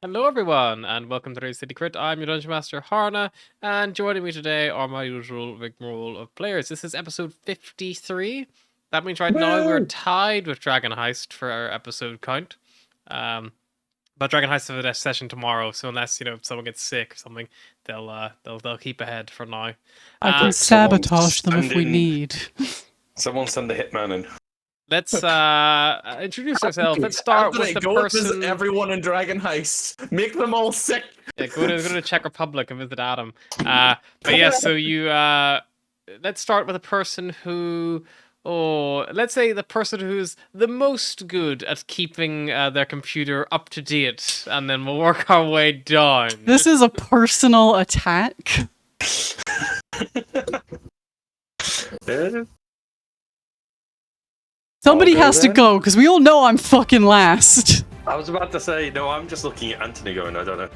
Hello everyone, and welcome to today's City Crit. I'm your Dungeon Master, Harna, and joining me today are my usual rigmarole of players. This is episode 53. That means right now we're tied with Dragon Heist for our episode count. But Dragon Heist is a session tomorrow, so unless someone gets sick or something, they'll keep ahead for now. I can sabotage them if we need. Someone send the hitman in. Let's introduce ourselves. Let's start with the person. Visit everyone in Dragon Heist. Make them all sick. Yeah, go to the Czech Republic and visit Adam. But yeah, so you let's start with a person who, let's say the person who's the most good at keeping their computer up to date, and then we'll work our way down. This is a personal attack. Somebody has to go, because we all know I'm fucking last. I was about to say, no, I'm just looking at Anthony going, I don't know.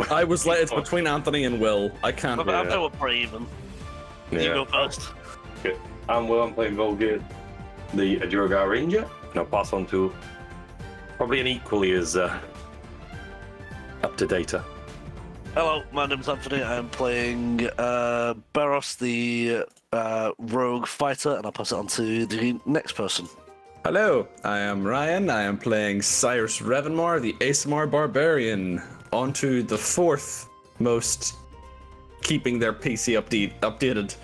I was like, it's between Anthony and Will. I can't. I bet we're pretty even. You go first. Okay. I'm Will, I'm playing Volgir, the Adrogar Ranger, and I'll pass on to probably an equally as up-to-dater. Hello, my name's Anthony. I'm playing Barros, the rogue fighter, and I'll pass it on to the next person. Hello, I am Ryan. I am playing Cyrus Revenmore, the ASMR Barbarian. On to the fourth most keeping their PC updated.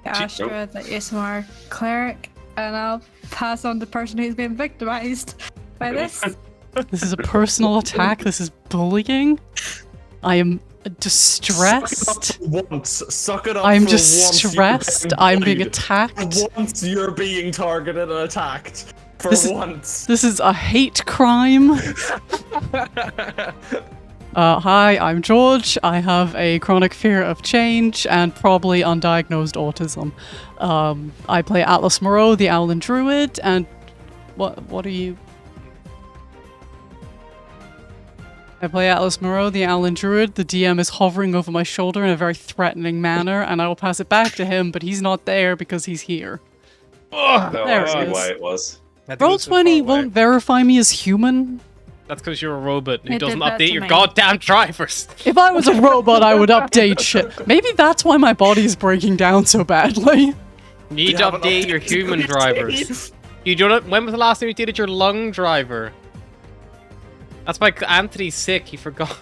Astra, the ASMR cleric, and I'll pass on the person who's been victimized by this. This is a personal attack. This is bullying. I am distressed. Suck it up. I'm for distressed. once I'm being attacked. For once you're being targeted and attacked. For once. This is a hate crime. Hi, I'm George. I have a chronic fear of change and probably undiagnosed autism. I play Atlas Moreau, the Owlin Druid, and what are you? I play Atlas Moreau, the Owlin Druid. The DM is hovering over my shoulder in a very threatening manner, and I will pass it back to him, but he's not there because he's here. No, There I it see is. why it was. Roll20 won't verify me as human. That's because you're a robot who It doesn't did that update to your me. goddamn drivers. If I was a robot, I would update shit. Maybe that's why my body is breaking down so badly. You need to update your human drivers. You don't. When was the last time you updated your lung driver? That's why Anthony's sick. He forgot.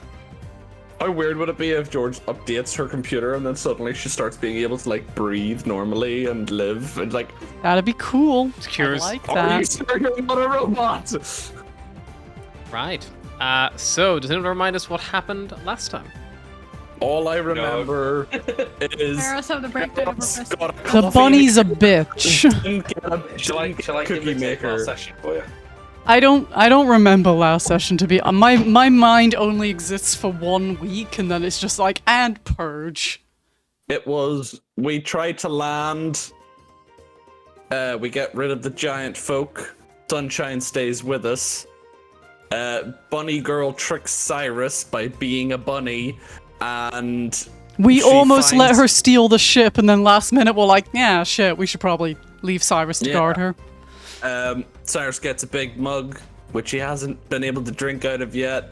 How weird would it be if George updates her computer and then suddenly she starts being able to like breathe normally and live and like? That'd be cool. It's curious. I like Are you that. sure you're not a robot? Right. So does anyone remind us what happened last time? All I remember is Barros have the breakdown of Barros purpose. got a The coffee bunny's a and bitch. didn't get a- Shall I cookie give it maker. a session for you? I don't remember last session to be. My mind only exists for 1 week, and then it's just like and purge. It was, we tried to land, we get rid of the giant folk, Sunshine stays with us, Bunny Girl tricks Cyrus by being a bunny, and We she almost let finds- her steal the ship, and then last minute we're like, yeah, shit, we should probably leave Cyrus to Yeah. guard her. Cyrus gets a big mug, which he hasn't been able to drink out of yet.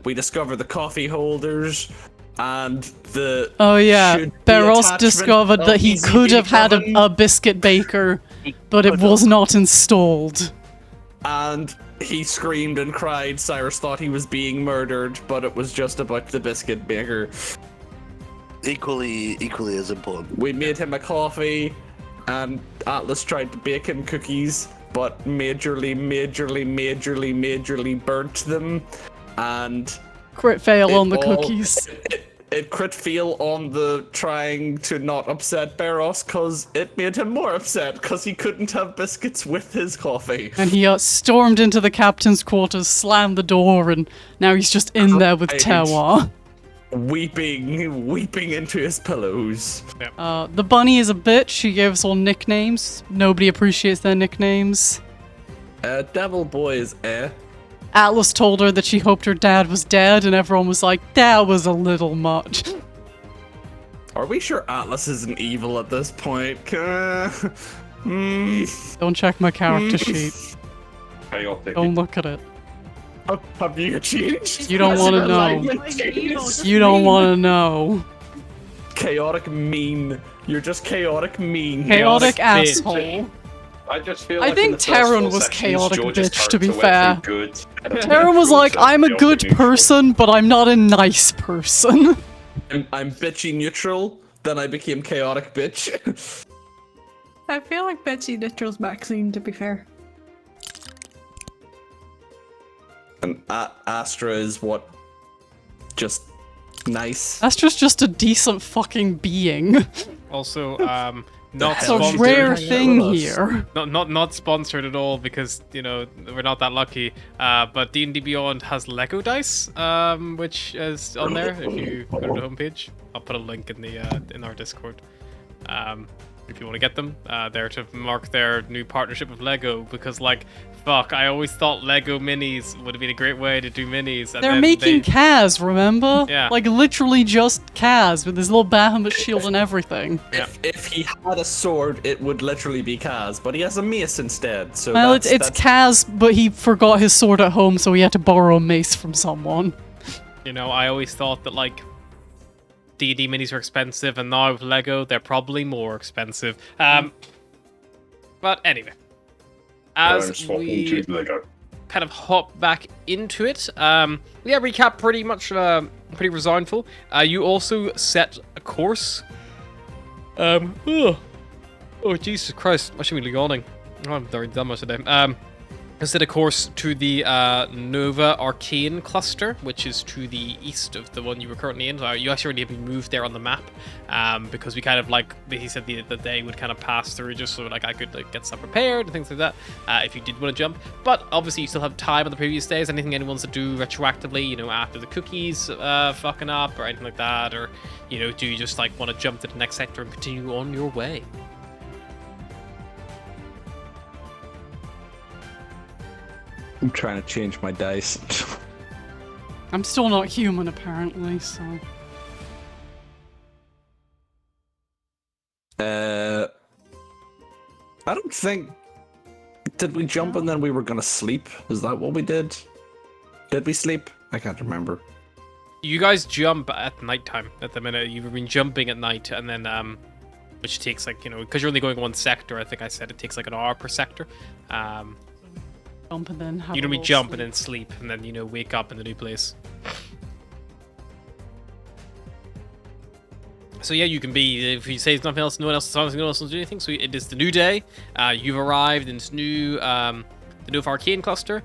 We discover the coffee holders, and the Oh yeah, should-be Barros attachment discovered of that he Easy could have Bake had Oven, a biscuit baker, but it was not installed. and he screamed and cried. Cyrus thought he was being murdered, but it was just about the biscuit maker. Equally as important. We made him a coffee, and Atlas tried to bake him cookies, but majorly burnt them, and Crit fail it on the all- cookies. It crit fail on the trying to not upset Barros, cause it made him more upset, cause he couldn't have biscuits with his coffee. And he stormed into the captain's quarters, slammed the door, and now he's just in there with Right. Terroir. Weeping into his pillows. The bunny is a bitch. She gives all nicknames. Nobody appreciates their nicknames. Devil Boys, Atlas told her that she hoped her dad was dead, and everyone was like, that was a little much. Are we sure Atlas isn't evil at this point? Don't check my character sheet. Chaotic. Don't look at it. Have you changed? You don't want to know. You don't want to know. Chaotic mean. You're just chaotic mean. Chaotic bitch. asshole. I just feel I like think in the first Terran four was sections, chaotic George's bitch, to be character went fair. through good. Terran was like, I'm a good Chaotic neutral. person, but I'm not a nice person. I'm bitchy neutral. Then I became chaotic bitch. I feel like Betsy Neutral's Maxine, to be fair. And Astra is what? Just nice. Astra's just a decent fucking being. Also, The not It's hell a is he sponsored. doing rare hanging out thing with us? here. Not sponsored at all because you know we're not that lucky. But D&D Beyond has Lego dice, which is on there. If you go to the homepage, I'll put a link in the in our Discord. If you want to get them, there to mark their new partnership with Lego because like. Fuck, I always thought Lego minis would have been a great way to do minis. And They're then making they, Kaz, remember? Yeah. Like literally just Kaz with his little Bahamut shield and everything. If he had a sword, it would literally be Kaz, but he has a mace instead. So Well, that's, it's Kaz, but he forgot his sword at home, so he had to borrow a mace from someone. you know, I always thought that like D&D minis were expensive, and now with Lego, they're probably more expensive. But anyway, as we kind of hop back into it, recap pretty much pretty resignful. You also set a course. Oh Jesus Christ! I should be yawning. Oh, I'm very dumb today. I set a course to the Nova Arcane cluster, which is to the east of the one you were currently in. So you actually already have been moved there on the map, because we kind of like he said the day would kind of pass through just so like I could like get stuff prepared and things like that. If you did want to jump, but obviously you still have time on the previous days. Anything anyone wants to do retroactively, you know, after the cookies fucking up or anything like that, or you know, do you just like want to jump to the next sector and continue on your way? I'm trying to change my dice. I'm still not human, apparently, so... I don't think... Did we jump and then we were gonna sleep? Is that what we did? Did we sleep? I can't remember. You guys jump at nighttime at the minute. You've been jumping at night, and then which takes like, you know, because you're only going one sector. I think I said it takes like an hour per sector. Jump and then have You a normally little jump sleep. and then sleep, and then you know wake up in the new place. So yeah, you can be, if you say there's nothing else, no one else wants to do anything. So it is the new day. You've arrived in this new the Nova Arcane cluster.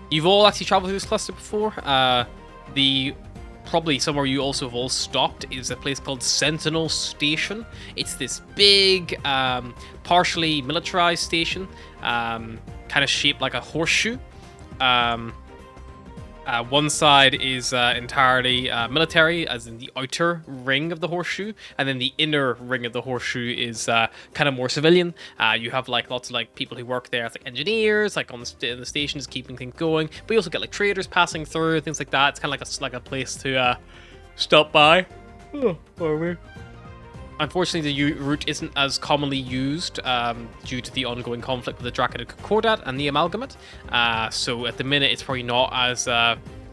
You've all actually traveled through this cluster before. Probably somewhere you also have all stopped is a place called Sentinel Station. It's this big, partially militarized station, kind of shaped like a horseshoe. One side is entirely military, as in the outer ring of the horseshoe, and then the inner ring of the horseshoe is kind of more civilian. You have like lots of like people who work there as like engineers, like on the stations, keeping things going. But you also get like traders passing through, things like that. It's kind of like a place to stop by. Oh, weird. Unfortunately, the route isn't as commonly used due to the ongoing conflict with the Draconic Concordat and the Amalgamate. So at the minute, it's probably not as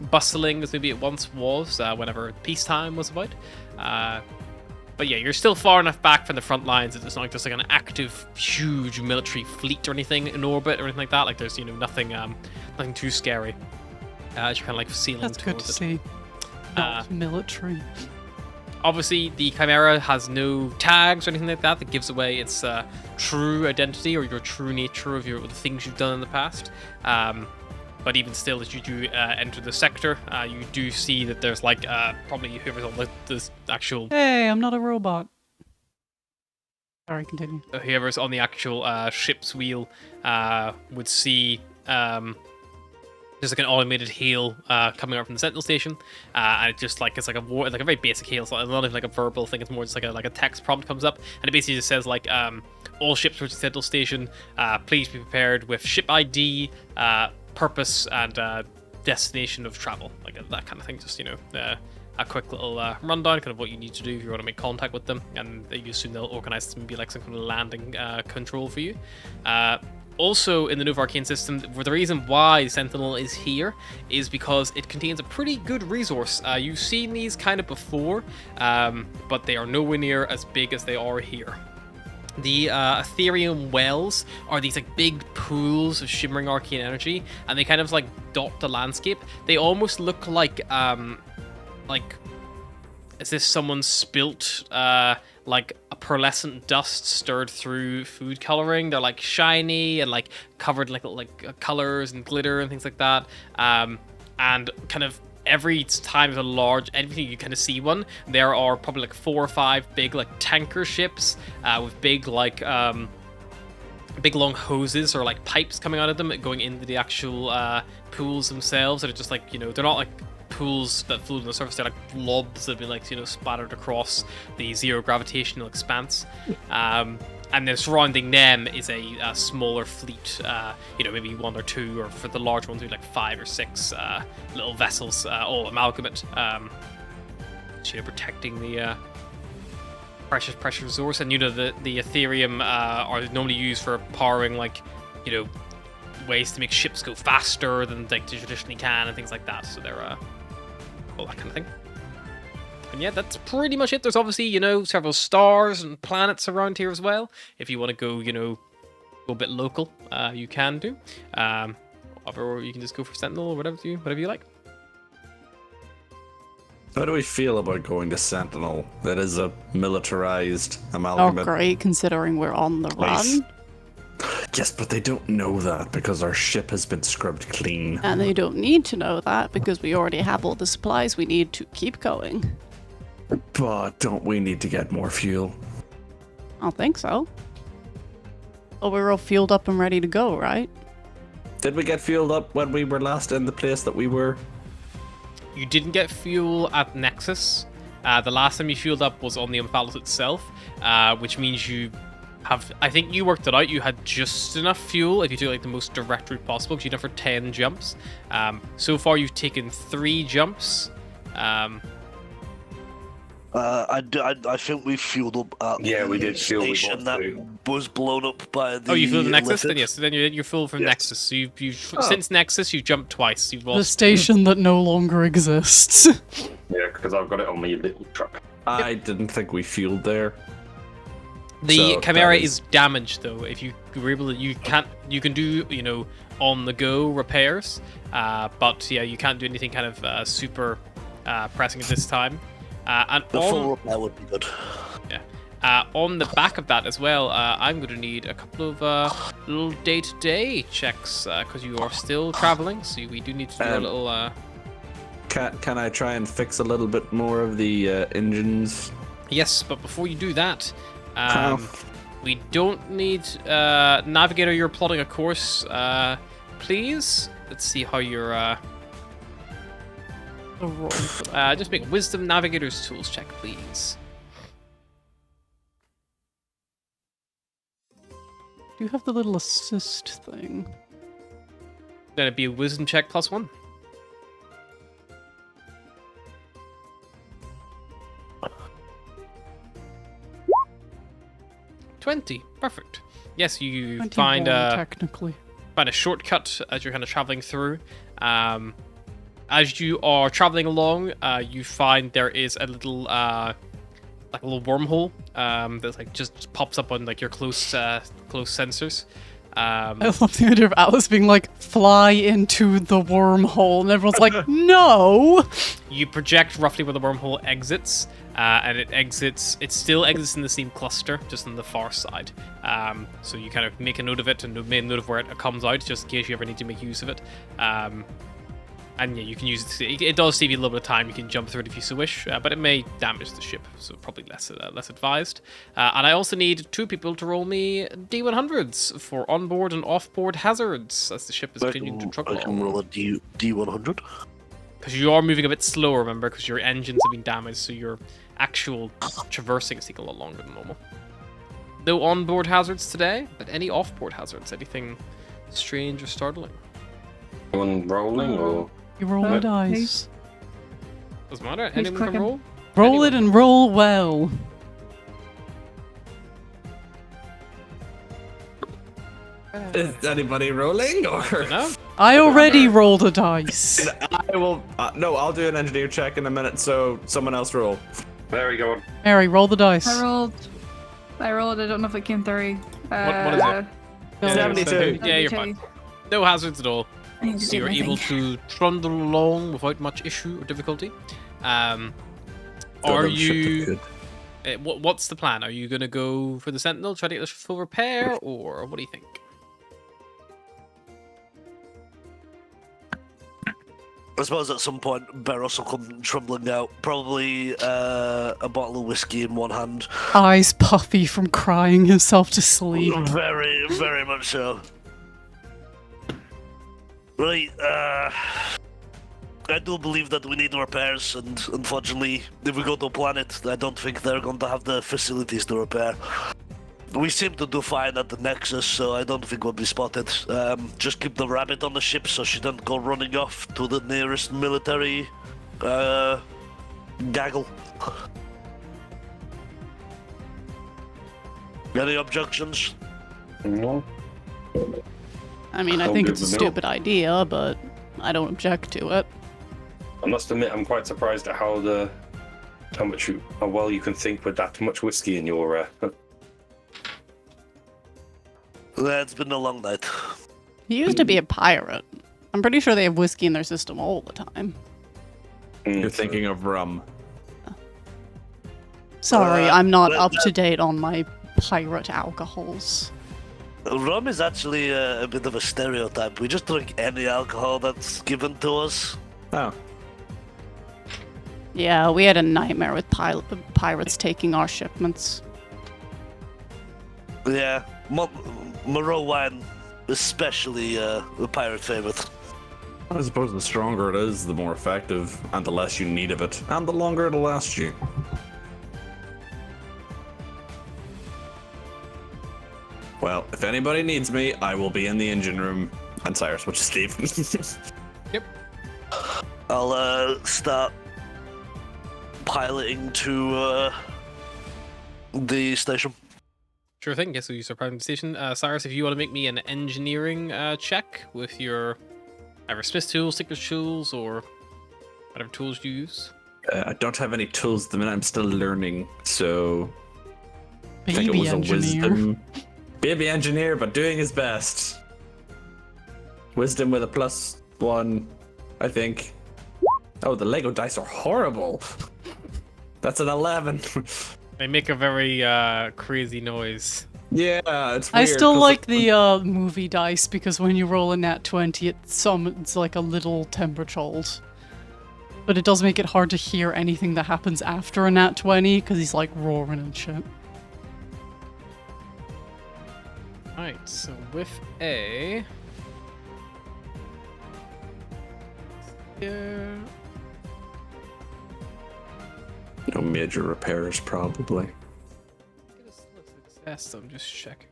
bustling as maybe it once was whenever peacetime was about. But yeah, you're still far enough back from the front lines that it's not just like an active, huge military fleet or anything in orbit or anything like that. Like there's, you know, nothing too scary. As you're kind of like sailing That's good towards to it. see. Not military. Obviously, the Chimera has no tags or anything like that gives away its true identity or your true nature of the things you've done in the past. But even still, as you do enter the sector, you do see that there's like probably whoever's on this actual Hey, I'm not a robot. Sorry, continue. whoever's on the actual ship's wheel would see there's like an automated hail coming up from the Sentinel station, and it just like it's like a very basic hail. So it's not even like a verbal thing. It's more just like a text prompt comes up, and it basically just says like all ships approaching Sentinel station, please be prepared with ship ID, purpose, and destination of travel, like that kind of thing. Just, you know, a quick little rundown, kind of what you need to do if you want to make contact with them, and you assume they'll organize maybe like some kind of landing control for you. Also, in the Nova Arcane system, the reason why Sentinel is here is because it contains a pretty good resource. You've seen these kind of before, but they are nowhere near as big as they are here. The Ethereum wells are these like big pools of shimmering arcane energy, and they kind of like dot the landscape. They almost look like is this someone spilt like a pearlescent dust stirred through food coloring? They're like shiny and like covered like colors and glitter and things like that. And kind of every time there's a large anything you kind of see one, there are probably like 4 or 5 big like tanker ships with big like big long hoses or like pipes coming out of them going into the actual pools themselves that are just like, you know, they're not like pools that float on the surface, they're like blobs that have been like, you know, splattered across the zero gravitational expanse. And then surrounding them is a smaller fleet, you know, maybe 1 or 2, or for the large ones, maybe like 5 or 6 little vessels, all amalgamate, you know, protecting the precious resource. And you know, the Ethereum are normally used for powering, like, you know, ways to make ships go faster than like they traditionally can and things like that. So they're all that kind of thing. And yeah, that's pretty much it. There's obviously, you know, several stars and planets around here as well. If you want to go, you know, go a bit local, you can do. Or you can just go for Sentinel or whatever you like. How do we feel about going to Sentinel? That is a militarized Oh, amalgamate. great, considering we're on the Place. run. Yes, but they don't know that because our ship has been scrubbed clean. And they don't need to know that because we already have all the supplies we need to keep going. But don't we need to get more fuel? I don't think so. Oh, we're all fueled up and ready to go, right? Did we get fueled up when we were last in the place that we were? You didn't get fuel at Nexus. The last time you fueled up was on the Omphalos itself, which means you have, I think you worked it out, you had just enough fuel if you do like the most direct route possible, because you done for 10 jumps. So far you've taken 3 jumps. I think we fueled up at we the did fuel. We station bought that food. was blown up by the. Oh, you fueled the Nexus? lithium. Then yes, then you're full from Yes. Nexus. So you've since Nexus you've jumped twice. You've The lost. station that no longer exists. Yeah, because I've got it on my little truck. I didn't think we fueled there. The So Chimera that is damaged though. If you were able to, you can do, you know, on the go repairs. But yeah, you can't do anything kind of super pressing at this time. And The on, full repair would be good. on the back of that as well, I'm going to need a couple of little day-to-day checks because you are still traveling. So we do need to do a little. Can I try and fix a little bit more of the engines? Yes, but before you do that, Oh. we don't need Navigator. You're plotting a course, please. Let's see how you're. The roll for that. Just make Wisdom Navigator's Tools check, please. Do you have the little assist thing? Then it'd be a Wisdom check +1. $20. Perfect. Yes, you 21, find technically. a shortcut as you're kind of traveling through. As you are traveling along, you find there is a little like a little wormhole that like just pops up on like your close sensors. I love the idea of Alice being like, fly into the wormhole, and everyone's like, no! You project roughly where the wormhole exits, and it still exits in the same cluster, just on the far side. So you kind of make a note of it and make a note of where it comes out, just in case you ever need to make use of it. And yeah, you can use it. It does save you a little bit of time. You can jump through it if you so wish, but it may damage the ship, so probably less advised. And I also need 2 people to roll me D100s for onboard and offboard hazards as the ship is continuing to truck I can along. roll a D100. Because you are moving a bit slower, remember, because your engines have been damaged, so your actual traversing is taking a lot longer than normal. No onboard hazards today, but any offboard hazards? Anything strange or startling? One rolling or You roll the dice. Doesn't matter. Who's Anyone can clicking? roll? Roll it Anyone. and roll well. Is anybody rolling or? No? I already rolled a dice. I will. No, I'll do an engineer check in a minute. So someone else roll. There we go. Mary, roll the dice. I rolled. I don't know if it came through. What is it? No, 72. Yeah, you're fine. No hazards at all. I need to So do you're my able thing. to trundle along without much issue or difficulty. Are Still shit you? good. What's the plan? Are you gonna go for the Sentinel, try to get this full repair, or what do you think? I suppose at some point Beros will come trundling out. Probably a bottle of whiskey in one hand. Eyes puffy from crying himself to sleep. Very, very much so. Right, I do believe that we need repairs, and unfortunately, if we go to a planet, I don't think they're going to have the facilities to repair. We seem to do fine at the Nexus, so I don't think we'll be spotted. Just keep the rabbit on the ship so she doesn't go running off to the nearest military gaggle. Any objections? No. I mean, I Don't think give it's a them stupid idea, but I don't object to it. I must admit, I'm quite surprised at how well you can think with that much whiskey in your. It's been a long night. He used to be a pirate. I'm pretty sure they have whiskey in their system all the time. You're thinking of rum. Sorry, I'm not well, up to date on my pirate alcohols. Rum is actually a bit of a stereotype. We just drink any alcohol that's given to us. Oh. Yeah, we had a nightmare with pirates taking our shipments. Yeah, Moreau wine, especially a pirate favorite. I suppose the stronger it is, the more effective, and the less you need of it, and the longer it'll last you. Well, if anybody needs me, I will be in the engine room. And Cyrus, which is Steve. Yep. I'll start piloting to the station. Sure thing. Guess we'll use our private station. Cyrus, if you want to make me an engineering check with your either Smith tools, Signature tools, or whatever tools you use. I don't have any tools at the minute. I'm still learning, so I think it Baby was engineer. a wisdom. Baby engineer, but doing his best. Wisdom with a +1, I think. Oh, the Lego dice are horrible. That's an 11. They make a very crazy noise. Yeah, it's weird. I still 'cause like the movie dice because when you roll a nat 20, it summons like a little temper child. But it does make it hard to hear anything that happens after a nat 20 because he's like roaring and shit. Right, so with a... Yeah. No major repairs, probably. Success, I'm just checking.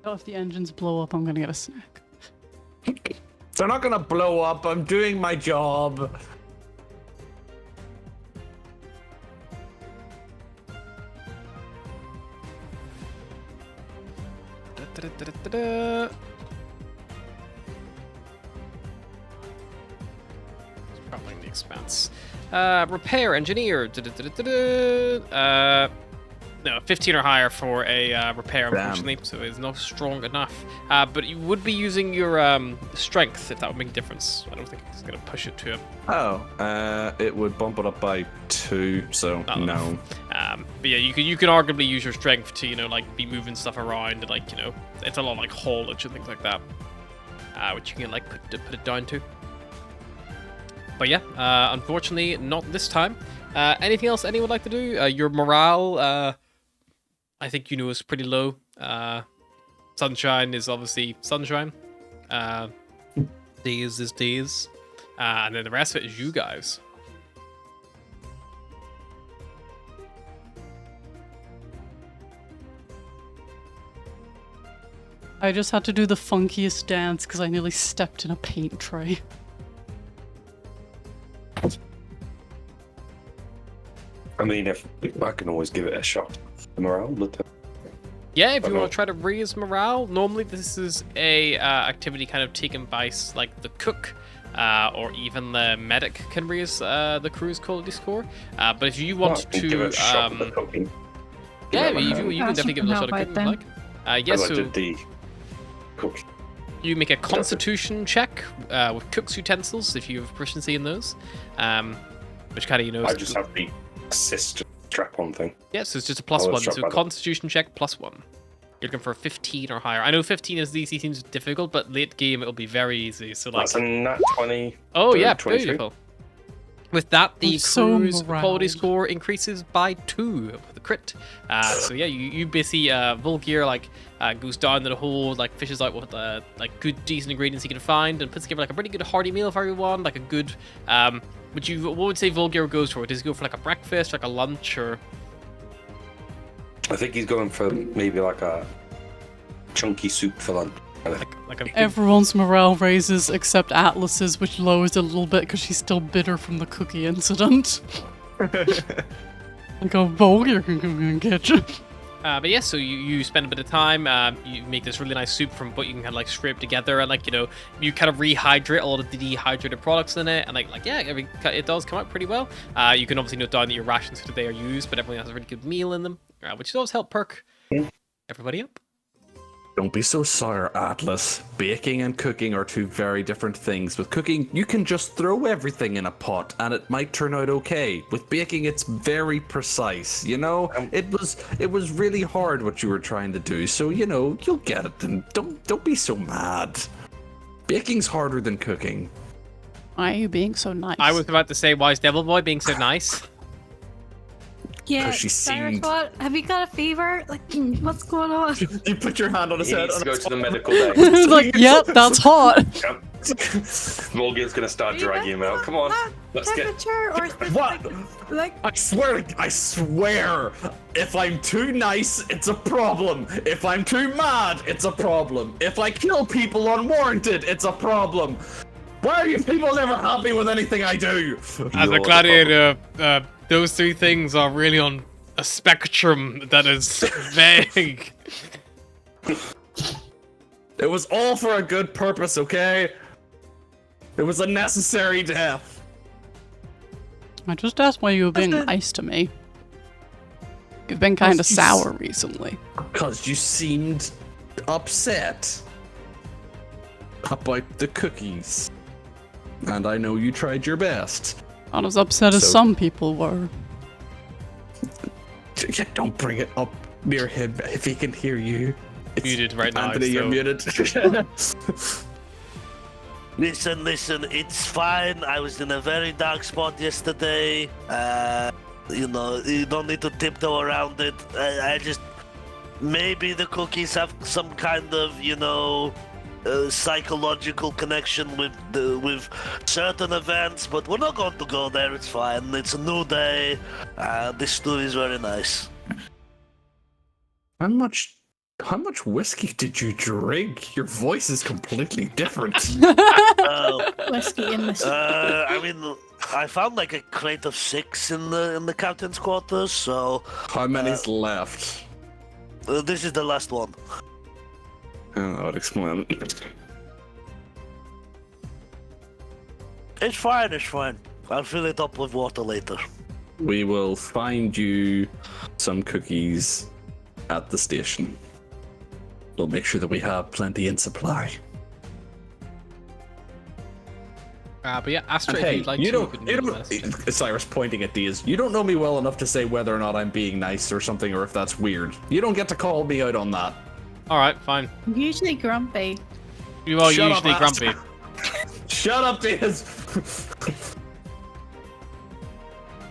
Oh, if the engines blow up, I'm gonna get a snack. They're not gonna blow up. I'm doing my job. Da-da-da-da-da-da. Probably the Expanse. Repair engineer. Da-da-da-da-da. No, 15 or higher for a repair, Damn. unfortunately, so it's not strong enough. But you would be using your strength if that would make a difference. I don't think it's going to push it to it. Oh, it would bump it up by 2, so Not no. enough. But yeah, you can arguably use your strength to, like be moving stuff around and it's a lot like haulage and things like that, which you can put it down to. But yeah, unfortunately, not this time. Anything else anyone would like to do? Your morale, I think is pretty low. Sunshine is obviously sunshine. Days is days. And then the rest of it is you guys. I just had to do the funkiest dance because I nearly stepped in a paint tray. I mean, if I can always give it a shot. The morale, but Yeah, if you Okay. want to try to raise morale, normally this is a activity kind of taken by like the cook or even the medic can raise the crew's quality score. But if you want Well, give it to, a shot at the cooking. Give yeah, it a you hand. can definitely give it a shot help at out cooking if you like. Yeah, I like so the cooking. you make a Constitution check with cook's utensils if you have proficiency in those, which kind of I just have the assist strap-on thing. yeah, so it's just a plus Oh, one. strap So on. Constitution check plus one. You're looking for a 15 or higher. I know 15 is easy, seems difficult, but late game it'll be very easy. So like, That's a nat 20. oh yeah, 23. beautiful. With that, the I'm so crew's quality moraled. score increases by 2 with a crit. So yeah, you basically Volgear like goes down to the hole, like fishes out what like good decent ingredients he can find, and puts together like a pretty good hearty meal for everyone, like a good. What would say Volgear goes for? Does he go for like a breakfast, like a lunch, or? I think he's going for maybe like a chunky soup for lunch. Like a good, Everyone's morale raises except Atlas's, which lowers a little bit because she's still bitter from the cookie incident. Like a Volgear can come in and get you. but yeah, so you spend a bit of time, you make this really nice soup from what you can kind of like scrape together, and like, you know, you kind of rehydrate a lot of the dehydrated products in it, and like yeah, it does come out pretty well. You can obviously note down that your rations for today are used, but everyone has a really good meal in them, which does help perk everybody up. Don't be so sour, Atlas. Baking and cooking are two very different things. With cooking, you can just throw everything in a pot and it might turn out okay. With baking, it's very precise. You know, it was really hard what you were trying to do. So you know, you'll get it. And don't be so mad. Baking's harder than cooking. Why are you being so nice? I was about to say, why is Devil Boy being so nice? Yeah, she Cyrus, seemed- what? Have you got a fever? Like, what's going on? You put your hand on his He head. needs to and go it's to the fine. medical day. It's like, yep, that's hot. Volgear's gonna start dragging him out. Come on, let's get. Temperature or What? like I swear, if I'm too nice, it's a problem. If I'm too mad, it's a problem. If I kill people unwarranted, it's a problem. Why are you people never happy with anything I do? As You're a the gladiator, those three things are really on a spectrum that is vague. It was all for a good purpose, okay? It was a necessary death. I just asked why you were being That's it. nice to me. You've been kind of you sour recently. Because you seemed upset about the cookies. And I know you tried your best. Not as upset as So- some people were. Don't bring it up near him if he can hear you. It's- Muted right now, Anthony, you're so- muted. Listen, it's fine. I was in a very dark spot yesterday. You know, you don't need to tiptoe around it. I just... Maybe the cookies have some kind of, you know, psychological connection with certain events, but we're not going to go there. It's fine. It's a new day. This stew is very nice. How much whiskey did you drink? Your voice is completely different. whiskey in this. I mean, I found like a crate of 6 in the captain's quarters, so How many's left? this is the last one. I'll explain. It's fine. I'll fill it up with water later. We will find you some cookies at the station. We'll make sure that we have plenty in supply. But yeah, Astra, And if hey, you'd like you to, don't, could you move don't, this. Cyrus pointing at Diaz, you don't know me well enough to say whether or not I'm being nice or something, or if that's weird. You don't get to call me out on that. All right, fine. Usually grumpy. You are Shut up, usually Astra. grumpy. Shut up, Diaz!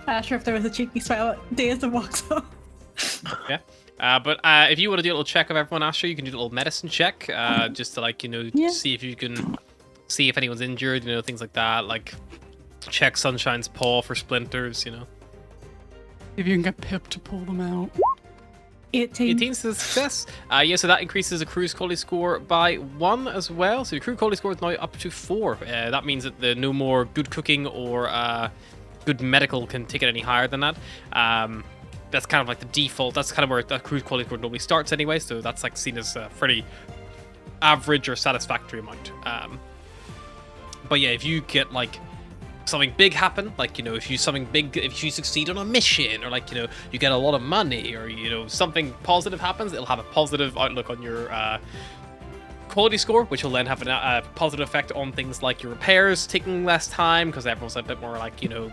Asher, if there was a cheeky smile at Days and walks up. Yeah. But if you want to do a little check of everyone, Astra, you can do a little medicine check, just to like, you know, Yeah. see if you can see if anyone's injured, you know, things like that. Like check Sunshine's paw for splinters, you know. If you can get Pip to pull them out. 18. 18 is a success. Yeah, so that increases the crew's quality score by 1 as well. So the crew quality score is now up to 4. That means that the no more good cooking or good medical can take it any higher than that. that's kind of like the default. That's kind of where a cruise quality score normally starts anyway. So that's like seen as a pretty average or satisfactory amount. But yeah, if you get like something big happen, like, you know, if you succeed on a mission, or like, you know, you get a lot of money, or, you know, something positive happens, it'll have a positive outlook on your quality score, which will then have a positive effect on things like your repairs taking less time, because everyone's a bit more like, you know,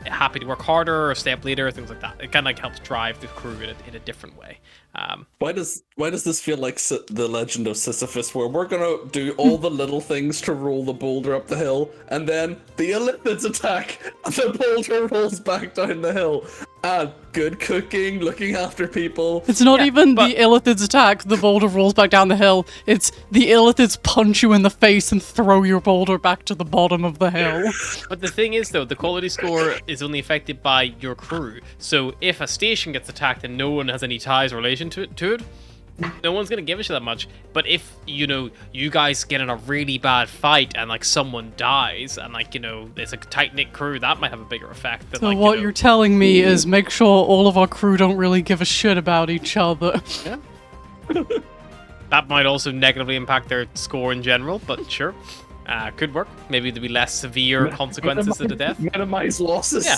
happy to work harder or stay up later, things like that. It kind of like helps drive the crew in a different way. Why does this feel like the Legend of Sisyphus, where we're gonna do all the little things to roll the boulder up the hill, and then the Illithids attack, and the boulder rolls back down the hill? Good cooking, looking after people. It's not even but- the Illithids attack, the boulder rolls back down the hill. It's the Illithids punch you in the face and throw your boulder back to the bottom of the hill. But the thing is, though, the quality score is only affected by your crew. So if a station gets attacked and no one has any ties or relation to it, no one's gonna give a shit that much. But if, you know, you guys get in a really bad fight and like someone dies and like, you know, it's a tight-knit crew, that might have a bigger effect than So like, what you know, you're telling me is make sure all of our crew don't really give a shit about each other. Yeah. That might also negatively impact their score in general, but sure. Could work. Maybe there'll be less severe consequences to the death. Minimize losses. Yeah.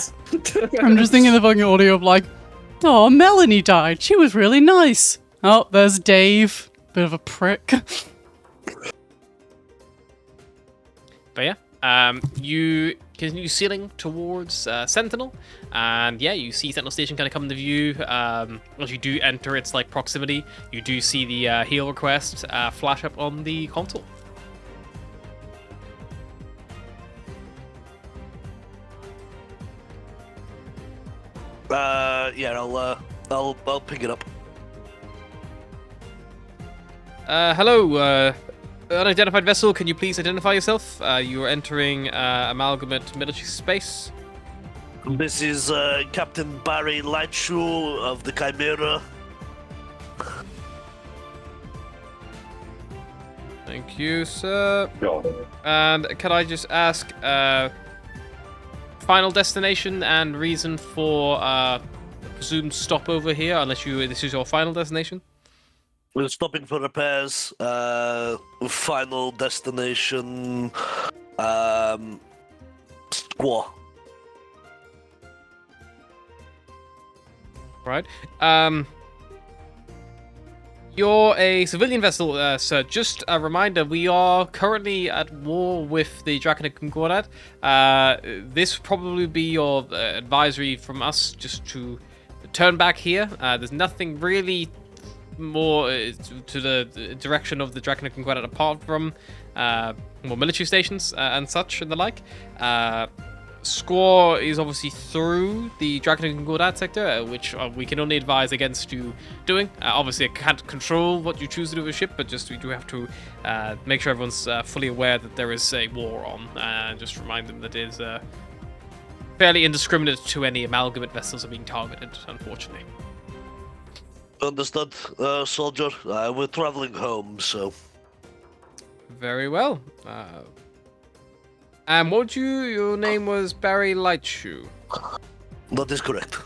I'm just thinking the fucking audio of like, oh, Melanie died. She was really nice. Oh, there's Dave. Bit of a prick. But yeah, you continue sailing towards Sentinel, and yeah, you see Sentinel Station kind of come into view. As you do enter its like proximity, you do see the hail request flash up on the console. Yeah, I'll pick it up. Hello, unidentified vessel. Can you please identify yourself? You are entering Amalgamate military space. This is Captain Barry Lightshoe of the Chimera. Thank you, sir. Sure. And can I just ask, final destination and reason for presumed stopover here? Unless this is your final destination. We're stopping for repairs. Final destination. Squaw. Right. You're a civilian vessel, sir. Just a reminder, we are currently at war with the Draconic Concordat. This will probably be your advisory from us just to turn back here. There's nothing really more to the direction of the Draconic Concordat apart from more military stations and such and the like. Squaw is obviously through the Draconic Concordat sector, which we can only advise against you doing. Obviously, I can't control what you choose to do with a ship, but just we do have to make sure everyone's fully aware that there is a war on, and just remind them that it is fairly indiscriminate to any amalgamate vessels are being targeted, unfortunately. Understood, soldier. We're traveling home, so. Very well. And what your name was Barry Lightshoe. That is correct.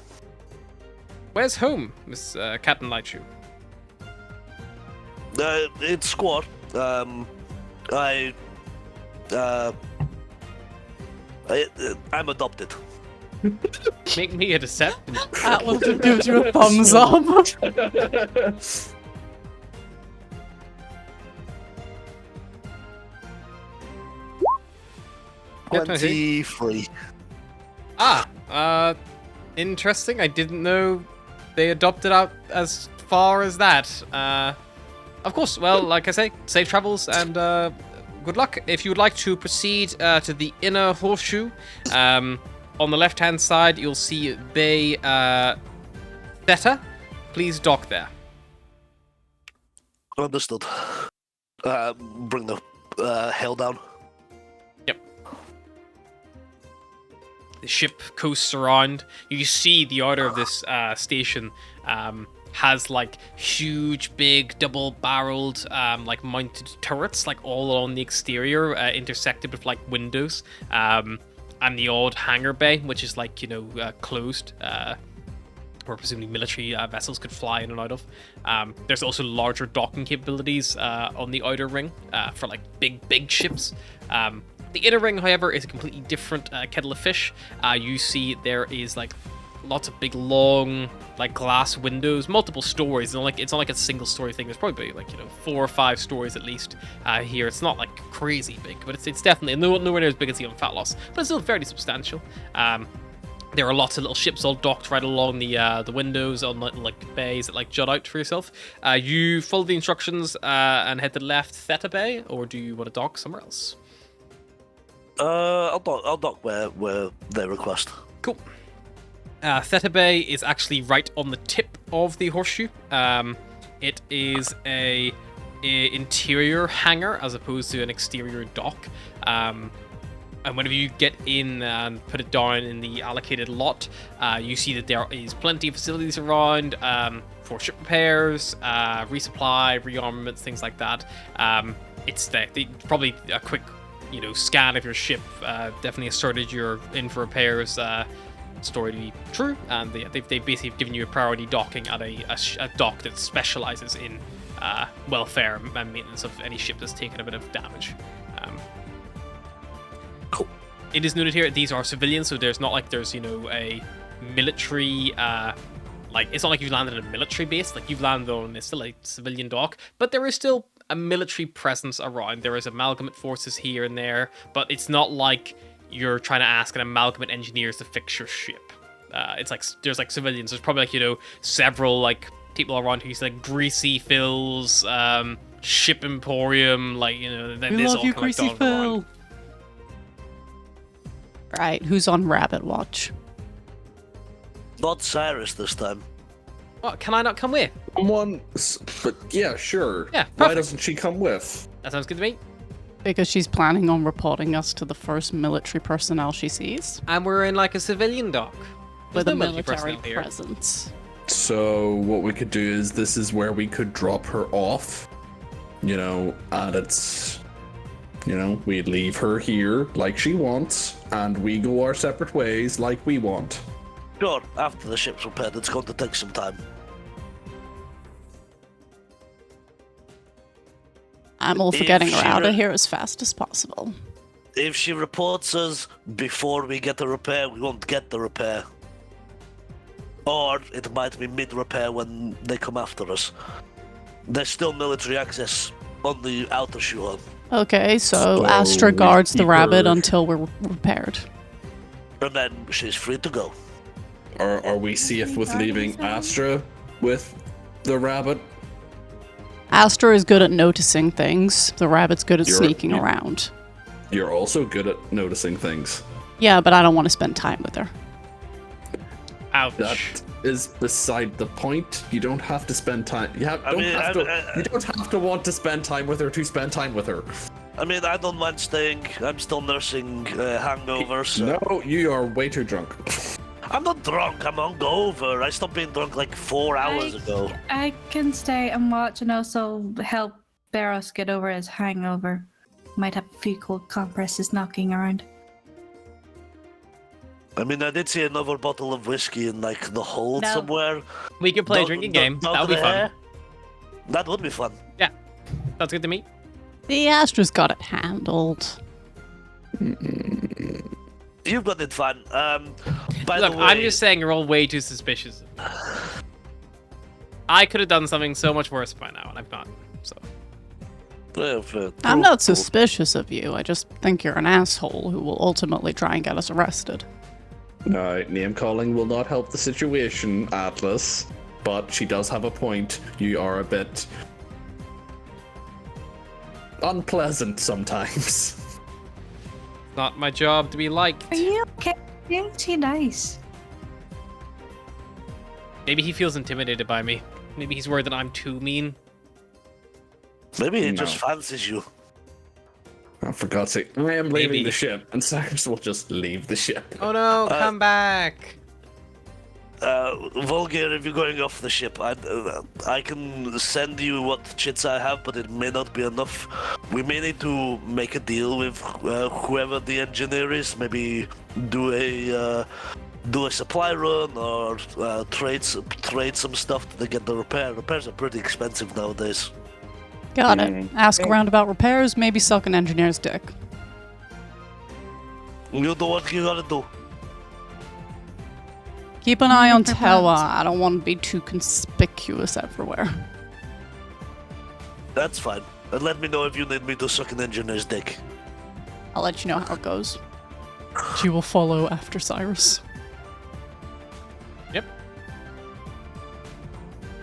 Where's home, Miss Captain Lightshoe? It's Squaw. I'm adopted. Make me a deception. Atlas just gives you a thumbs up. 23. Interesting. I didn't know they adopted out as far as that. Of course, well, like I say, safe travels and good luck. If you would like to proceed to the inner horseshoe, on the left-hand side, you'll see Bay Theta. Please dock there. Understood. Bring the hell down. The ship coasts around. You see the outer of this station has like huge, big, double-barreled, like mounted turrets, like all along the exterior, intersected with like windows, and the odd hangar bay, which is like, you know, closed where presumably military vessels could fly in and out of. There's also larger docking capabilities on the outer ring for like big ships. The inner ring, however, is a completely different kettle of fish. You see there is like lots of big long like glass windows, multiple stories. It's not like a single story thing. There's probably like 4 or 5 stories at least here. It's not like crazy big, but it's definitely nowhere near as big as the Fat Loss, but it's still fairly substantial. There are lots of little ships all docked right along the windows on like bays that like jut out for yourself. You follow the instructions and head to the left, Theta Bay, or do you want to dock somewhere else? I'll dock where they request. Cool. Theta Bay is actually right on the tip of the horseshoe. It is a interior hangar as opposed to an exterior dock. And whenever you get in and put it down in the allocated lot, you see that there is plenty of facilities around for ship repairs, resupply, rearmaments, things like that. It's probably a quick, scan of your ship definitely asserted you're in for repairs. Story to be true, and they've basically given you a priority docking at a dock that specializes in welfare and maintenance of any ship that's taken a bit of damage. Cool. It is noted here these are civilians, so there's not like there's a military it's not like you've landed at a military base. Like you've landed on it's still a civilian dock, but there is still a military presence around. There is amalgamate forces here and there, but it's not like you're trying to ask an amalgamate engineers to fix your ship. It's like there's like civilians. There's probably like several like people around who's like Greasy Phil's ship emporium. Like We love you, Greasy Phil. Right, who's on Rabbit Watch? Not Cyrus this time. What, can I not come with? But yeah, sure. Yeah, Why perfect. doesn't she come with? That sounds good to me. Because she's planning on reporting us to the first military personnel she sees. And we're in like a civilian dock. There's With no a military personnel here. presence. So what we could do is this is where we could drop her off, and it's, we leave her here like she wants, and we go our separate ways like we want. Sure, after the ship's repaired, it's going to take some time. I'm all for If getting her she out of re- here as fast as possible. If she reports us before we get the repair, we won't get the repair. Or it might be mid-repair when they come after us. There's still military access on the outer shore. Okay, so So Astra we guards the keep rabbit her- until we're repaired. And then she's free to go. Are we safe with leaving Astra with the rabbit? Astra is good at noticing things. The rabbit's good at You're- sneaking you- around. You're also good at noticing things. Yeah, but I don't want to spend time with her. Ouch. That is beside the point. You don't have to spend time. You don't have to want to spend time with her to spend time with her. I mean, I don't mind staying. I'm still nursing hangovers. So. No, you are way too drunk. I'm not drunk. I'm hungover. I stopped being drunk like 4 hours ago. I can stay and watch and also help Barros get over his hangover. Might have a few cold compresses knocking around. I mean, I did see another bottle of whiskey in like the hold No. somewhere. We could play a Dog- drinking dog- game. dog That would be the fun. hair. That would be fun. That's good to me. The Astra's got it handled. You've got it fine. By Look, the way, I'm just saying you're all way too suspicious. I could have done something so much worse by now, and I've not. So I'm not suspicious of you. I just think you're an asshole who will ultimately try and get us arrested. Name calling will not help the situation, Atlas. But she does have a point. You are a bit unpleasant sometimes. not my job to be liked. Are you okay? Ain't he nice? Maybe he feels intimidated by me. Maybe he's worried that I'm too mean. Maybe he No. just fancies you. Oh, for God's sake, I am leaving Maybe. the ship, and Cyrus will just leave the ship. Oh no, come back. Volgir, if you're going off the ship, I can send you what chits I have, but it may not be enough. We may need to make a deal with whoever the engineer is. Maybe do a supply run or trade some stuff to get the repair. Repairs are pretty expensive nowadays. Got it. Ask around about repairs, maybe suck an engineer's dick. You do what you gotta do. Keep an eye on Tewa. I don't want to be too conspicuous everywhere. That's fine. And let me know if you need me to suck an engineer's dick. I'll let you know how it goes. She will follow after Cyrus. Yep.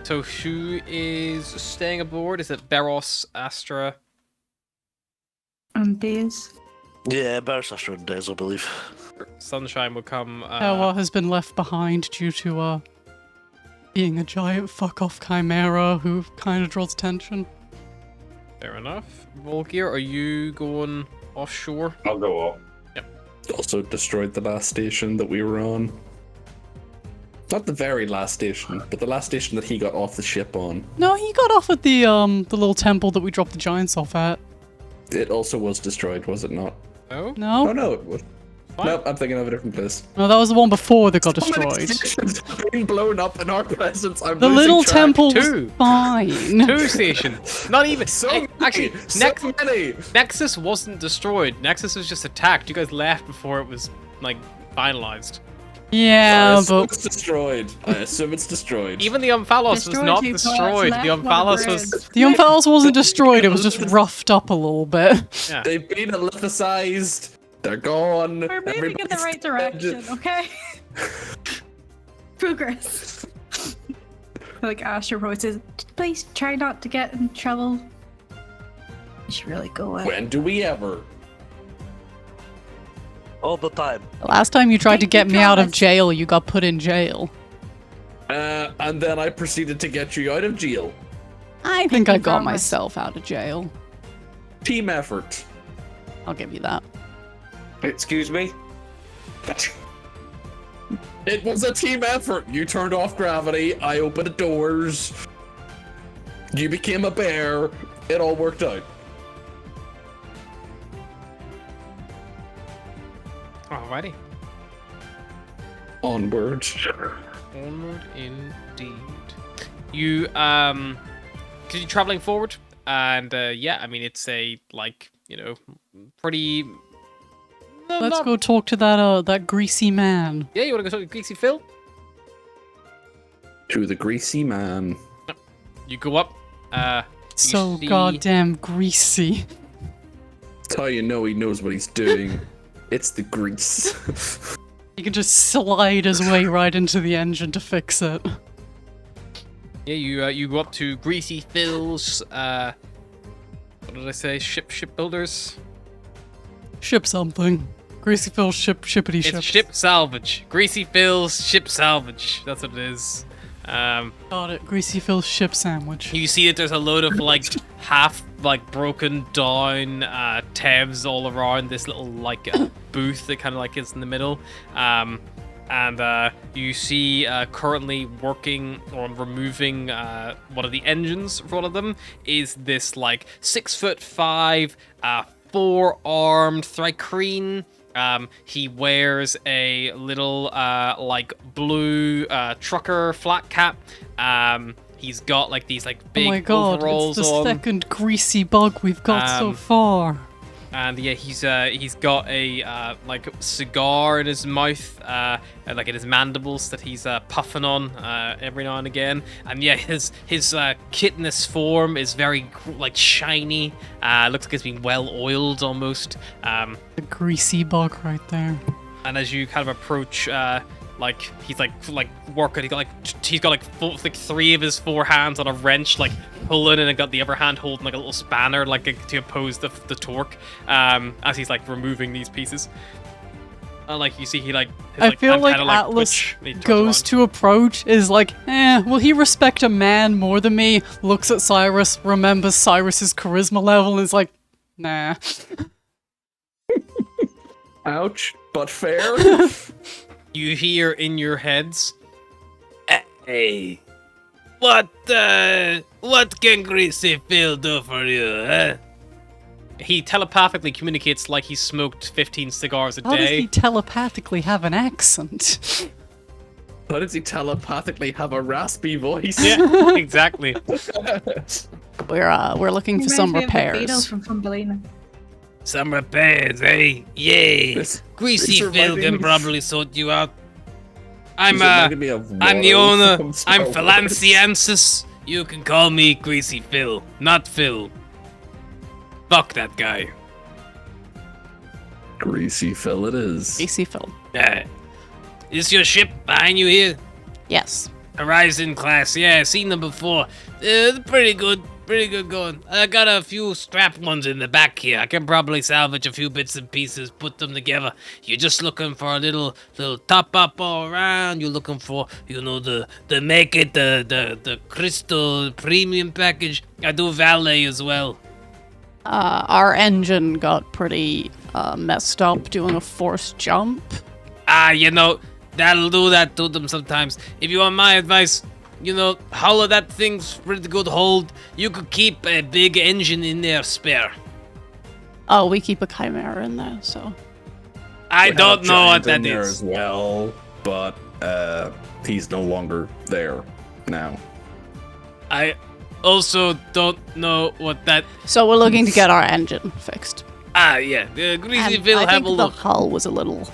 So who is staying aboard? Is it Beros, Astra? And these. Yeah, Bears are days, I believe. Sunshine will come. Tewa has been left behind due to being a giant fuck-off chimera who kind of draws attention. Fair enough. Volgir, are you going offshore? I'll go up. Also destroyed the last station that we were on. Not the very last station, but the last station that he got off the ship on. No, he got off at the little temple that we dropped the giants off at. It also was destroyed, was it not? No? No? Oh no, it was. Fine. Nope, I'm thinking of a different place. No, that was the one before that got So many destroyed. stations have been blown up in our presence. I'm The losing little track. temple was Two. fine. Two stations. Not even. So Hey, many, actually, so many. Nexus wasn't destroyed. Nexus was just attacked. You guys left before it was like finalized. I Yeah, assume but it's destroyed. I assume it's destroyed. Even the Umphalos was Destroyed not you, destroyed. left The on the Umphalos was. bridge. the Umphalos wasn't destroyed, it was just roughed up a little bit. Yeah. They've been ellipticized. They're gone. We're moving in the Everybody's right dead. direction, okay? Progress. Like Asher probably says, please try not to get in trouble. You should really go away. When do we ever? All the time. The last time you tried to Thank get you, me out of promise. jail, you got put in jail. And then I proceeded to get you out of jail. I think I you, got promise. myself out of jail. Team effort. I'll give you that. Excuse me? It was a team effort. You turned off gravity. I opened the doors. You became a bear. It all worked out. Alrighty. Onward. Onward indeed. You continue traveling forward, and yeah, I mean it's a pretty. No, Let's not- go talk to that greasy man. Yeah, you want to go talk to Greasy Phil? To the greasy man. You go up. So see- goddamn greasy. That's how you know he knows what he's doing. It's the grease. He can just slide his way right into the engine to fix it. Yeah, you go up to Greasy Phil's. What did I say? Shipbuilders. Ship something. Greasy Phil shippity ship. It's ship salvage. Greasy Phil's ship salvage. That's what it is. Got it. Greasy Phil's ship sandwich. You see that there's a load of half broken down tabs all around this little booth that kind of is in the middll. And you see currently working on removing one of the engines for one of them is this 6'5", 4-armed Thrycreen. He wears a little blue trucker flat cap. He's got these big Oh my god, overalls it's the on. second greasy bug we've got so far. And yeah, he's got a cigar in his mouth, and in his mandibles that he's puffing on every now and again. And yeah, his chitinous form is very shiny. Looks like it's been well oiled almost. The greasy bug right there. And as you kind of approach, he's working. He's got three of his four hands on a wrench, pulling, and got the other hand holding a little spanner, to oppose the torque. As he's removing these pieces. You see, he his, I feel hand like kinda, Atlas twitch, and he turns goes around. to approach, is will he respect a man more than me? Looks at Cyrus, remembers Cyrus's charisma level, and is like, nah. Ouch, but fair. You hear in your heads, Hey, what can Greasy Phil do for you, huh? He telepathically communicates like he smoked 15 cigars a How does day. he telepathically have an accent? How does he telepathically have a raspy voice? Yeah, exactly. We're looking for some Reminds me of the Beatles repairs. from Thumbelina. Some repairs, eh? Yay! This- Greasy this Phil reminding can me- probably sort you out. He's reminding me of I'm the Watto owner. from Star I'm Wars. Phalanciansis. You can call me Greasy Phil, not Phil. Fuck that guy. Greasy Phil it is. AC Phil. Is your ship behind you here? Yes. Horizon class, yeah, seen them before. Pretty good going. I got a few strapped ones in the back here. I can probably salvage a few bits and pieces, put them together. You're just looking for a little top up all around. You're looking for, the make it, the crystal premium package. I do valet as well. Our engine got pretty messed up doing a forced jump. That'll do that to them sometimes. If you want my advice, hollow that thing's pretty good hold. You could keep a big engine in there spare. Oh, we keep a chimera in there, so. I We have a don't know what giant in that there is. as well, but he's no longer there now. I also don't know what that. So we're looking to get our engine fixed. Yeah. The Greasy And Phil, I have think a the look. hull was a little.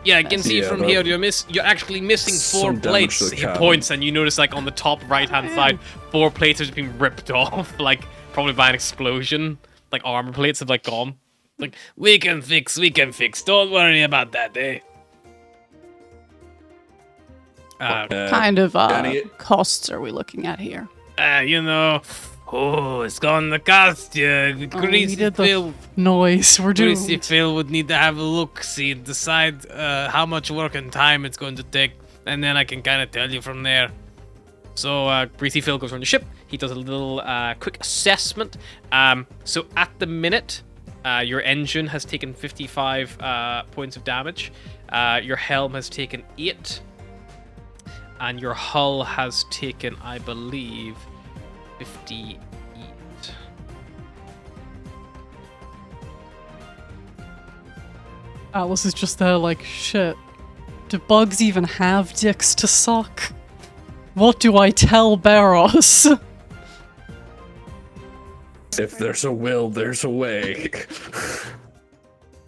Yeah, I can see Yeah, from but- here. You're actually missing four Some damage plates. to the He cabin. points, and you notice like on the top right-hand side, 4 plates have been ripped off, like probably by an explosion. Like armor plates have like gone. Like we can fix. Don't worry about that, eh? Kind of Danny- costs are we looking at here? It's gonna cost you. Oh, we Greasy did the Phil. noise. We're Greasy doomed. Phil would need to have a look, see, and decide how much work and time it's going to take, and then I can kind of tell you from there. So Greasy Phil goes around the ship. He does a little quick assessment. So at the minute, your engine has taken 55 points of damage. Your helm has taken 8. And your hull has taken, I believe, 58. Alice is just there like, shit. Do bugs even have dicks to suck? What do I tell Barros? If there's a will, there's a way.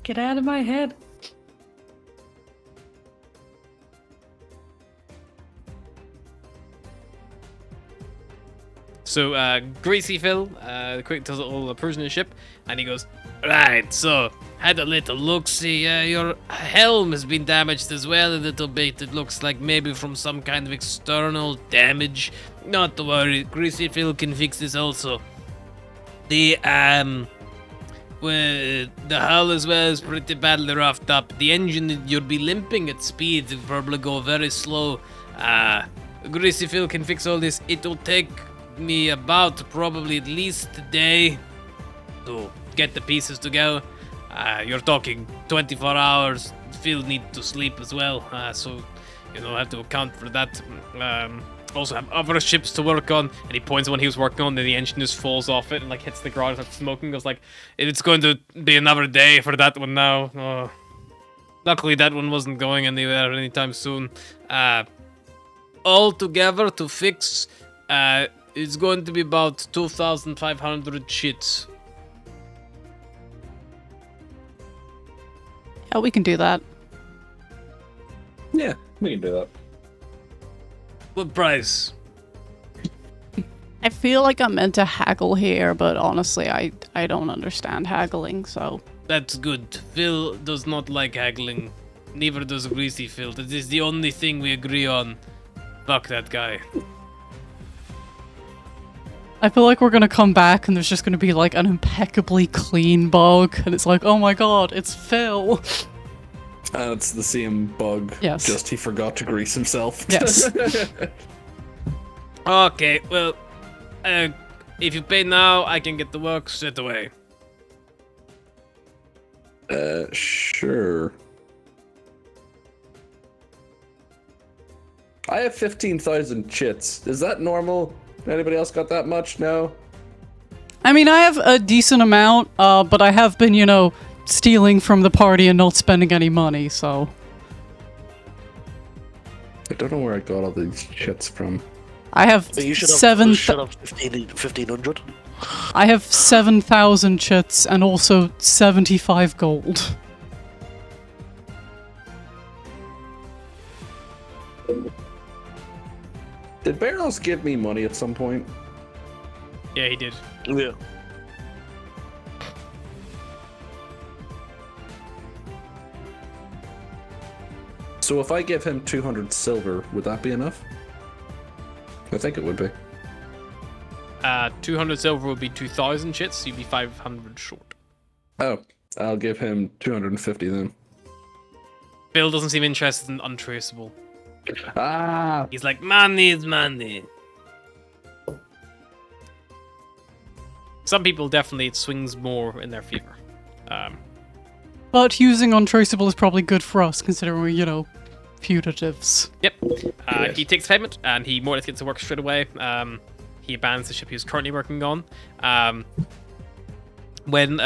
Get out of my head. So Greasy Phil quick does a little Persian in the ship, and he goes, right, so had a little look, see, your helm has been damaged as well a little bit. It looks like maybe from some kind of external damage. Not to worry, Greasy Phil can fix this also. The hull as well is pretty badly roughed up. The engine, you'll be limping at speed. It'll probably go very slow. Greasy Phil can fix all this. It'll take me about probably at least a day to get the pieces together. You're talking 24 hours. Phil need to sleep as well, so have to account for that. Also have other ships to work on, and he points to one he was working on, then the engine just falls off it and like hits the ground, starts smoking. Goes like, it's going to be another day for that one now. Luckily that one wasn't going anywhere anytime soon. All together to fix, it's going to be about 2,500 shits. Yeah, we can do that. Yeah, we can do that. What price? I feel like I'm meant to haggle here, but honestly, I don't understand haggling, so. That's good. Phil does not like haggling. Neither does Greasy Phil. That is the only thing we agree on. Fuck that guy. I feel like we're gonna come back and there's just gonna be like an impeccably clean bug, and it's like, oh my god, it's Phil. And it's the same bug. Yes. Just he forgot to grease himself. Yes. Okay, well, if you pay now, I can get the work straight away. Sure. I have 15,000 chits. Is that normal? Anybody else got that much? No? I mean, I have a decent amount, but I have been, stealing from the party and not spending any money, so... I don't know where I got all these chits from. I have But you should have, 1,500. I have 7,000 chits and also 75 gold. Did Barrels give me money at some point? Yeah, he did. Yeah. So if I give him 200 silver, would that be enough? I think it would be. 200 silver would be 2,000 chits, so you'd be 500 short. Oh, I'll give him 250 then. Bill doesn't seem interested in untraceable. Ah! He's like, money is money. Some people definitely it swings more in their favor. But using untraceable is probably good for us, considering we're, fugitives. Yep. Yes. He takes payment and he more or less gets to work straight away. He abandons the ship he was currently working on. When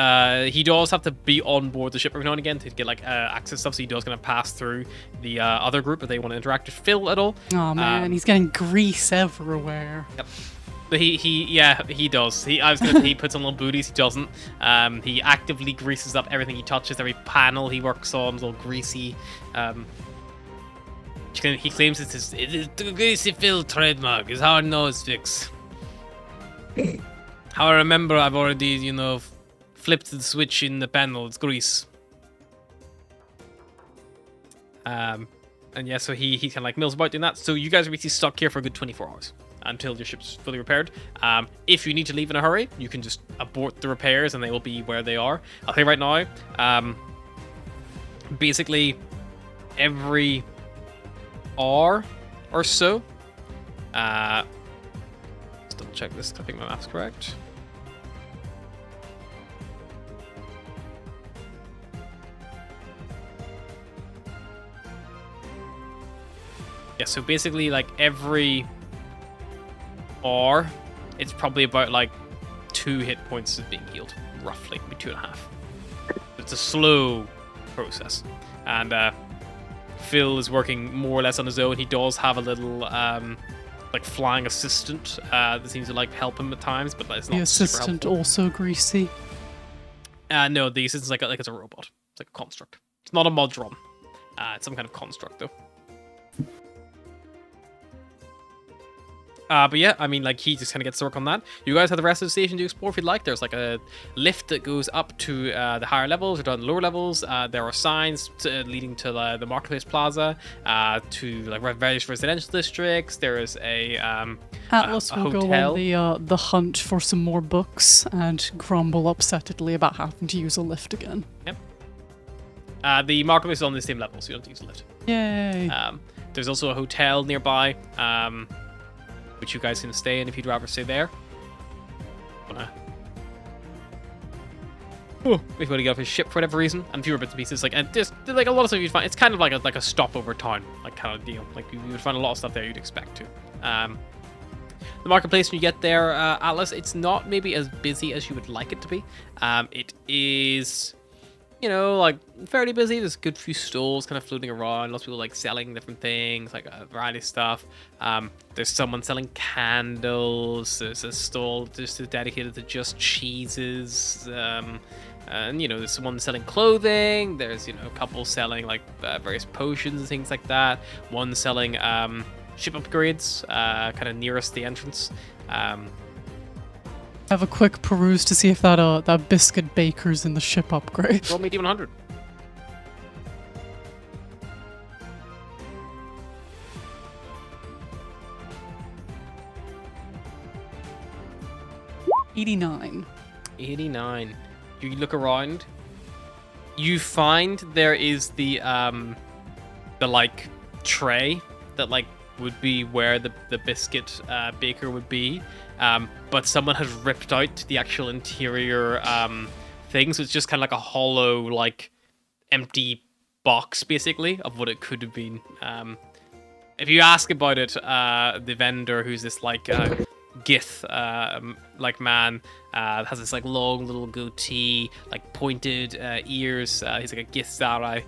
he does have to be on board the ship every now and again to get access stuff, so he does kind of pass through the other group if they want to interact with Phil at all. Oh man, he's getting grease everywhere. Yep. But he does. He puts on little booties. He doesn't. He actively greases up everything he touches. Every panel he works on is all greasy. He claims it is the greasy Phil trademark. His hard nose fix. How I remember, I've already flipped the switch in the panel. It's grease. And yeah, so he kind of like mills about doing that. So you guys are basically stuck here for a good 24 hours. Until your ship's fully repaired. If you need to leave in a hurry, you can just abort the repairs and they will be where they are. I'll tell you right now, basically every hour or so, let's double check this, I think my math's correct. Yeah, so basically like every or it's probably about like 2 hit points is being healed, roughly, maybe 2.5. It's a slow process, and Phil is working more or less on his own. He does have a little like flying assistant that seems to like help him at times, but it's not The assistant super helpful. also greasy. No, the assistant's like it's a robot. It's like a construct. It's not a Modron. It's some kind of construct though. But yeah, I mean, like, he just kind of gets to work on that. You guys have the rest of the station to explore if you'd like. There's like a lift that goes up to the higher levels or down the lower levels. There are signs leading to the Marketplace Plaza, to like various residential districts. There is a Atlas will go hotel. on the hunt for some more books and grumble upsettedly about having to use a lift again. Yep. The Marketplace is on the same level, so you don't have to use a lift. Yay! There's also a hotel nearby, which you guys can stay in if you'd rather stay there. If you want to get off his ship for whatever reason, and fewer bits and pieces, and just like a lot of stuff you'd find. It's kind of like a stopover town, like kind of deal. Like you would find a lot of stuff there you'd expect to. The marketplace when you get there, Atlas, it's not maybe as busy as you would like it to be. It is, like fairly busy. There's a good few stalls kind of floating around. Lots of people like selling different things, like a variety of stuff. There's someone selling candles. There's a stall just dedicated to just cheeses. And there's someone selling clothing. There's a couple selling like various potions and things like that. One selling ship upgrades, kind of nearest the entrance. Have a quick peruse to see if that biscuit baker's in the ship upgrade. Roll me D100. $89. 89. You look around. You find there is the like tray that like would be where the biscuit baker would be, but someone has ripped out the actual interior thing, so it's just kind of like a hollow, like empty box basically of what it could have been. if you ask about it, the vendor, who's this like Gith like man, has this like long little goatee, like pointed ears. He's like a Gith samurai,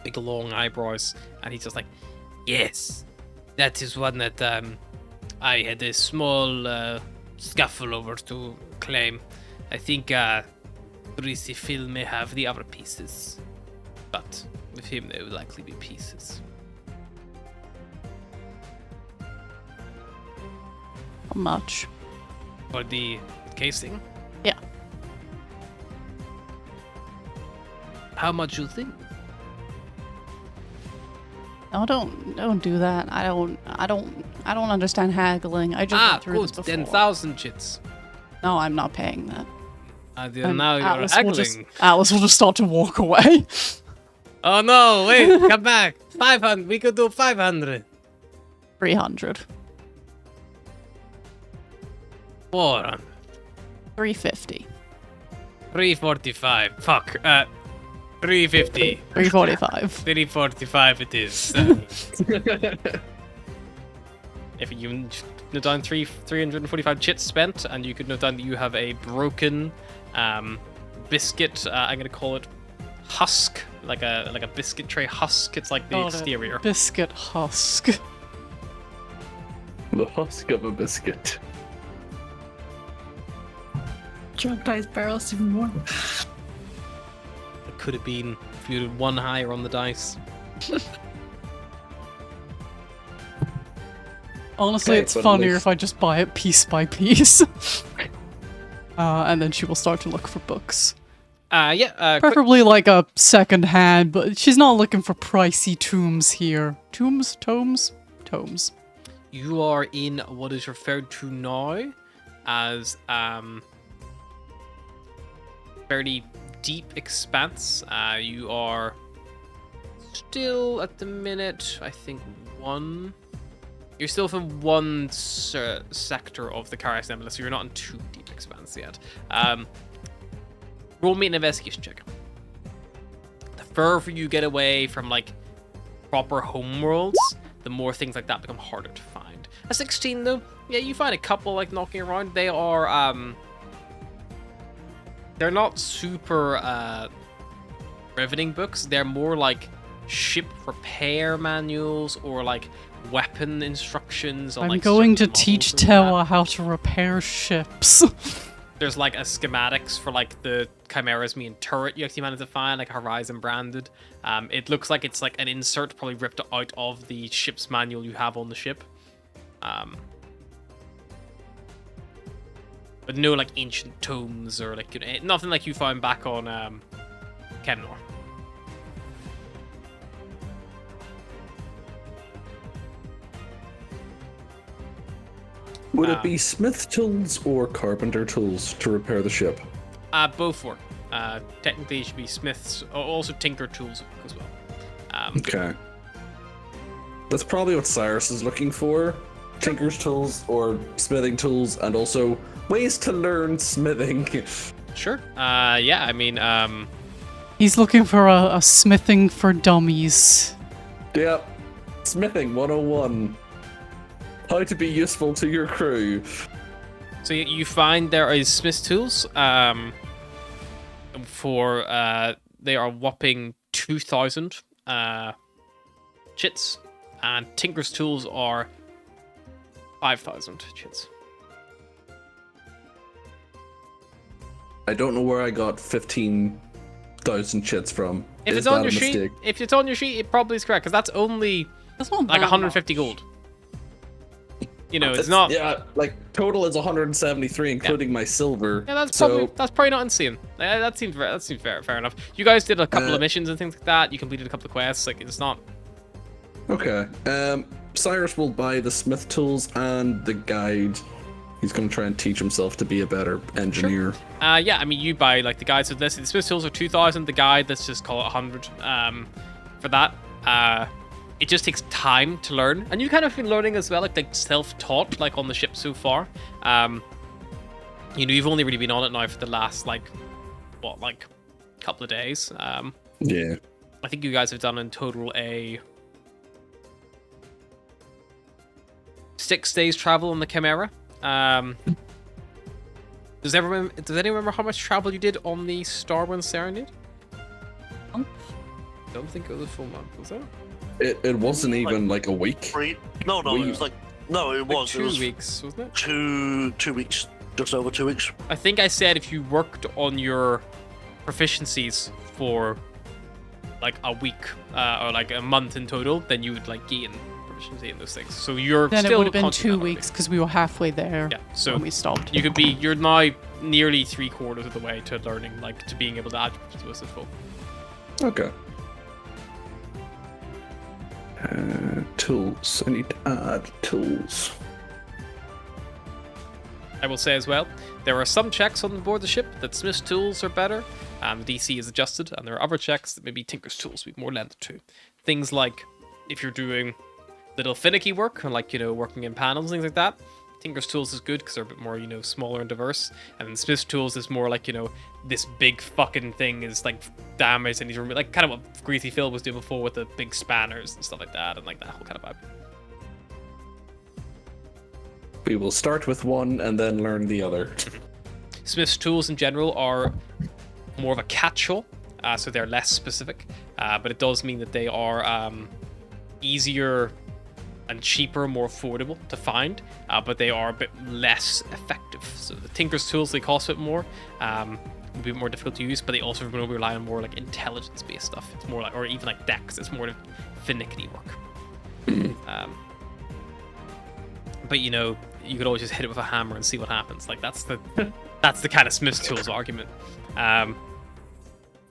big long eyebrows, and he's just like, yes, that is one that I had a small scuffle over to claim. I think Phil may have the other pieces, but with him they would likely be pieces. How much? For the casing? Yeah. How much you think? No, don't do that. I don't understand haggling. I just went through this good. before. 10,000 chits. No, I'm not paying that. Then now you're Atlas haggling. Atlas will just start to walk away. Oh no, wait, come back. 500, we could do 500. 300. 400. 350. 345. Fuck. 350. 345. 345 it is. If you note down 345 chits spent, and you could note down that you have a broken biscuit, I'm gonna call it husk, like a biscuit tray husk. It's like the Got it. exterior. Biscuit husk. The husk of a biscuit. Traumatized barrels even more. It could have been if you did one higher on the dice. Honestly, Okay, it's but at funnier least- if I just buy it piece by piece. And then she will start to look for books. Quick, Preferably like a second hand, but she's not looking for pricey tomes here. Tomes? Tomes. you are in what is referred to now as fairly deep expanse. You are still at the minute, I think, you're still from one sector of the Karax Nebula, so you're not in too deep expanse yet. Roll me an investigation check. The further you get away from like proper homeworlds, the more things like that become harder to find. A 16 though, yeah, you find a couple like knocking around. They are they're not super riveting books. They're more like ship repair manuals or like weapon instructions. On, I'm like, going to certain teach models and all that. Tewa how to repair ships. There's like a schematics for like the Chimera's main turret you actually managed to find, like Horizon branded. It looks like it's like an insert probably ripped out of the ship's manual you have on the ship. But no like ancient tomes or like, you know, nothing like you found back on Kemnor. Would it be smith tools or carpenter tools to repair the ship? Both work. Technically, it should be smiths, also tinker tools as well. Okay. That's probably what Cyrus is looking for. Tinker's tools or smithing tools, and also ways to learn smithing. Sure. Yeah, I mean, He's looking for a smithing for dummies. Yep. Smithing 101. How to be useful to your crew. so you find there is smith's tools. For they are whopping 2,000 chits, and tinker's tools are 5,000 chits. I don't know where I got 15,000 chits from. If Is it's on that your a sheet, mistake? if it's on your sheet, it probably is correct because that's only That's not like that 150 much. gold. You know, it's not. Yeah, like total is 173, including my silver. Yeah, that's so, probably not insane. That seems fair enough. You guys did a couple of missions and things like that. You completed a couple of quests. Like it's not. okay. Cyrus will buy the smith tools and the guide. He's going to try and teach himself to be a better engineer. Yeah, I mean, you buy like the guides. So this the Smith tools are 2,000. The guide, let's just call it 100. For that, it just takes time to learn, and you kind of been learning as well, like self-taught, like on the ship so far. You know, you've only really been on it now for the last like couple of days. Yeah. I think you guys have done in total 6 days travel on the Chimera. Does anyone remember how much travel you did on the Starwind Serenade? Month? Don't think it was a full month, was it? It wasn't even like a week. No, it was it Like was 2 it was weeks, wasn't it? 2 weeks, just over 2 weeks. I think I said if you worked on your proficiencies for like a week or like a month in total, then you would like gain proficiency in those things. So you're Then it still would have been constantly 2 learning. weeks because we were halfway there Yeah, so when we stopped. you're now nearly 3/4 of the way to learning, like to being able to add to us at full. Okay. Tools. I need to add tools. I will say as well, there are some checks on board the ship that Smith's tools are better, and the DC is adjusted, and there are other checks that maybe Tinker's tools would be more lended to. Things like if you're doing little finicky work, like, working in panels, things like that, Tinker's tools is good because they're a bit more, smaller and diverse, and then Smith's tools is more like, this big fucking thing is like damaged and he's like kind of what Greasy Phil was doing before with the big spanners and stuff like that, and like that whole kind of vibe. We will start with one and then learn the other. Smith's tools in general are more of a catch-all, so they're less specific, but it does mean that they are easier and cheaper, more affordable to find, but they are a bit less effective. So the Tinker's tools, they cost a bit more, will be more difficult to use, but they also rely on more like intelligence-based stuff. It's more like, or even like dex, it's more finicky work. But you could always just hit it with a hammer and see what happens. Like that's the kind of Smith's tools argument.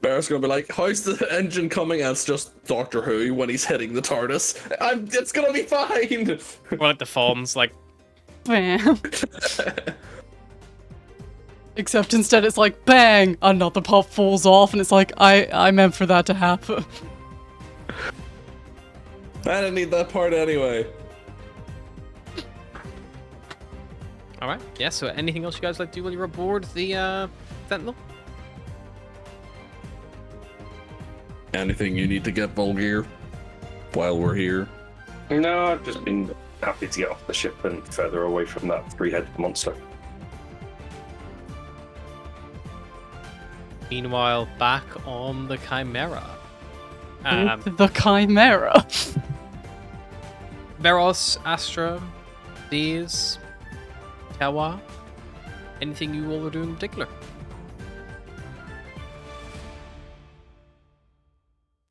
Bear's gonna be like, how's the engine coming? And it's just Doctor Who when he's hitting the TARDIS. It's gonna be fine! Or like the Fawns, like, Bam. Except instead it's like, bang! Another pop falls off, and it's like, I meant for that to happen. I didn't need that part anyway. alright. Yeah, so anything else you guys like to do while you're aboard the Sentinel? Anything you need to get Vulgear while we're here? No, I've just been happy to get off the ship and further away from that three-headed monster. Meanwhile, back on the Chimera. The Chimera. Veros, Astra, Daze, Kawa. Anything you all are doing in particular?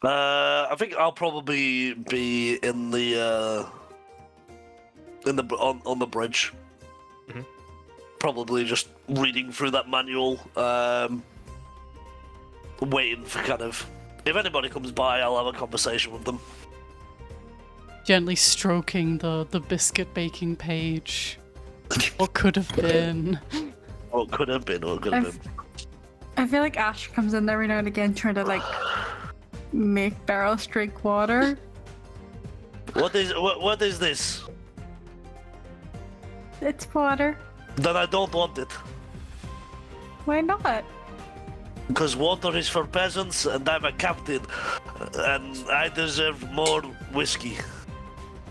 I think I'll probably be in the on the bridge. Mhm. Probably just reading through that manual, waiting for kind of, if anybody comes by, I'll have a conversation with them. Gently stroking the biscuit baking page. What could have been? What could have been, what could have been. I feel like Ash comes in every now and again trying to like make barrels drink water. What is this? It's water. Then I don't want it. Why not? Because water is for peasants, and I'm a captain, and I deserve more whiskey.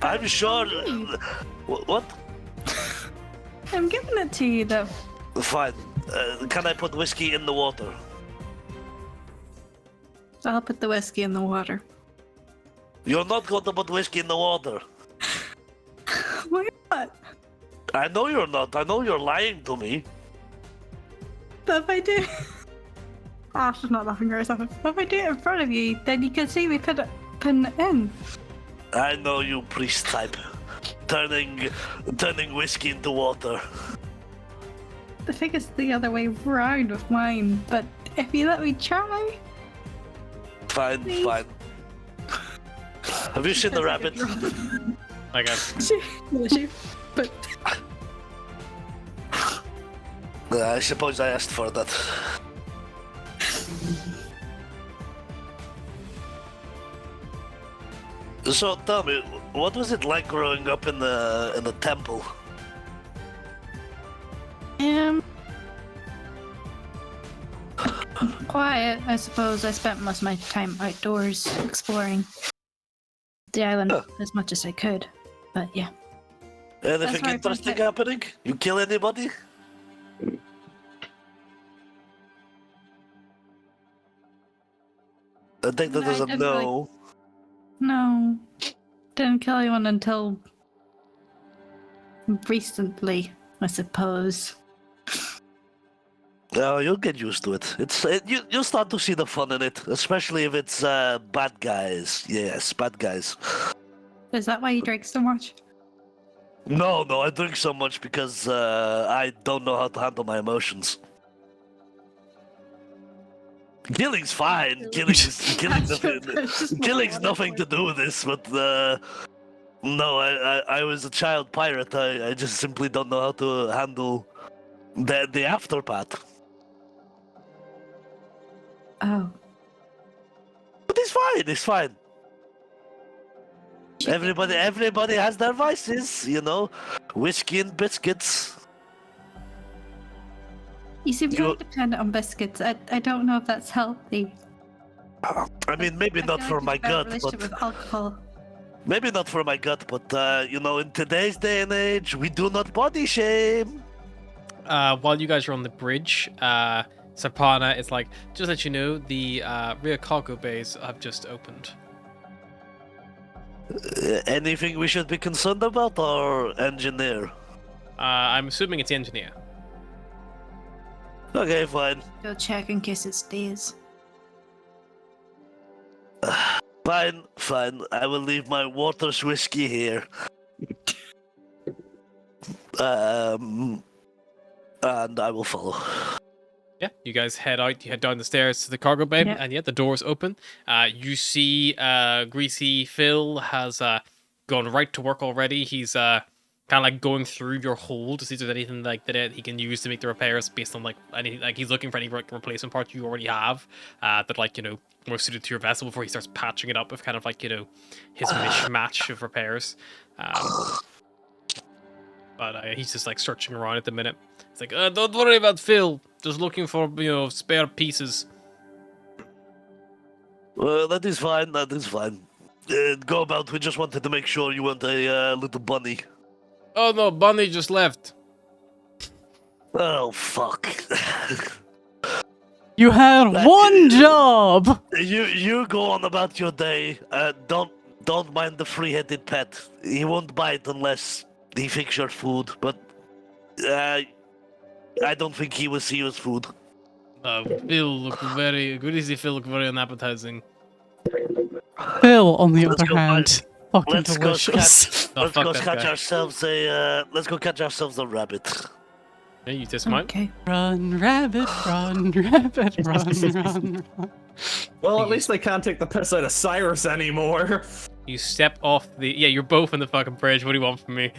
I'm sure. What? I'm giving it to you though. Fine. Can I put whiskey in the water? I'll put the whiskey in the water. You're not going to put whiskey in the water. Why not? I know you're not. I know you're lying to me. But if I do... Ash is not laughing at herself. If I do it in front of you, then you can see me putting it in. I know you, priest type. Turning whiskey into water. I think it's the other way round with mine, but if you let me try... Fine, Please. fine. Have you seen the rabbit? I guess. But I suppose I asked for that. So tell me, what was it like growing up in the temple? quiet, I suppose. I spent most of my time outdoors exploring the island as much as I could. But yeah. Anything why I interesting found it. happening? You kill anybody? I think that No, I is a didn't no. No, didn't kill anyone until recently, I suppose. No, you'll get used to it. You'll start to see the fun in it, especially if it's bad guys. Yes, bad guys. Is that why you drink so much? No, I drink so much because I don't know how to handle my emotions. Killing's fine. Killing's nothing to do with this. But no, I was a child pirate. I just simply don't know how to handle the aftermath. Oh. But it's fine. It's fine. Should get Everybody has their vices, you know, whiskey and biscuits. You seem You- very dependent on biscuits. I don't know if that's healthy. I mean, maybe I not feel for like my you've got a gut, relationship but with alcohol. maybe not for my gut, but you know, in today's day and age, we do not body shame. While you guys are on the bridge, Sapana is like, just let you know, the rear cargo bays have just opened. Anything we should be concerned about, or engineer? I'm assuming it's the engineer. Okay, fine. Go check in case it stays. Fine. I will leave my Waters whiskey here. And I will follow. Yeah, you guys head out. You head down the stairs to the cargo bay, Yeah. and the doors open. You see, Greasy Phil has gone right to work already. He's kind of like going through your hold to see if there's anything like that he can use to make the repairs based on like any like he's looking for any replacement parts you already have that like more suited to your vessel before he starts patching it up with kind of like his mishmash of repairs. But he's just like searching around at the minute. It's like, don't worry about Phil. Just looking for spare pieces. Well, that is fine. Go about. We just wanted to make sure you weren't a little bunny. Oh no, Bunny just left. Oh fuck. You had one job. You go on about your day. Don't mind the free-headed pet. He won't bite unless he thinks your food. But I don't think he will see you as food. Phil looked very greasy. Phil looked very unappetizing. Phil, on the Let's other go hand, fucking Let's go delicious. Oh, Let's fuck go that catch guy. ourselves a. Let's go catch ourselves a rabbit. Yeah, you dismount. Okay. Run, rabbit, run, rabbit, run. Well, at least they can't take the piss out of Cyrus anymore. You step off the. Yeah, you're both on the fucking bridge. What do you want from me?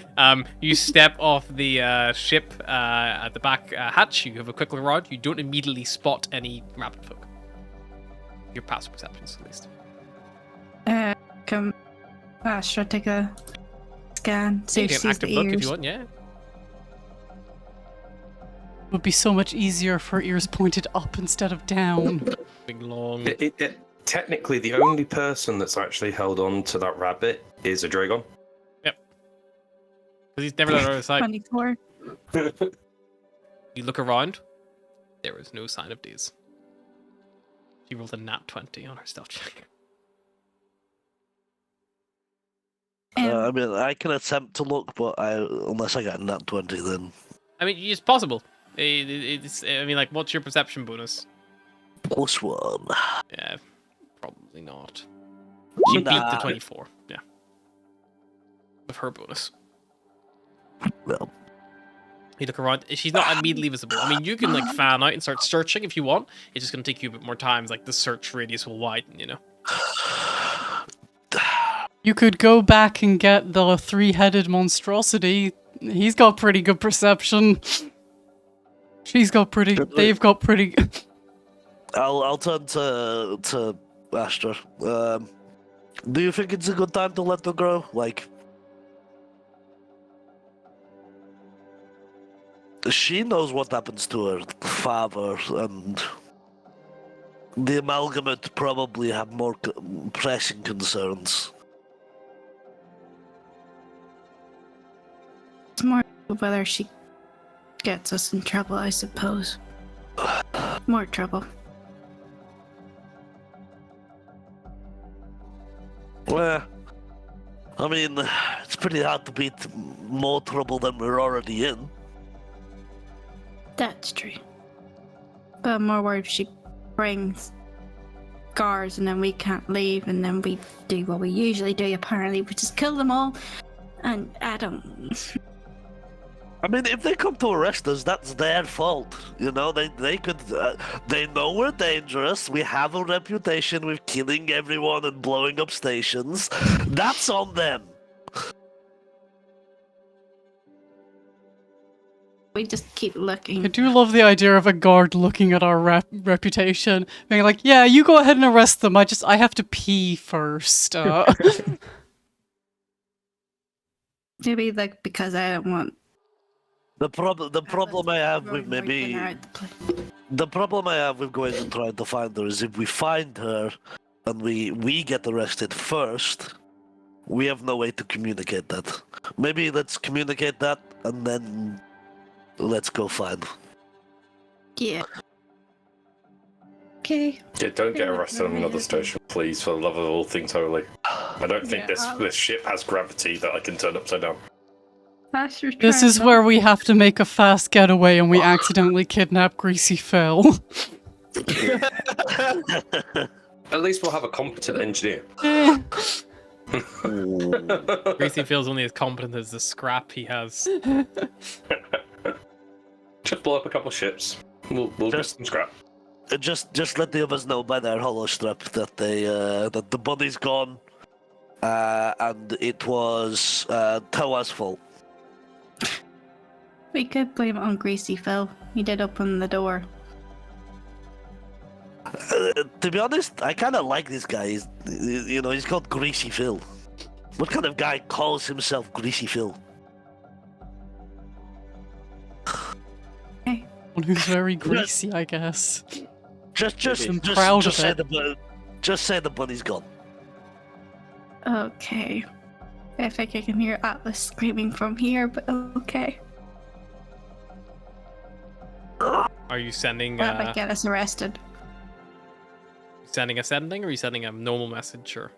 You step off the ship at the back hatch. You have a quick look around. You don't immediately spot any rabbit folk. Your passive perceptions, at least. Come. Should I take a scan? See You if she can sees active the look ears. if you want. Yeah. It would be so much easier for ears pointed up instead of down. Big long. Technically, the only person that's actually held on to that rabbit is a Dragon. Because he's never let her out of sight. 24. You look around. There is no sign of these. She rolled a nat 20 on her stealth check. I mean, I can attempt to look, but unless I get a nat 20, then. I mean, it's possible. It's. I mean, like, what's your perception bonus? +1. Yeah, probably not. She beat the Nah. 24. Yeah. With her bonus. Well, You look around. She's not immediately visible. I mean, you can like fan out and start searching if you want. It's just gonna take you a bit more time. Like the search radius will widen. You could go back and get the three-headed monstrosity. He's got pretty good perception. She's got pretty. They've got pretty. I'll turn to Astra. Do you think it's a good time to let her go? Like, she knows what happens to her father, and the amalgamate probably have more pressing concerns. Whether she gets us in trouble, I suppose. More trouble. Well, I mean, it's pretty hard to beat more trouble than we're already in. That's true. But I'm more worried if she brings guards and then we can't leave and then we do what we usually do apparently, which is kill them all. And I don't... I mean, if they come to arrest us, that's their fault. You know, they could. They know we're dangerous. We have a reputation with killing everyone and blowing up stations. That's on them. We just keep looking. I do love the idea of a guard looking at our reputation, being like, "Yeah, you go ahead and arrest them. I have to pee first." Maybe like because I don't want. The problem I have with maybe the problem I have with going and trying to find her is if we find her and we get arrested first, we have no way to communicate that. Maybe let's communicate that and then let's go find. Yeah. Okay. Yeah, don't get arrested on another station, please, for the love of all things holy. I don't think this ship has gravity that I can turn upside down. This is where we have to make a fast getaway and we accidentally kidnap Greasy Phil. At least we'll have a competent engineer. Greasy feels only as competent as the scrap he has. Just blow up a couple of ships. We'll get some scrap. Just let the others know by their hollow strap that that the body's gone, and it was Tawa's fault. We could blame it on Greasy Phil. He did open the door. To be honest, I kind of like this guy. He's called Greasy Phil. What kind of guy calls himself Greasy Phil? One who's very greasy, I guess. Just say the bunny's gone. Okay. I think I can hear Atlas screaming from here, but okay. Are you sending That might get us arrested. sending a sending, or are you sending a normal message? Or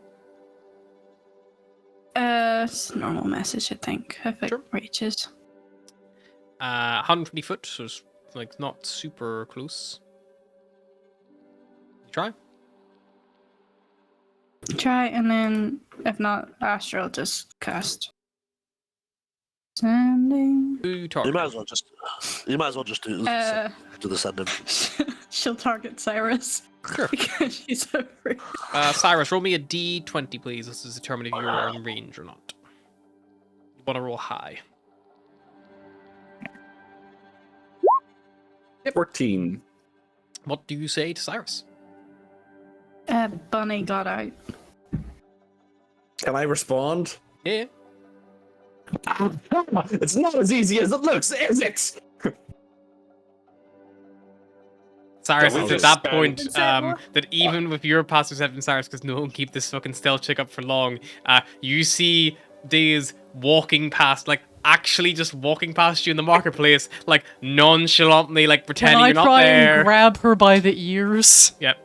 It's a normal message, I think, if it reaches. 120 foot, so it's like not super close. Try. Try, and then if not, Astral just cast. Sending. Who target? You might as well just do the sending. She'll target Cyrus. Sure. Because she's so free. Cyrus, roll me a d20, please. This is determine if you're in range or not. You want to roll high. 14. What do you say to Cyrus? Bunny got out. Can I respond? Yeah. It's not as easy as it looks, is it? Cyrus Don't is we at just that spend- point Say that even with your passive perception, Cyrus, because no one keep this fucking stealth chick up for long, you see Daze walking past, like actually just walking past you in the marketplace, like nonchalantly, like Can pretending I you're not try there. and grab her by the ears? Yep.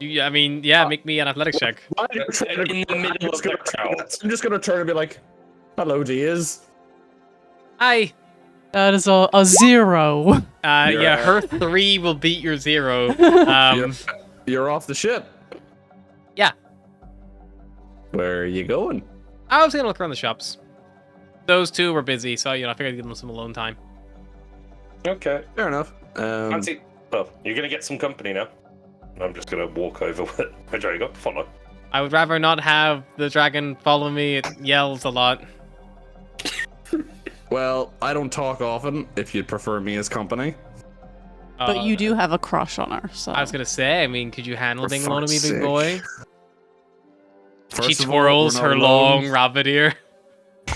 Make me an athletics check. In the middle of the crowd. I'm just gonna turn and be like, "Hello, Diaz." Aye. That is a 0. Yeah, her 3 will beat your 0. You're off the ship. Yeah. Where are you going? I was gonna look around the shops. Those two were busy, so I figured I'd give them some alone time. Okay. Fair enough. Fancy. Well, you're gonna get some company now. I'm just gonna walk over with Rodrigo. Follow. I would rather not have the dragon follow me. It yells a lot. Well, I don't talk often. If you'd prefer me as company. But you do have a crush on her, so. I was gonna say, could you handle For being alone with me, fuck's big sake. boy? She First of all, twirls we're not her alone. long rabbit ear.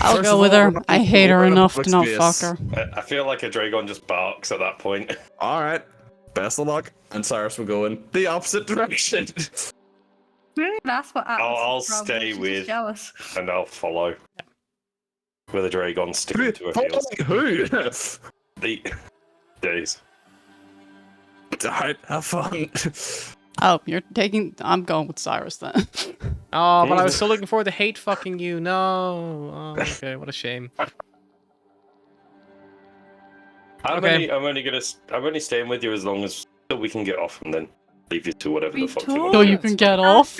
I'll First go of with all, her. we're not I hate her we're in a enough to public not space. fuck her. I feel like a Dragon just barks at that point. All right. Best of luck. And Cyrus will go in the opposite direction. That's what Atlas I'll is probably. stay She's just with- jealous. And I'll follow. with a dragon sticking to her heels. Who? The days. Alright, have fun. Oh, you're taking. I'm going with Cyrus then. Oh, but I was so looking forward to hate fucking you. No. Oh, okay, what a shame. I'm Okay. only staying with you as long as we can get off and then leave you to whatever the fuck you want. So to you do. can get off.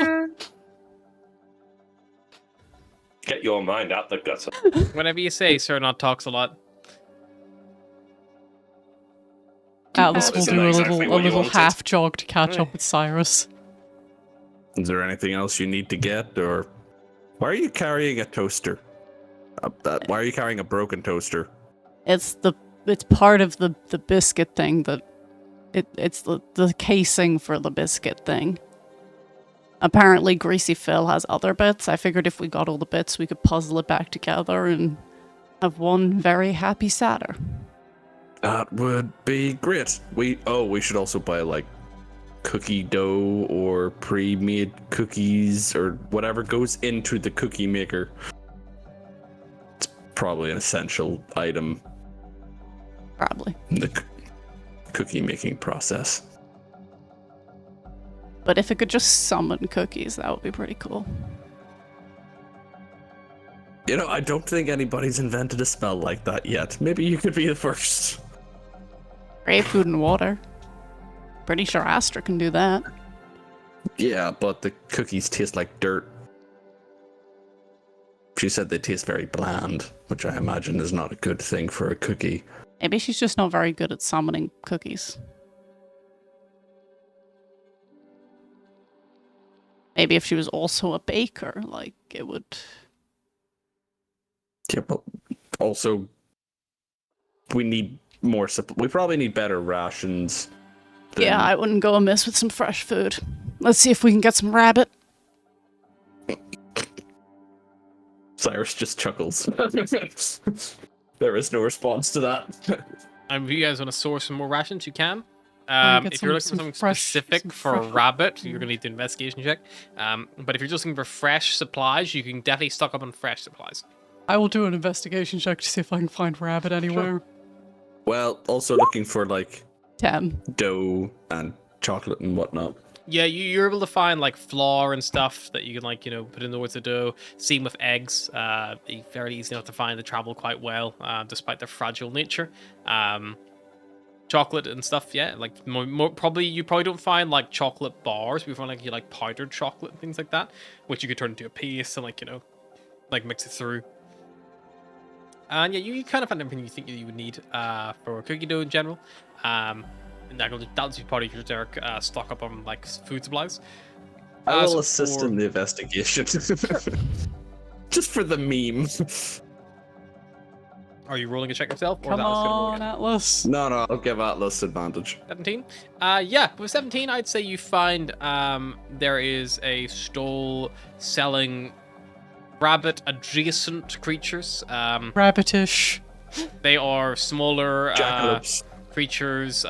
Get your mind out the gutter. Whatever you say, Sir Not talks a lot. Atlas will Listen, do a exactly little what you wanted. half jog to catch up with Cyrus. Is there anything else you need to get, or why are you carrying a toaster? Why are you carrying a broken toaster? It's part of the biscuit thing that it's the casing for the biscuit thing. Apparently Greasy Phil has other bits. I figured if we got all the bits we could puzzle it back together and have one very happy Saturn. That would be great. We should also buy like cookie dough or pre-made cookies or whatever goes into the cookie maker. It's probably an essential item Probably. in the cookie making process. But if it could just summon cookies, that would be pretty cool. You know, I don't think anybody's invented a spell like that yet. Maybe you could be the first. Great food and water. Pretty sure Astra can do that. Yeah, but the cookies taste like dirt. She said they taste very bland, which I imagine is not a good thing for a cookie. Maybe she's just not very good at summoning cookies. Maybe if she was also a baker, like, it would... Yeah, but also, we need more we probably need better rations. Yeah, I wouldn't go amiss with some fresh food. Let's see if we can get some rabbit. Cyrus just chuckles. There is no response to that. If you guys want to source some more rations, you can. Get If you're looking for some something fresh- specific some for fresh- rabbit, you're going to need the investigation check. But if you're just looking for fresh supplies, you can definitely stock up on fresh supplies. I will do an investigation check to see if I can find rabbit anywhere. Well, also looking for like 10. dough and chocolate and whatnot. Yeah, you're able to find like flour and stuff that you can put in towards the dough. Same with eggs. They're very easy enough to find. They travel quite well, despite their fragile nature. Chocolate and stuff, yeah. Like more probably you probably don't find like chocolate bars. We find like powdered chocolate and things like that, which you could turn into a paste and mix it through. And yeah, you kind of find everything you think you would need for cookie dough in general. And that'll be part of your generic stock up on like food supplies. I As will assist for- in the investigation. Just for the meme. Are you rolling a check yourself? Or Come that was gonna roll on, again? Atlas. No, I'll give Atlas advantage. 17? Yeah, with 17, I'd say you find there is a stall selling rabbit adjacent creatures. Rabbitish. They are smaller Jackalopes. creatures,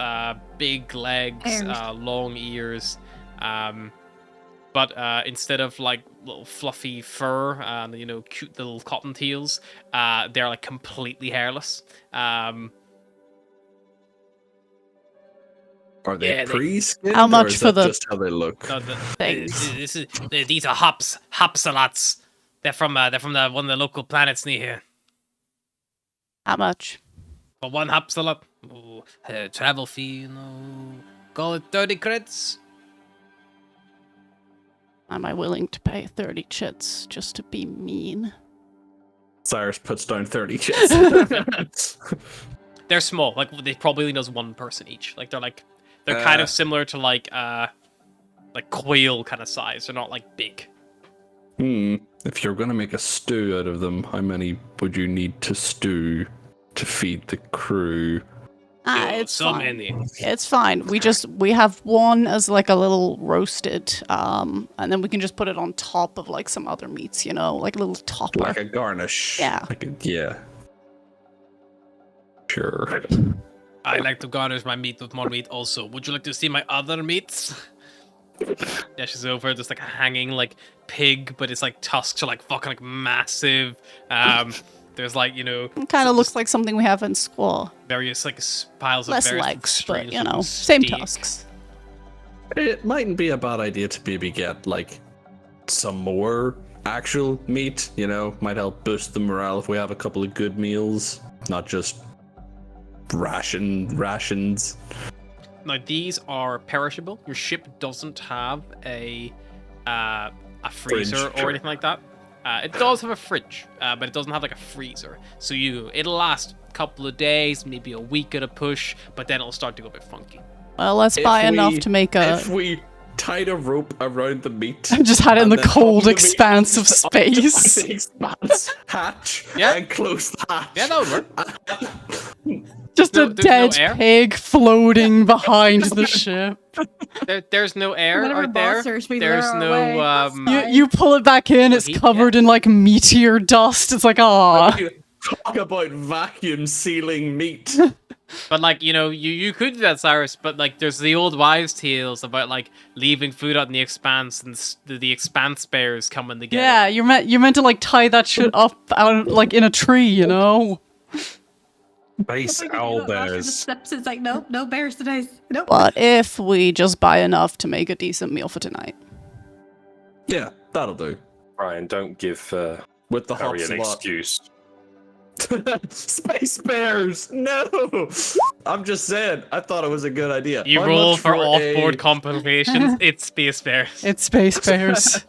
big legs, Ears. long ears. But instead of like little fluffy fur and cute little cottontails, they're like completely hairless. Are they Yeah, they- pre-skinned? How or much is for that the- just how they look? No, Thanks. These are hopsalots. They're from one of the local planets near here. How much? For one hopsalot, travel fee, call it 30 crits. Am I willing to pay 30 chits just to be mean? Cyrus puts down 30 chits. They're small, like they probably knows one person each. Like they're kind of similar to like quail kind of size. They're not like big. If you're gonna make a stew out of them, how many would you need to stew to feed the crew? It's so fine. many. It's fine. We have one as like a little roasted, and then we can just put it on top of like some other meats, like a little topper. Like a garnish. Yeah. Yeah. Sure. I like to garnish my meat with more meat also. Would you like to see my other meats? Yeah, she's over just like a hanging like pig, but it's like tusks are like fucking like massive. There's like It kind of looks like something we have in school. various like piles of Less various legs, strange but looking same steak. tusks. It mightn't be a bad idea to maybe get like some more actual meat. Might help boost the morale if we have a couple of good meals, not just rations. Now these are perishable. Your ship doesn't have a freezer Fridge, or anything like that. It does have a fridge, but it doesn't have like a freezer. So it'll last a couple of days, maybe a week at a push, but then it'll start to go a bit funky. Well, let's buy enough to make a. If we tied a rope around the meat, Just had it in and the then cold hung the meat expanse of onto space. the expanse hatch, Yeah. and close the hatch. Yeah, that would work. Just There's a no dead air? pig floating behind the ship. There's no air Whatever out there. monsters we There's lure no away, that's fine. You pull it back in, it's heat, covered in like meteor dust. It's like, ah. Talk about vacuum sealing meat. But like you could do that, Cyrus. But like there's the old wives' tales about like leaving food out in the expanse and the expanse bears coming to get Yeah, it. you're meant to like tie that shit up out like in a tree. Space Like, you owl know, after the bears. steps, it's like, nope, no bears today. Nope. But if we just buy enough to make a decent meal for tonight. Yeah, that'll do. Brian, don't give With the Harry hops an a lot. excuse. Space bears! No! I'm just saying, I thought it was a good idea. You How roll much for a- off-board complications. It's space bears. It's space bears.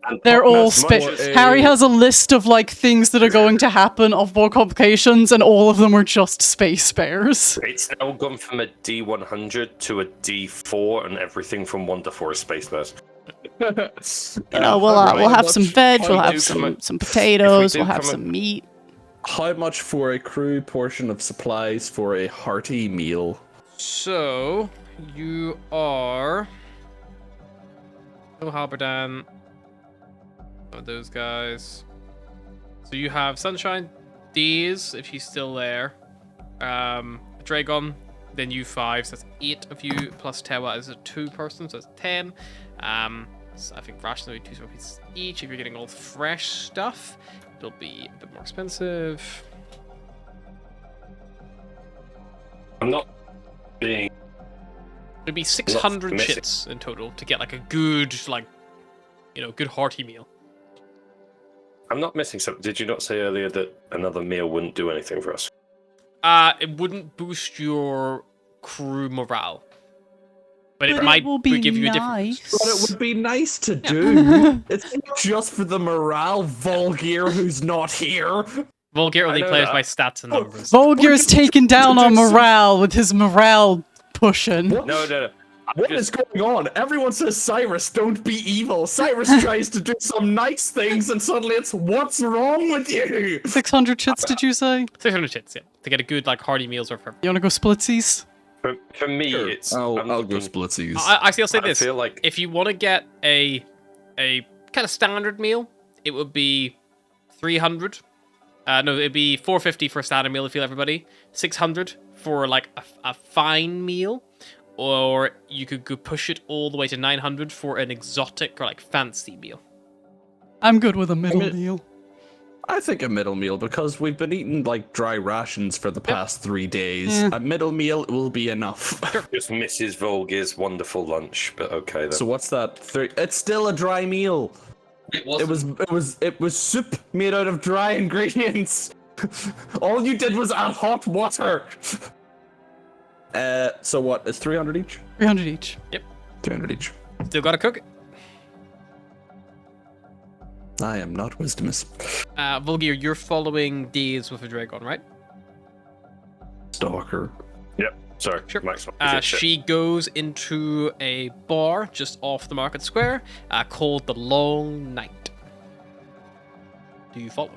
And They're all as much space. as- Harry has a list of like things that are going to happen of more complications, and all of them are just space bears. It's now gone from a D100 to a D4, and everything from 1 to 4 is space bears. We'll have some veg, we'll have some potatoes, do we'll have come some meat. How much for a crew portion of supplies for a hearty meal? So you are no Halberdan. Oh, those guys. So you have Sunshine, Dees, if she's still there. Dragon, then you 5, so that's 8 of you, plus Tewa is a 2 person, so that's 10. So I think Ration will be 2 pieces each. If you're getting all fresh stuff, it'll be a bit more expensive. I'm not being. It'd be 600 missing. chits in total to get like a good, good hearty meal. I'm not missing something. Did you not say earlier that another meal wouldn't do anything for us? It wouldn't boost your crew morale, but it But might will be give you a different. nice. But it would be nice to do. It's not just for the morale Volgear who's not here. Volgear only know plays that. by stats and numbers. Volgear's taken down our morale with his morale pushing. No. What is going on? Everyone says, Cyrus, don't be evil. Cyrus tries to do some nice things, and suddenly it's, what's wrong with you? 600 chits, did you say? 600 chits, yeah, to get a good hearty meals or for. You wanna go splitsies? For me, it's. I'll I'm go looking- splitsies. I'll say I this: feel like if you want to get a kind of standard meal, it would be 300. No, it'd be 450 for a standard meal to feed everybody. 600 for like a fine meal, or you could go push it all the way to 900 for an exotic or like fancy meal. I'm good with a middle Mid- meal. I think a middle meal, because we've been eating like dry rations for the past 3 days. Yeah. A middle meal will be enough. just Mrs. Volgear's wonderful lunch, but okay then. So what's that? It's still a dry meal. It was soup made out of dry ingredients. All you did was add hot water. So what? It's 300 each. 300 each. 300 each. Still gotta cook it. I am not wisdomous. Volgear, you're following these with a dragon, right? Stalker. Yep. Sorry, Sure. Max. She goes into a bar just off the market square called the Long Night. Do you follow?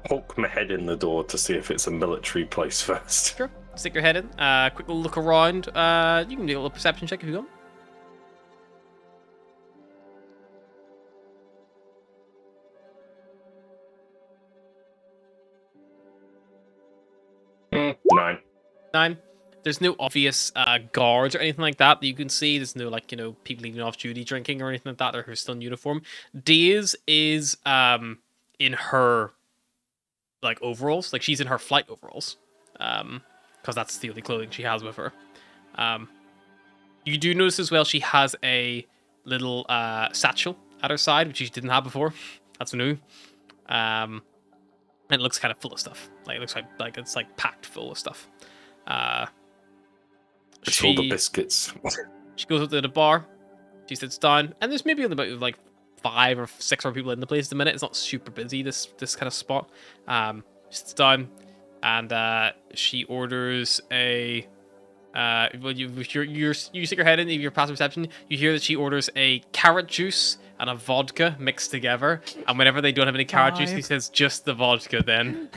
Poke my head in the door to see if it's a military place first. Sure. Stick your head in. Quick little look around. You can do a little perception check if you want. Nine. 9. there's no obvious guards or anything like that you can see. There's no like people leaving off duty drinking or anything like that. Or who's still in uniform. Daze is in her like overalls, like she's in her flight overalls, because that's the only clothing she has with her. You do notice as well she has a little satchel at her side, which she didn't have before. That's new. And it looks kind of full of stuff. Like it looks like it's like packed full of stuff. It's all the biscuits. She goes up to the bar. She sits down, and there's maybe about like 5 or 6 more people in the place at the minute. It's not super busy, this kind of spot. She sits down, and she orders a. Well, you stick your head in your passive perception. You hear that she orders a carrot juice and a vodka mixed together. And whenever they don't have any carrot juice, he says just the vodka. Then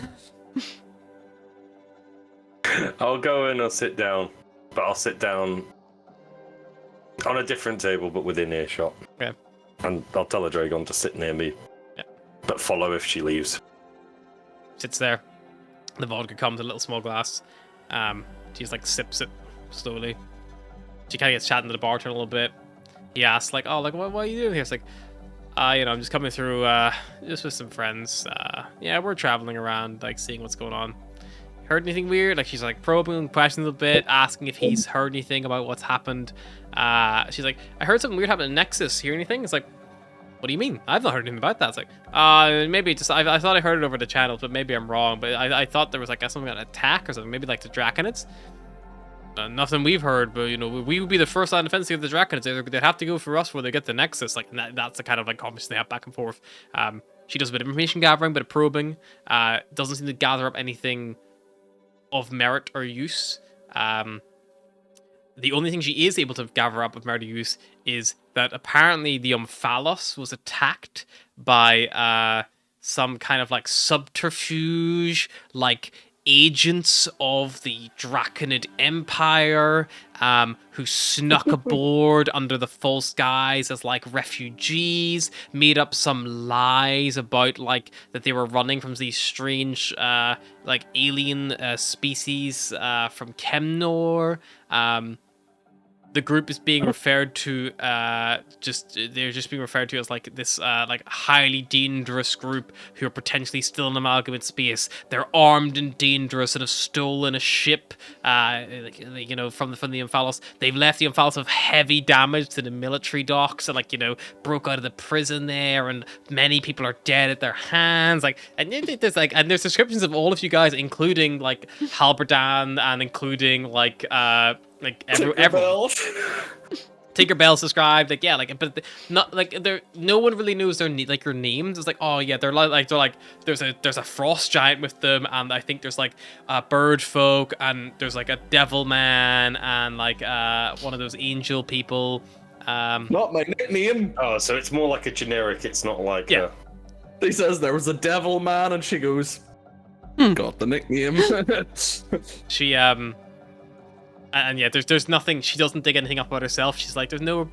I'll go in. I'll sit down, but I'll sit down on a different table, but within earshot. Okay. And I'll tell a Dragon to sit near me. Yeah. But follow if she leaves. Sits there. The vodka comes in a little small glass. She's like sips it slowly. She kind of gets chatting to the bartender a little bit. He asks like, "Oh, like what are you doing here?" It's like, I'm just coming through just with some friends. Yeah, we're traveling around, like seeing what's going on. Heard anything weird?" Like she's like probing questions a bit, asking if he's heard anything about what's happened. She's like, "I heard something weird happen in Nexus. Hear anything?" It's like, "What do you mean? I've not heard anything about that." It's like, maybe just I thought I heard it over the channels, but maybe I'm wrong. But I thought there was like something, an attack or something, maybe like the Draconids. Nothing we've heard, but we would be the first line of defense of the Draconids. They'd have to go for us before they get the Nexus. Like that's the kind of like conversation they have back and forth. She does a bit of information gathering, bit of probing. Doesn't seem to gather up anything of merit or use. The only thing she is able to gather up of merit or use is that apparently the Omphalos was attacked by some kind of like subterfuge, like agents of the Draconid Empire, who snuck aboard under the false guise as like refugees, made up some lies about like that they were running from these strange like alien species from Chemnor. The group is being referred to they're just being referred to as like this like highly dangerous group who are potentially still in amalgamate space. They're armed and dangerous and have stolen a ship from the Omphalos. They've left the Omphalos with heavy damage to the military docks and broke out of the prison there, and many people are dead at their hands. There's descriptions of all of you guys, including like Halberdan and including everyone. Tinkerbell's described but not like there. No one really knows their your names. It's like, oh yeah, they're like there's a frost giant with them, and I think there's like bird folk, and there's like a devil man, and like one of those angel people. Not my nickname. Oh, so it's more like a generic. It's not like He says there was a devil man, and she goes, "Got the nickname." She And yeah, there's nothing. She doesn't dig anything up about herself. She's like, there's no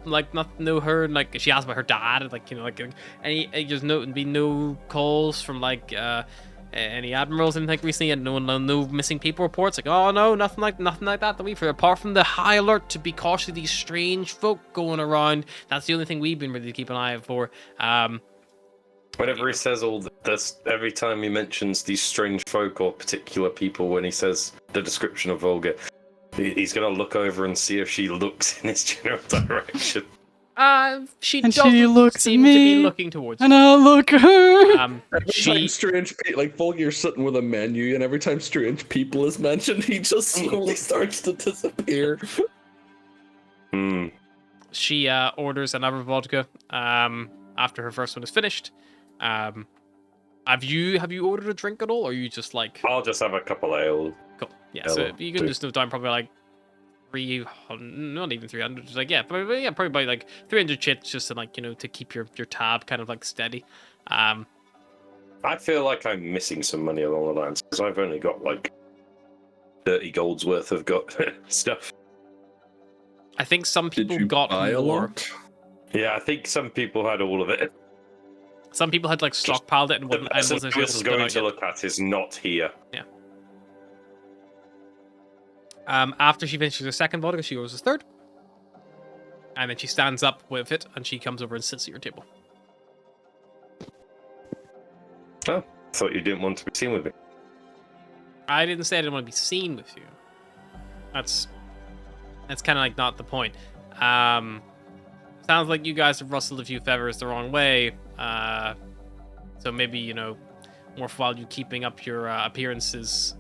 her. Like she asked about her dad. There's no calls from any admirals anything recently, and no missing people reports. Like, oh no, nothing like that we've heard. Apart from the high alert to be cautious of these strange folk going around. That's the only thing we've been ready to keep an eye out for. Whenever he says all this, every time he mentions these strange folk or particular people, when he says the description of Volga, he's gonna look over and see if she looks in his general direction. She And doesn't she looks seem at me, to be looking towards and you. I look at her. Every time strange like Volgier's sitting with a menu, and every time strange people is mentioned, he just slowly starts to disappear. She orders another vodka after her first one is finished. Have you ordered a drink at all, or are you just like? I'll just have a couple of ale. Cool. Yeah, so you can just note down probably like 300, not even 300. Just like probably like 300 chits, just to to keep your tab kind of like steady. I feel like I'm missing some money along the lines because I've only got like 30 gold's worth of stuff. I think some people Did you got buy a more. lot? Yeah, I think some people had all of it. Some people had like stockpiled it and The wasn't person able this is to going out to yet. look at is not here. Yeah. After she finishes her second vodka, she goes to third. And then she stands up with it, and she comes over and sits at your table. Oh, thought you didn't want to be seen with me. I didn't say I didn't want to be seen with you. That's kind of like not the point. Sounds like you guys have rustled a few feathers the wrong way. So maybe, you know, worthwhile you keeping up your appearances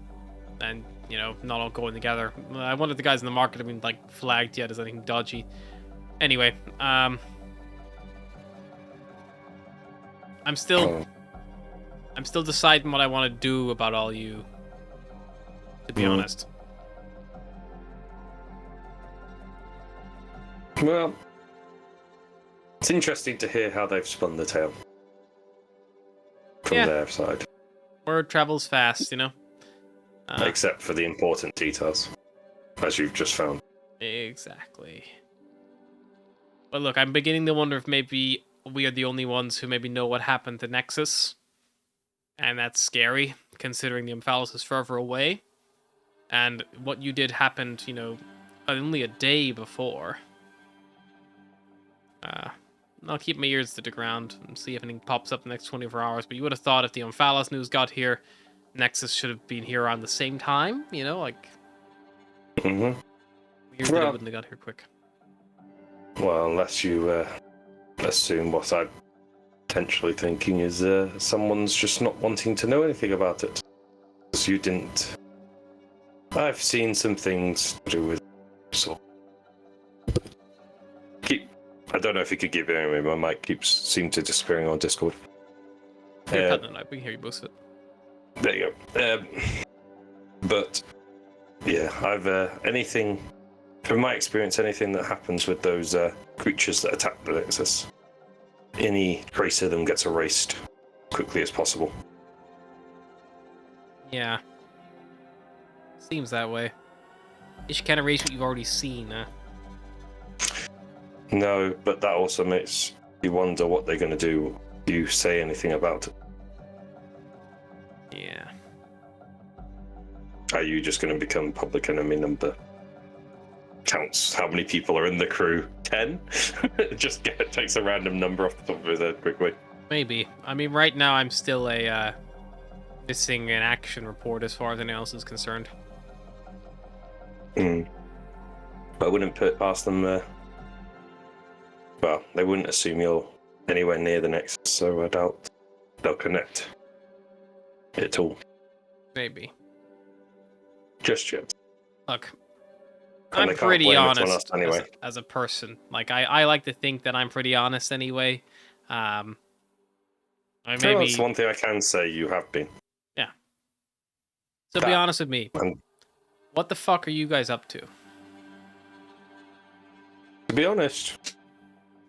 and, you know, not all going together. I wonder if the guys in the market have been, like, flagged yet as anything dodgy. Anyway, I'm still deciding what I want to do about all you, to be honest. Well, it's interesting to hear how they've spun the tale from their side. Word travels fast, you know? Except for the important details, as you've just found. Exactly. But look, I'm beginning to wonder if maybe we are the only ones who maybe know what happened to Nexus. And that's scary, considering the Omphalos is further away. And what you did happened, you know, only a day before. I'll keep my ears to the ground and see if anything pops up in the next 24 hours. But you would have thought if the Omphalos news got here, Nexus should have been here around the same time, you know, like... Weird that it wouldn't have got here quick. Well, unless you assume what I'm potentially thinking is someone's just not wanting to know anything about it. Because you didn't... I've seen some things to do with... So... I don't know if you could keep hearing me. My mic seems to disappearing on Discord. You're cutting it out. We can hear you most of it. There you go. But yeah, I've anything from my experience, anything that happens with those creatures that attack the Nexus, any trace of them gets erased quickly as possible. Yeah, seems that way. You should kind of erase what you've already seen. No, but that also makes you wonder what they're going to do if you say anything about it. Yeah. Are you just going to become public enemy number? Counts how many people are in the crew. 10? Just takes a random number off the top of his head quickly. Maybe. I mean, right now I'm still a missing in action report as far as anyone else is concerned. I wouldn't put it past them. Well, they wouldn't assume you're anywhere near the Nexus, so I doubt they'll connect it at all. Maybe. Just yet. Look, And I'm pretty honest anyway. as a person. Like, I like to think that I'm pretty honest anyway. That's one thing I can say you have been. Yeah. So be honest with me. And what the fuck are you guys up to? to be honest,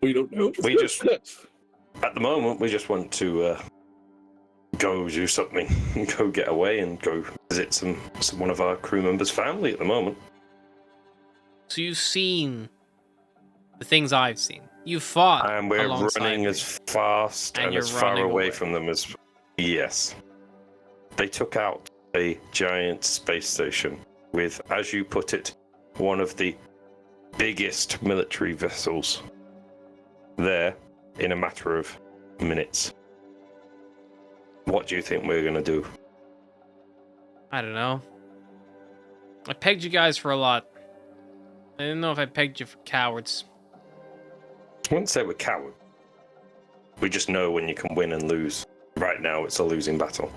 We don't know. we just, at the moment, we just want to go do something, go get away and go visit one of our crew members' family at the moment. So you've seen the things I've seen. You fought And we're alongside running me. as fast And and you're as far running away away. from them as... Yes. They took out a giant space station with, as you put it, one of the biggest military vessels there in a matter of minutes. What do you think we're going to do? I don't know. I pegged you guys for a lot. I didn't know if I pegged you for cowards. I wouldn't say we're cowards. We just know when you can win and lose. Right now, it's a losing battle.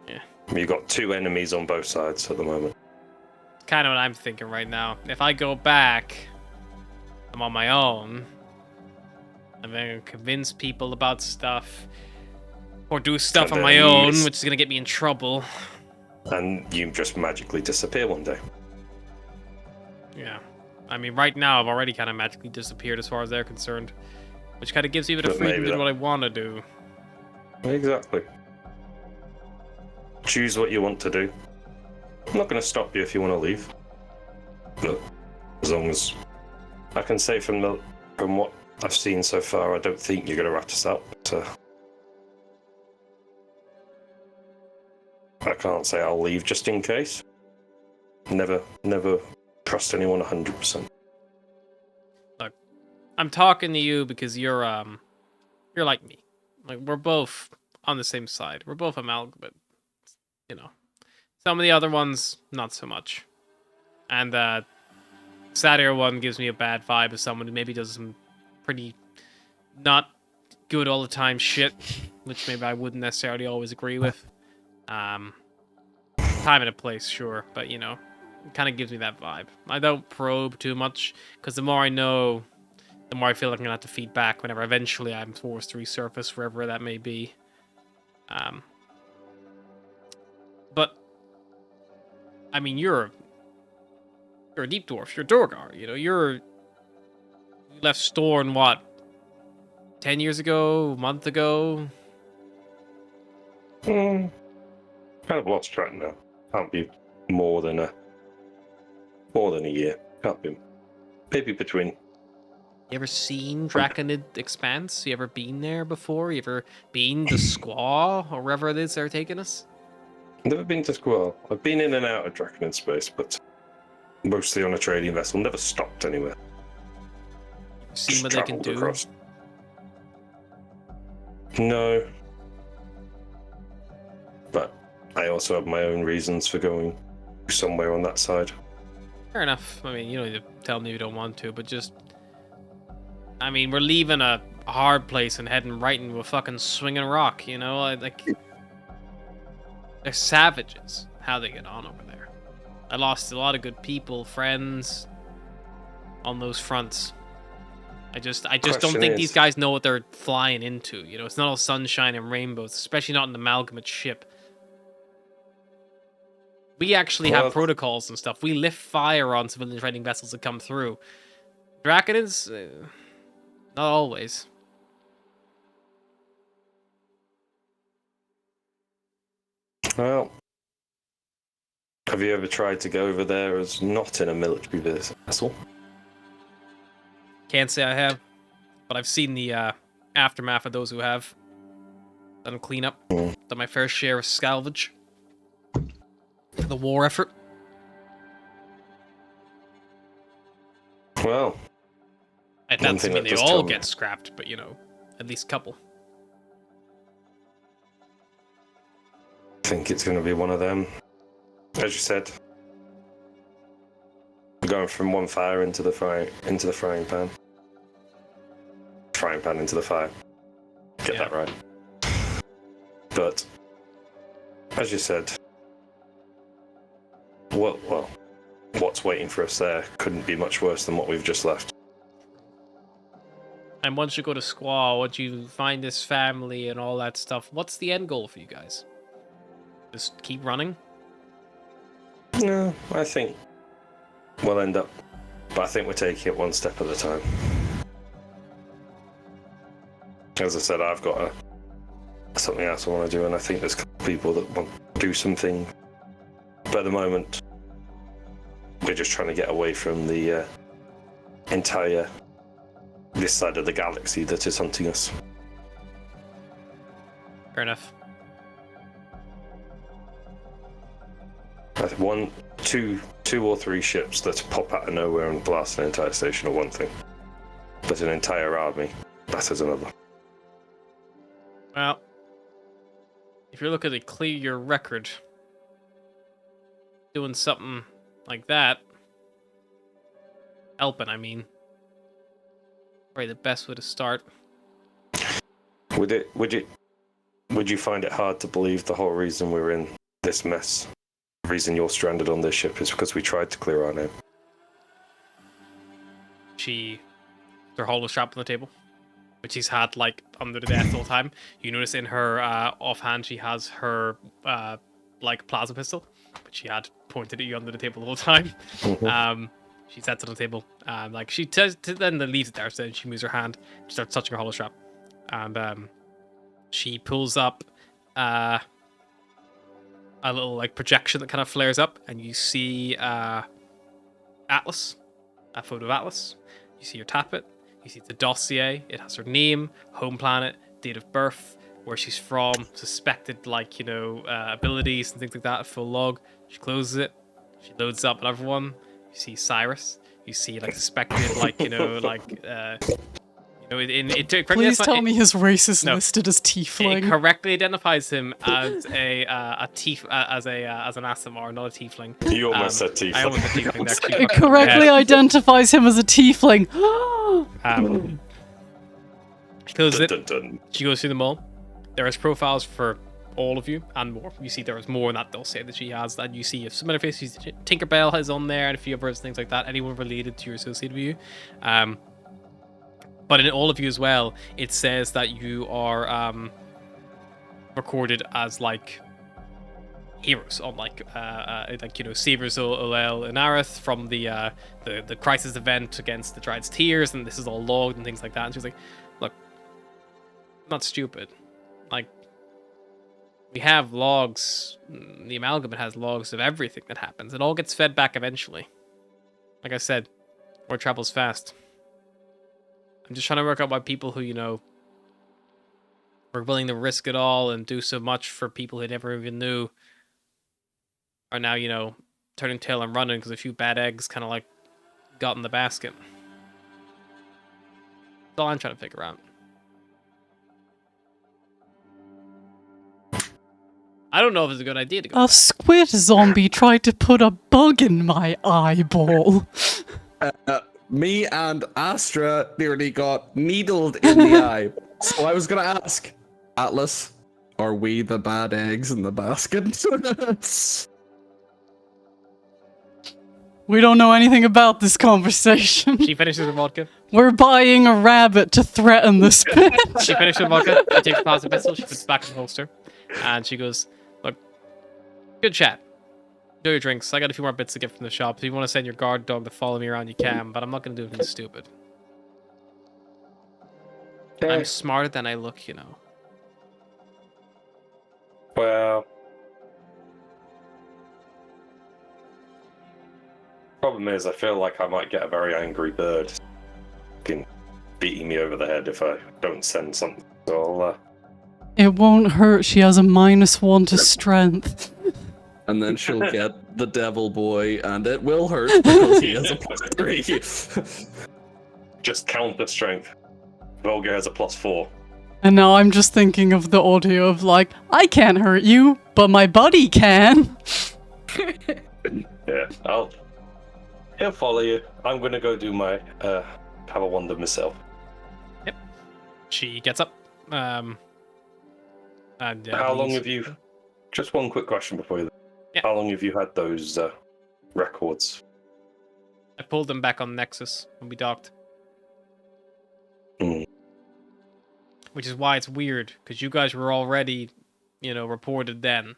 Yeah. You've got two enemies on both sides at the moment. It's kind of what I'm thinking right now. If I go back, I'm on my own. I'm going to convince people about stuff. Or do stuff And on my then own, miss- which is going to get me in trouble. And you just magically disappear one day. Yeah. I mean, right now, I've already kind of magically disappeared as far as they're concerned. Which kind of gives me a bit of But freedom maybe to do that- what I want to do. Exactly. Choose what you want to do. I'm not going to stop you if you want to leave. But as long as I can say from what I've seen so far, I don't think you're going to rat us out. But, I can't say I'll leave just in case. Never trust anyone 100%. Look, I'm talking to you because you're like me. Like, we're both on the same side. We're both amalgamate. You know, some of the other ones not so much. And Sadir one gives me a bad vibe of someone who maybe does some pretty not good all the time shit, which maybe I wouldn't necessarily always agree with. Time and a place, sure, but you know, it kind of gives me that vibe. I don't probe too much because the more I know, the more I feel like I'm gonna have to feed back whenever eventually I'm forced to resurface wherever that may be. But I mean, you're a deep dwarf. You're a Dorgar. You know, you left Storn what 10 years ago, a month ago. Kind of lost track now. Can't be more than a year. Can't be. Maybe between. You ever seen Draconid Expanse? You ever been there before? You ever been to Squaw or wherever it is they're taking us? Never been to Squirrel. I've been in and out of Draconid space, but mostly on a trading vessel. Never stopped anywhere. Seen Just what they can travelled do? across. No. But I also have my own reasons for going somewhere on that side. Fair enough. I mean, you don't need to tell me you don't want to, but just... I mean, we're leaving a hard place and heading right into a fucking swinging rock, you know? Like... They're savages, how they get on over there. I lost a lot of good people, friends, on those fronts. I just don't Question think is- these guys know what they're flying into, you know? It's not all sunshine and rainbows, especially not an amalgamate ship. We actually Well- have protocols and stuff. We lift fire on civilian trading vessels that come through. Draconids, not always. Well, have you ever tried to go over there as not in a military vessel? Can't say I have, but I've seen the aftermath of those who have. Done cleanup, done my fair share of salvage. The war effort. Well, That One doesn't thing mean that they does all tell me- get scrapped, but you know, at least a couple. I think it's going to be one of them. As you said, going from one fire into the frying pan. Frying pan into the fire. Get Yeah. that right. But as you said, well, what's waiting for us there couldn't be much worse than what we've just left. And once you go to Squaw, once you find this family and all that stuff, what's the end goal for you guys? Just keep running? No, I think we'll end up, but I think we're taking it one step at a time. As I said, I've got something else I want to do, and I think there's people that want to do something. But at the moment, we're just trying to get away from the entire this side of the galaxy that is hunting us. Fair enough. One, two or three ships that pop out of nowhere and blast an entire station are one thing, but an entire army, that is another. Well, if you're looking to clear your record, doing something like that, helping, I mean, probably the best way to start. Would you find it hard to believe the whole reason we're in this mess, the reason you're stranded on this ship is because we tried to clear our name? She, her hollow strap on the table, which she's had like under the desk all the time. You notice in her offhand she has her like plasma pistol, which she had pointed at you under the table the whole time. She sets it on the table. Like she then leaves it there. So then she moves her hand, she starts touching her hollow strap, and she pulls up a little like projection that kind of flares up, and you see Atlas, a photo of Atlas. You see her tap it. You see the dossier. It has her name, home planet, date of birth, where she's from, suspected abilities and things like that. A full log. She closes it. She loads up another one. You see Cyrus. You see like suspected, like it correctly Please tell me his race is No. listed as it tiefling. correctly identifies him as an Asimar, not a tiefling. You almost said tiefling. I almost said tiefling. Actually, It correctly identifies him as a tiefling. Closes it. Dun, dun, dun. She goes through them all. There is profiles for all of you and more. You see there is more that they'll say that she has. And you see some other faces. Tinkerbell is on there and a few others, things like that. Anyone related to your associated with you. But in all of you as well, it says that you are recorded as like heroes on Seavers Olel and Arith from the crisis event against the Dryad's Tears, and this is all logged and things like that. And she's like, look, I'm not stupid. Like, we have logs. The Amalgamate has logs of everything that happens. It all gets fed back eventually. Like I said, word travels fast. I'm just trying to work out why people who, were willing to risk it all and do so much for people who never even knew are now, turning tail and running because a few bad eggs kind of like got in the basket. That's all I'm trying to figure out. I don't know if it's a good idea to go A back. squid zombie tried to put a bug in my eyeball. Me and Astra nearly got needled in the eye. So I was gonna ask, Atlas, are we the bad eggs in the basket? We don't know anything about this conversation. She finishes her vodka. We're buying a rabbit to threaten this bitch. She finishes her vodka. She takes a plastic pistol. She puts it back in the holster. And she goes, look, good chat. Do your drinks. I got a few more bits to get from the shop. If you want to send your guard dog to follow me around, you can. But I'm not going to do anything stupid. I'm smarter than I look, Well, problem is, I feel like I might get a very angry bird fucking beating me over the head if I don't send something. So I'll, It won't hurt. She has a -1 to strength. And then she'll get the devil boy, and it will hurt because he has a +3. just count the strength. Volga has a +4. And now I'm just thinking of the audio of like, I can't hurt you, but my buddy can. Yeah, he'll follow you. I'm gonna go do my have a wander myself. Yep. She gets up. And How long leaves. have you? Just one quick question before you. Yeah. How long have you had those records? I pulled them back on Nexus when we docked. Hmm. Which is why it's weird, because you guys were already, reported then.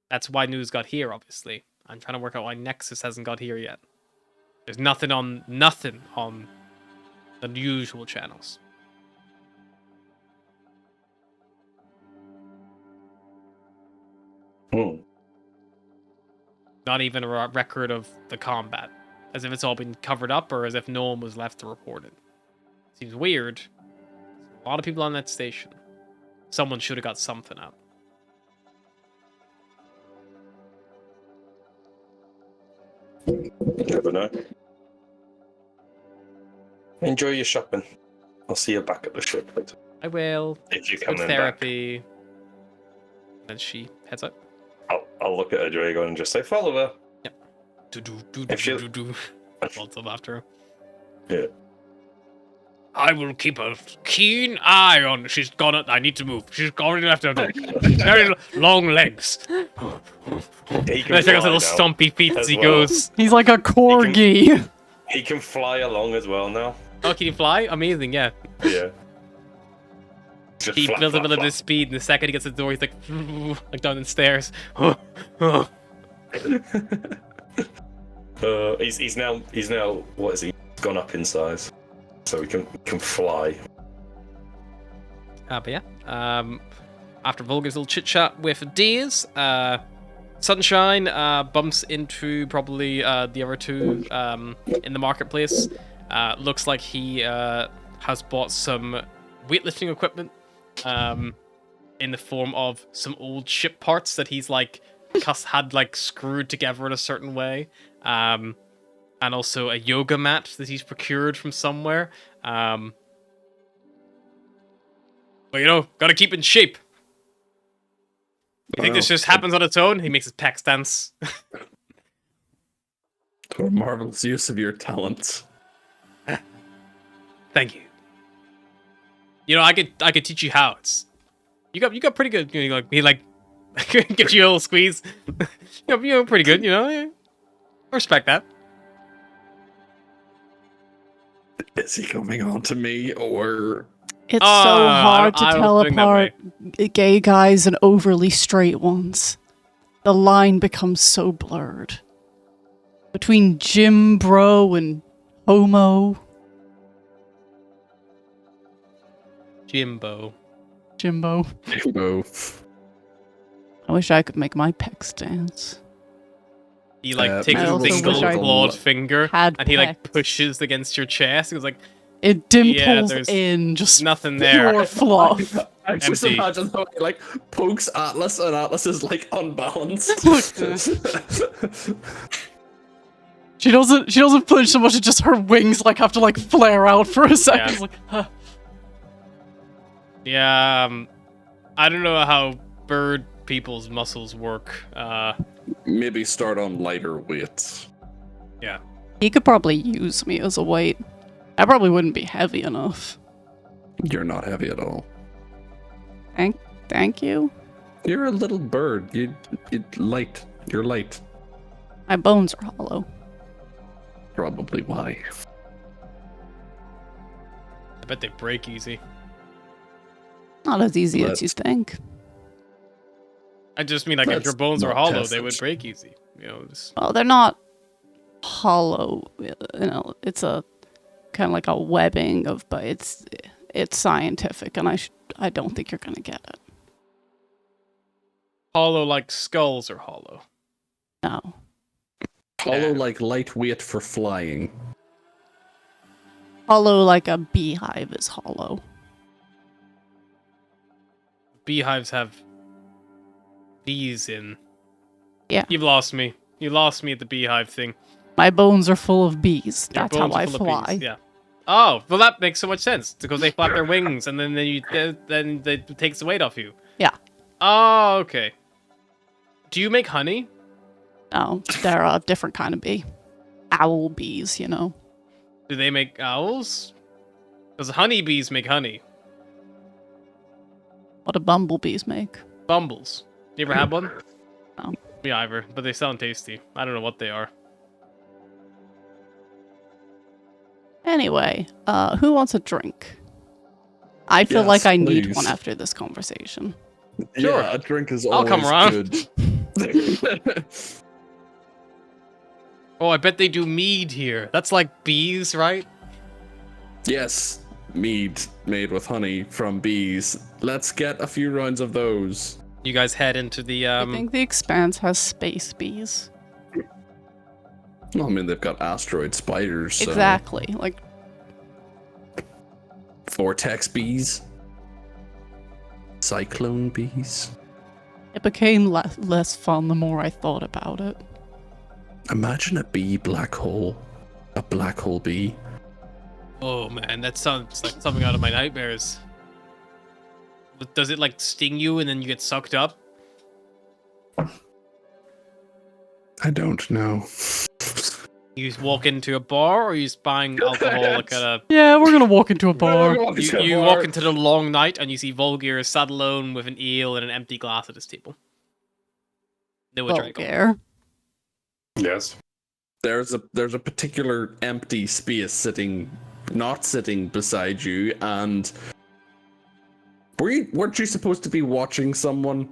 That's why news got here, obviously. I'm trying to work out why Nexus hasn't got here yet. There's nothing on the usual channels. Hmm. Not even a record of the combat. As if it's all been covered up, or as if no one was left to report it. Seems weird. A lot of people on that station. Someone should have got something out. Never know. Enjoy your shopping. I'll see you back at the ship later. I will. If you're Good coming back. therapy. And she heads out. I'll look at her, Drago, and just say, follow her. If she- Folds up after her. Yeah. I will keep a keen eye on. She's gone. I need to move. She's already left her very long legs. He can Check out fly his little now stumpy feet as as he well. goes. He's like a corgi. He can fly along as well now. Oh, can you fly? Amazing, yeah. Yeah. Just He flap, builds a flap, bit of flap. his speed, and the second he gets to the door, he's like down the stairs. He's now what is he? He's gone up in size, so he can fly. But yeah, after Volga's little chit chat with Deers, Sunshine bumps into probably the other two in the marketplace. Looks like he has bought some weightlifting equipment in the form of some old ship parts that he's like had like screwed together in a certain way, and also a yoga mat that he's procured from somewhere. But gotta keep in shape. You think this just happens on its own? He makes his pecs dance. What a marvelous use of your talents. Thank you. I could teach you how. You got pretty good. He gives you a little squeeze. You're pretty good. I respect that. Is he coming on to me or? It's so hard to I tell was doing that apart gay guys and overly straight ones. The line becomes so blurred. Between Jim Bro and Homo. Jimbo. Jimbo. Jimbo. I wish I could make my pecs dance. He takes I his also single wish I clawed finger had and he pecs. pushes against your chest. He was like, It dimples there's in, just nothing there. pure fluff. I just Empty. imagine how he pokes Atlas and Atlas is unbalanced. She doesn't punch so much, it's just her wings have to flare out for a second. Yeah. It's like, huh. Yeah, I don't know how bird people's muscles work. Maybe start on lighter weights. Yeah. He could probably use me as a weight. I probably wouldn't be heavy enough. You're not heavy at all. Thank you. You're a little bird. You're light. You're light. My bones are hollow. Probably why. I bet they break easy. Not as easy as Let's- you think. I just mean if Let's your bones were not hollow, test they it. would break easy. Well, they're not hollow. It's a kind of like a webbing but it's scientific, and I don't think you're gonna get it. Hollow like skulls are hollow. No. Hollow like lightweight for flying. Hollow like a beehive is hollow. Beehives have bees in. Yeah. You've lost me. You lost me at the beehive thing. My bones are full of bees. Your That's how bones are I full of fly. bees, yeah. Oh, well, that makes so much sense because they flap their wings and then it takes the weight off you. Yeah. Oh, okay. Do you make honey? No, they're a different kind of bee. Owl bees, Do they make owls? Because honeybees make honey. What do bumblebees make? Bumbles. You ever had one? No. Me either, but they sound tasty. I don't know what they are. Anyway, who wants a drink? I feel Yes, like I need please. one after this conversation. Sure. Yeah, a drink is I'll always come around. good. Oh, I bet they do mead here. That's like bees, right? Yes, mead made with honey from bees. Let's get a few rounds of those. You guys head into the I think the Expanse has space bees. Well, I mean, they've got asteroid spiders. So. Exactly. Vortex bees. Cyclone bees. It became less fun the more I thought about it. Imagine a bee black hole. A black hole bee. Oh man, that sounds like something out of my nightmares. But does it sting you and then you get sucked up? I don't know. You just walk into a bar or you just buying alcohol at a... Yeah, we're gonna walk into a bar. You walk into the long night and you see Volgir sat alone with an eel and an empty glass at his table. No drink. Vulgar. Yes. There's a particular empty space not sitting beside you, and weren't you supposed to be watching someone?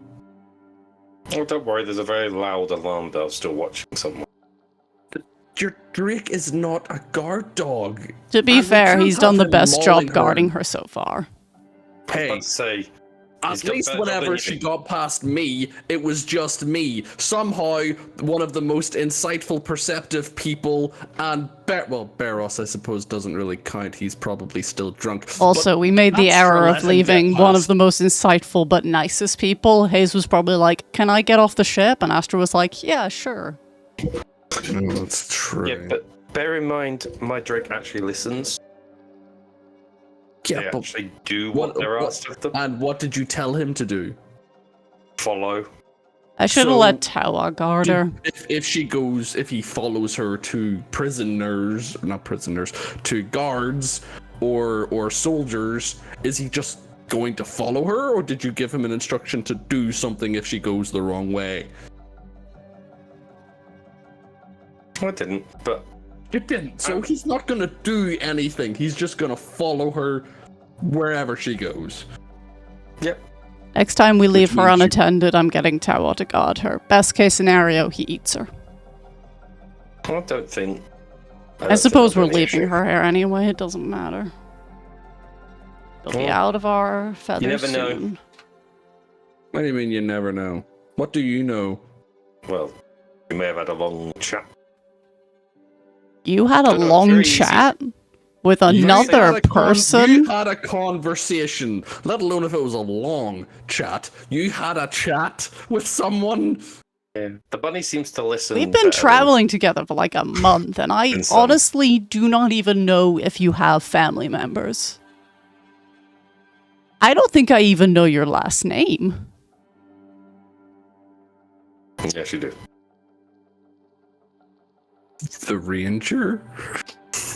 Oh, don't worry, there's a very loud alarm bell still watching someone. Your Drake is not a guard dog. To be And we fair, can't he's done have the him best job mauling her. guarding her so far. I was Hey, about to say, He's At done least better job than whenever you. she got past me, it was just me. Somehow, one of the most insightful, perceptive people, and Beros, I suppose, doesn't really count. He's probably still drunk. Also, we made the that's error for of letting leaving get one of past. the most insightful but nicest people. Hayes was probably like, "Can I get off the ship?" And Astra was like, "Yeah, sure." Oh, that's true. Yeah, but bear in mind, my Drake actually listens. Yeah, They but actually do what they're asked of them. and what did you tell him to do? Follow. I should have So- let Tawa guard her. If he follows her to not prisoners, to guards or soldiers, is he just going to follow her, or did you give him an instruction to do something if she goes the wrong way? I didn't, but You didn't, so he's not gonna do anything. He's just gonna follow her wherever she goes. yep. Next time we leave her means you- unattended, I'm getting Tawa to guard her. Best case scenario, he eats her. I don't think. I suppose we're there's any leaving issue. her here anyway, it doesn't matter. She'll be Well, out of our feathers never know. soon. What do you mean you never know? What do you know? Well, we may have had a long chat. You had a Don't know, it's long very easy. chat with You another had a person? You had a conversation, let alone if it was a long chat. You had a chat with someone. Yeah. The bunny seems to listen. We've better been than- traveling together for like a month, and I And some. honestly do not even know if you have family members. I don't think I even know your last name. Yes, you do. The Ranger?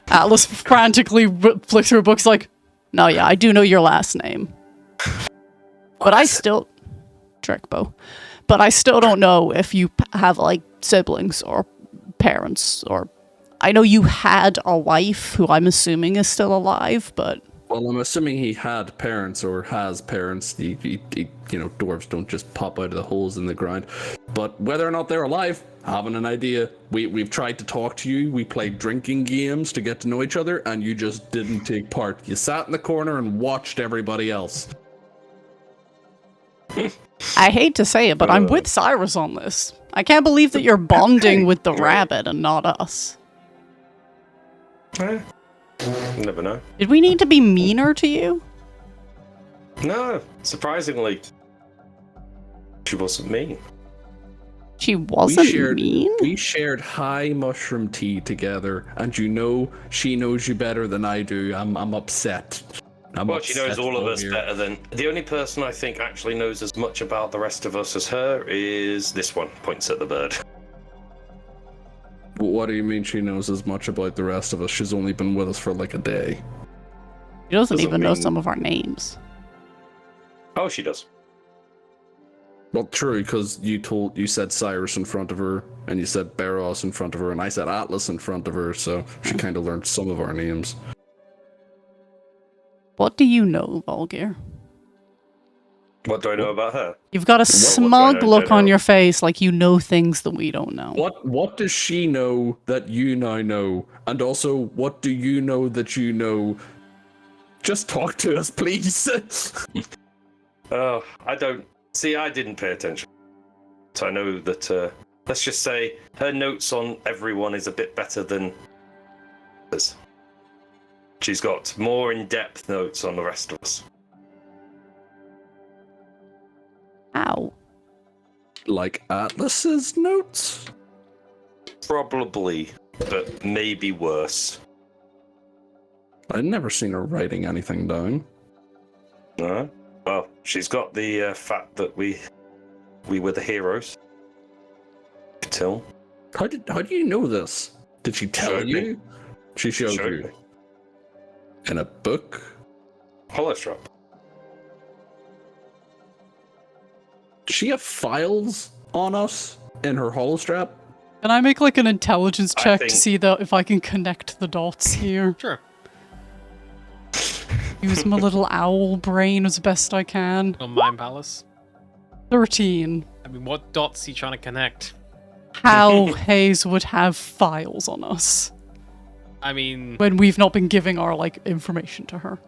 Atlas frantically flicks through books like, "No, yeah, I do know your last name. But I still... Drekbo. But I still don't know if you have, like, siblings or parents or... I know you had a wife who I'm assuming is still alive, but... Well, I'm assuming he had parents or has parents. Dwarves don't just pop out of the holes in the ground. But whether or not they're alive, haven't an idea. We've tried to talk to you. We played drinking games to get to know each other, and you just didn't take part. You sat in the corner and watched everybody else. I hate to say it, but I'm with Cyrus on this. I can't believe that you're bonding with the rabbit and not us. Eh, never know. Did we need to be meaner to you? No, surprisingly, she wasn't mean. She wasn't shared- mean? We shared high mushroom tea together, and she knows you better than I do. I'm upset. Well, she knows upset all of over us here. better than... The only person I think actually knows as much about the rest of us as her is this one. Points at the bird. What do you mean she knows as much about the rest of us? She's only been with us for like a day. She doesn't Doesn't even know mean- some of our names. Oh, she does. Well, true, because you said Cyrus in front of her, and you said Beros in front of her, and I said Atlas in front of her, so she kind of learned some of our names. What do you know, Volgir? What do I know about her? You've got a do I smug know? look I on know. your face like you know things that we don't know. What does she know that you now know? And also, what do you know that you know? Just talk to us, please. Oh, I don't... See, I didn't pay attention. So I know that, let's just say, her notes on everyone is a bit better than hers. She's got more in-depth notes on the rest of us. Ow. Like Atlas's notes? Probably, but maybe worse. I'd never seen her writing anything down. No? Well, she's got the fact that we were the heroes. Till. How do you know this? Did she tell Showed me. you? She showed you. me. In a book? Holostrap. Does she have files on us in her holostrap? Can I make like an intelligence I check think- to see if I can connect the dots here? Sure. Use my little owl brain as best I can. No Mind Palace. 13. I mean, what dots are you trying to connect? How Hayes would have files on us I mean, when we've not been giving our like information to her.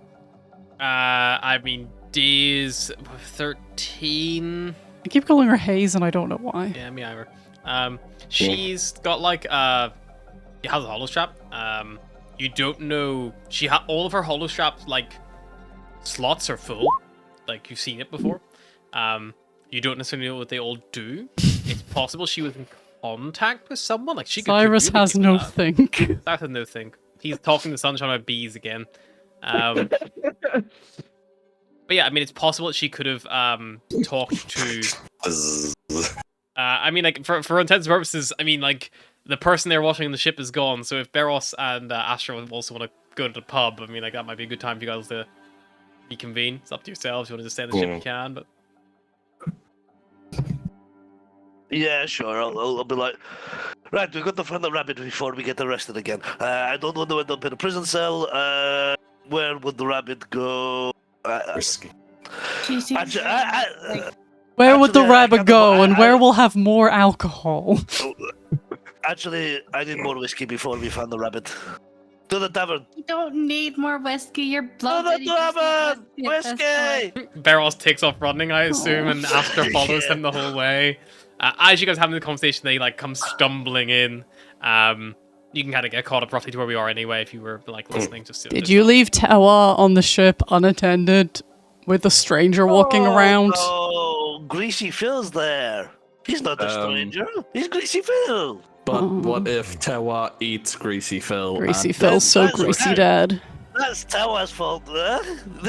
I mean, She's 13. I keep calling her Haze, and I don't know why. Yeah, me either. She's got like she has a hollow strap. You don't know all of her hollow strap like slots are full. Like you've seen it before. You don't necessarily know what they all do. It's possible she was in contact with someone. Like she could Cyrus has communicate no with that. think. That has no think. He's talking to Sunshine about bees again. But yeah, I mean, it's possible that she could have talked to. I mean, like for intents and purposes, I mean, like the person they're watching the ship is gone. So if Beros and Astra also want to go to the pub, I mean, like that might be a good time for you guys to reconvene. It's up to yourselves. If you want to just stay on the ship, you can. But Yeah, sure. I'll be like, right, we got to find the rabbit before we get arrested again. I don't want to end up in a prison cell. Where would the rabbit go? Risky. She seems Actually, like Where would the Actually, I rabbit kinda- go, and I- where will have more alcohol? Actually, I need more whiskey before we find the rabbit. To the tavern. you don't need more whiskey. You're To blood. the tavern! Whiskey! Beros takes off running, I assume, and Astra follows him the whole way. As you guys having the conversation, they like come stumbling in. You can kind of get caught up roughly to where we are anyway if you were like listening. Did you leave Tewa on the ship unattended with a stranger walking around? Oh, Greasy Phil's there. He's not a stranger. He's Greasy Phil. But what if Tewa eats Greasy Phil? Greasy and- Phil's so that's greasy okay. dead. That's Tawa's fault.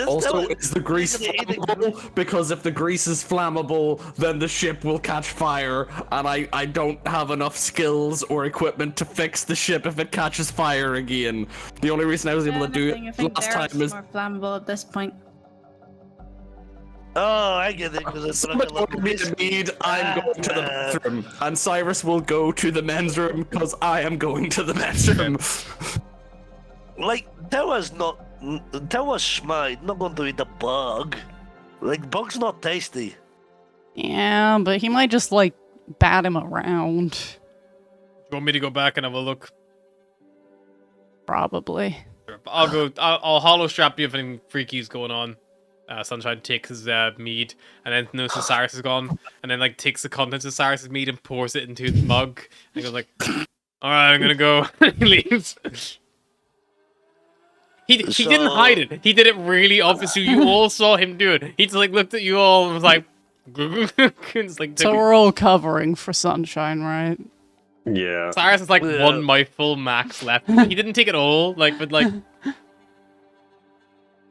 Also, is the grease basically eating- flammable? Because if the grease is flammable, then the ship will catch fire, and I don't have enough skills or equipment to fix the ship if it catches fire again. The only reason I was able to do I it think last Barrett's time is more flammable at this point. Oh, I get it. Because it's somebody ordered me to mead, I'm going to the bathroom. And Cyrus will go to the men's room because I am going to the men's room. Like, Tawa's smart, not going to eat a bug. Like, bug's not tasty. Yeah, but he might just like bat him around. You want me to go back and have a look? Probably. I'll go. I'll hollow strap you if anything freaky's going on. Sunshine takes his mead and then notices Cyrus is gone, and then like takes the contents of Cyrus's mead and pours it into the mug. And goes like, "All right, I'm gonna go." He leaves. He didn't hide it. He did it really obviously. You all saw him do it. He just like looked at you all and was like, just, like So took it. we're all covering for Sunshine, right? Yeah. Cyrus has like Yeah. one mouthful max left. He didn't take it all, like, but like.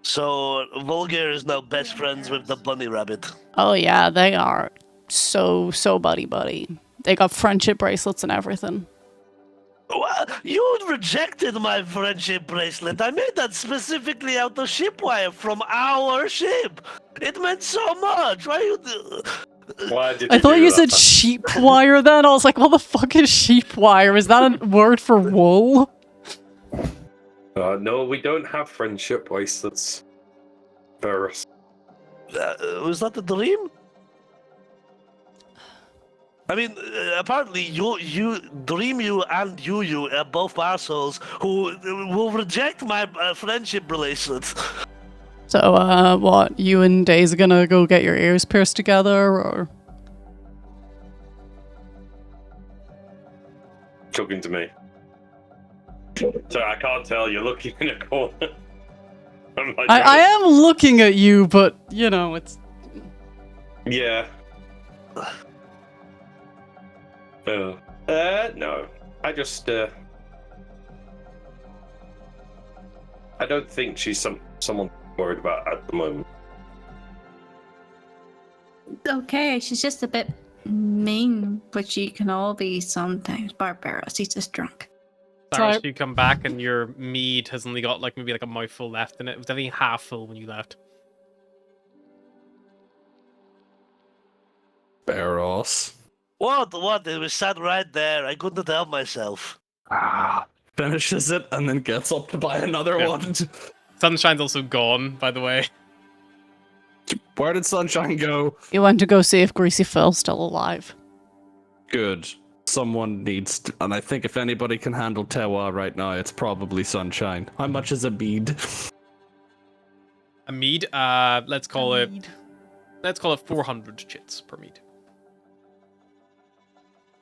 So, Volger is now best friends with the bunny rabbit. Oh yeah, they are so buddy. They got friendship bracelets and everything. What? You rejected my friendship bracelet. I made that specifically out of shipwire from our ship. It meant so much. Why you? Why did I thought do you that? said sheep wire then. I was like, what the fuck is sheep wire? Is that a word for wool? No, we don't have friendship bracelets. Varus. Was that a dream? I mean, apparently you Dream you and you are both assholes who will reject my friendship bracelet. So, what? You and Days are gonna go get your ears pierced together, or? Talking to me. Sorry, I can't tell. You're looking in a corner. I am looking at you, but you know it's. Yeah. No. I just, I don't think she's someone worried about at the moment. Okay, she's just a bit mean, which you can all be sometimes. Barbaros, he's just drunk. Cyrus, Sorry. you come back and your mead has only got like maybe like a mouthful left in it. It was only half full when you left. Barros. What? It was sat right there. I couldn't help myself. Finishes it and then gets up to buy another Yeah. one. Sunshine's also gone, by the way. Where did Sunshine go? You went to go see if Greasy Phil's still alive. Good. Someone needs to, and I think if anybody can handle Tewa right now, it's probably Sunshine. How much is a bead? A mead. Let's call it. Mead. Let's call it 400 chits per mead.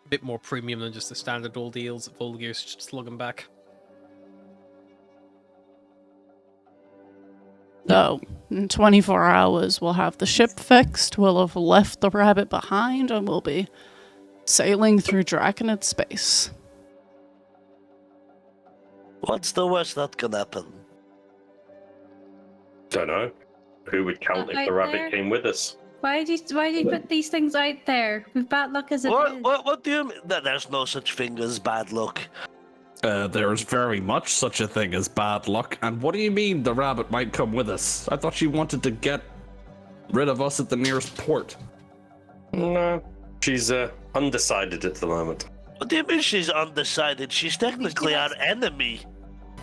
A bit more premium than just the standard old deals that Volgear's just slugging back. So, in 24 hours, we'll have the ship fixed, we'll have left the rabbit behind, and we'll be sailing through Draconid space. What's the worst that can happen? Don't know. Who would count if Right the rabbit there. came with us? Why do you put these things out there? With bad luck as it is. What do you mean? There's no such thing as bad luck. There's very much such a thing as bad luck. And what do you mean the rabbit might come with us? I thought she wanted to get rid of us at the nearest port. No. She's undecided at the moment. What do you mean she's undecided? She's technically our enemy.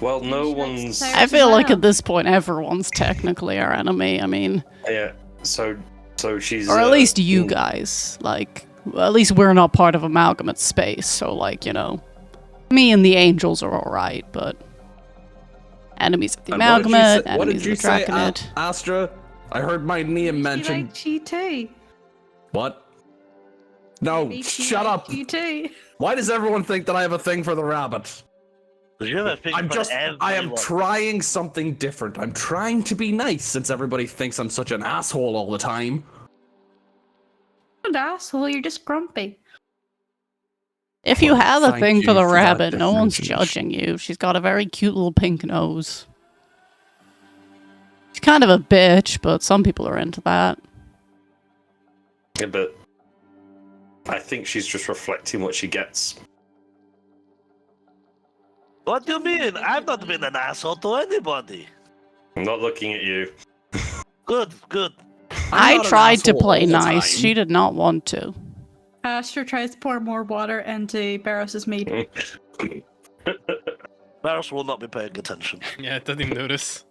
Well, no She likes one's. to I feel like well. at this point, everyone's technically our enemy. I mean, Yeah. So she's. or at least you guys. Like, well, at least we're not part of Amalgamate space, so, like, you know, me and the Angels are alright, but enemies of the And Amalgamate, what did enemies you of the say, Draconid. Astra? I heard my name She mentioned. liked you too. What? No, Maybe she shut liked up. You too. Why does everyone think that I have a thing for the rabbit? You have a thing I am everyone. trying something different. I'm trying to be nice since everybody thinks I'm such an asshole all the time. You're an asshole. You're just grumpy. If you Well, have a thank thing for you the for that rabbit, no one's differentiation. judging you. She's got a very cute little pink nose. She's kind of a bitch, but some people are into that. Yeah, but I think she's just reflecting what she gets. What do you mean? I've not been an asshole to anybody. I'm not looking at you. Good, good. I not an tried to asshole play all the nice. time. She did not want to. Asher tries to pour more water into Barros's mead. Barros will not be paying attention. Yeah, it doesn't even notice.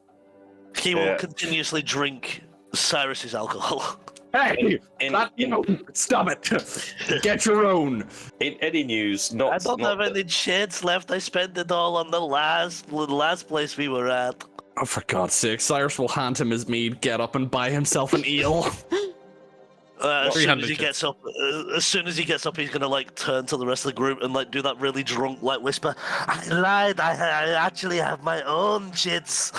He will Yeah. continuously drink Cyrus's alcohol. Hey, In, stop it. Get your own. in any news, not. I don't not have any chits left. I spent it all on the last place we were at. Oh, for God's sake, Cyrus will hand him his mead, get up and buy himself an eel. As soon 300 as he gets up, he's gonna like turn to the rest of the group and like do that really drunk like whisper. I lied. I actually have my own chits.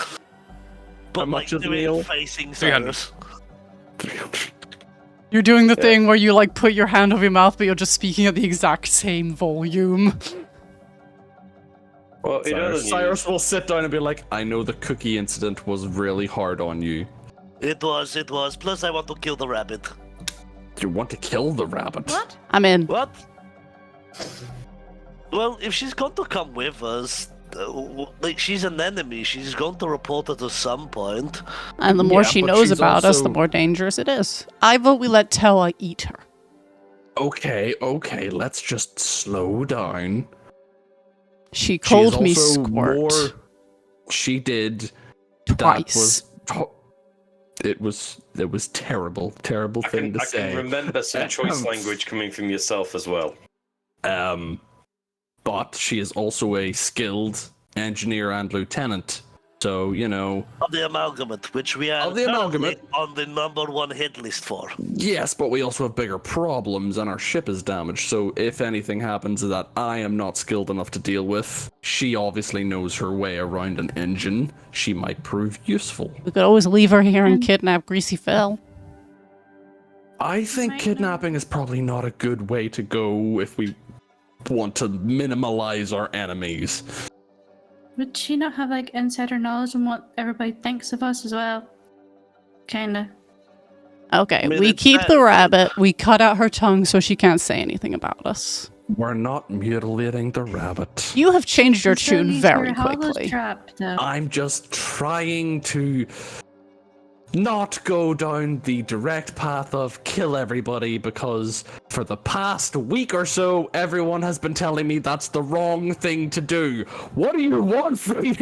But How like much is do the it meal? facing 300. Cyrus. You're doing the thing where you like put your hand over your mouth, but you're just speaking at the exact same volume. Well, in other news, Cyrus will sit down and be like, I know the cookie incident was really hard on you. It was. Plus, I want to kill the rabbit. You want to kill the rabbit? What? I'm in. What? Well, if she's going to come with us, like she's an enemy, she's going to report it at some point. And the more Yeah, she but knows she's about us, the also- more dangerous it is. I vote we let Tella eat her. Okay, let's just slow down. She She called is me also squirt more- She did. twice. It was terrible I thing can, to I say. can remember some choice language coming from yourself as well. But she is also a skilled engineer and lieutenant. So, you know, Of the amalgamate, which we are Of the currently amalgamate. on the #1 hit list for. yes, but we also have bigger problems and our ship is damaged. So if anything happens that I am not skilled enough to deal with, she obviously knows her way around an engine. She might prove useful. We could always leave her here and kidnap Greasy Phil. I think Might not. kidnapping is probably not a good way to go if we want to minimalize our enemies. Would she not have like insider knowledge on what everybody thinks of us as well? Kinda. Okay, I mean, we it's keep bad. the rabbit. We cut out her tongue so she can't say anything about us. We're not mutilating the rabbit. You have changed your Still tune use very your hollow quickly. Trap, though. I'm just trying to not go down the direct path of kill everybody because for the past week or so, everyone has been telling me that's the wrong thing to do. What do you want from me?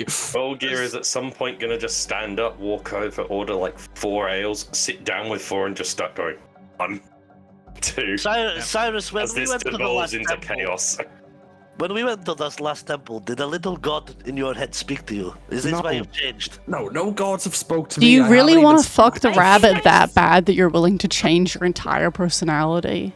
Volgear is at some point gonna just stand up, walk over, order like 4 ales, sit down with 4 and just start going, 1, 2, Cyrus, when as we this went to the devolves last into temple, chaos. when we went to this last temple, did a little god in your head speak to you? Is this why No. you've changed? No gods have spoke to Do me. you I really haven't want even to fuck the I rabbit think that bad that you're willing to change your entire personality?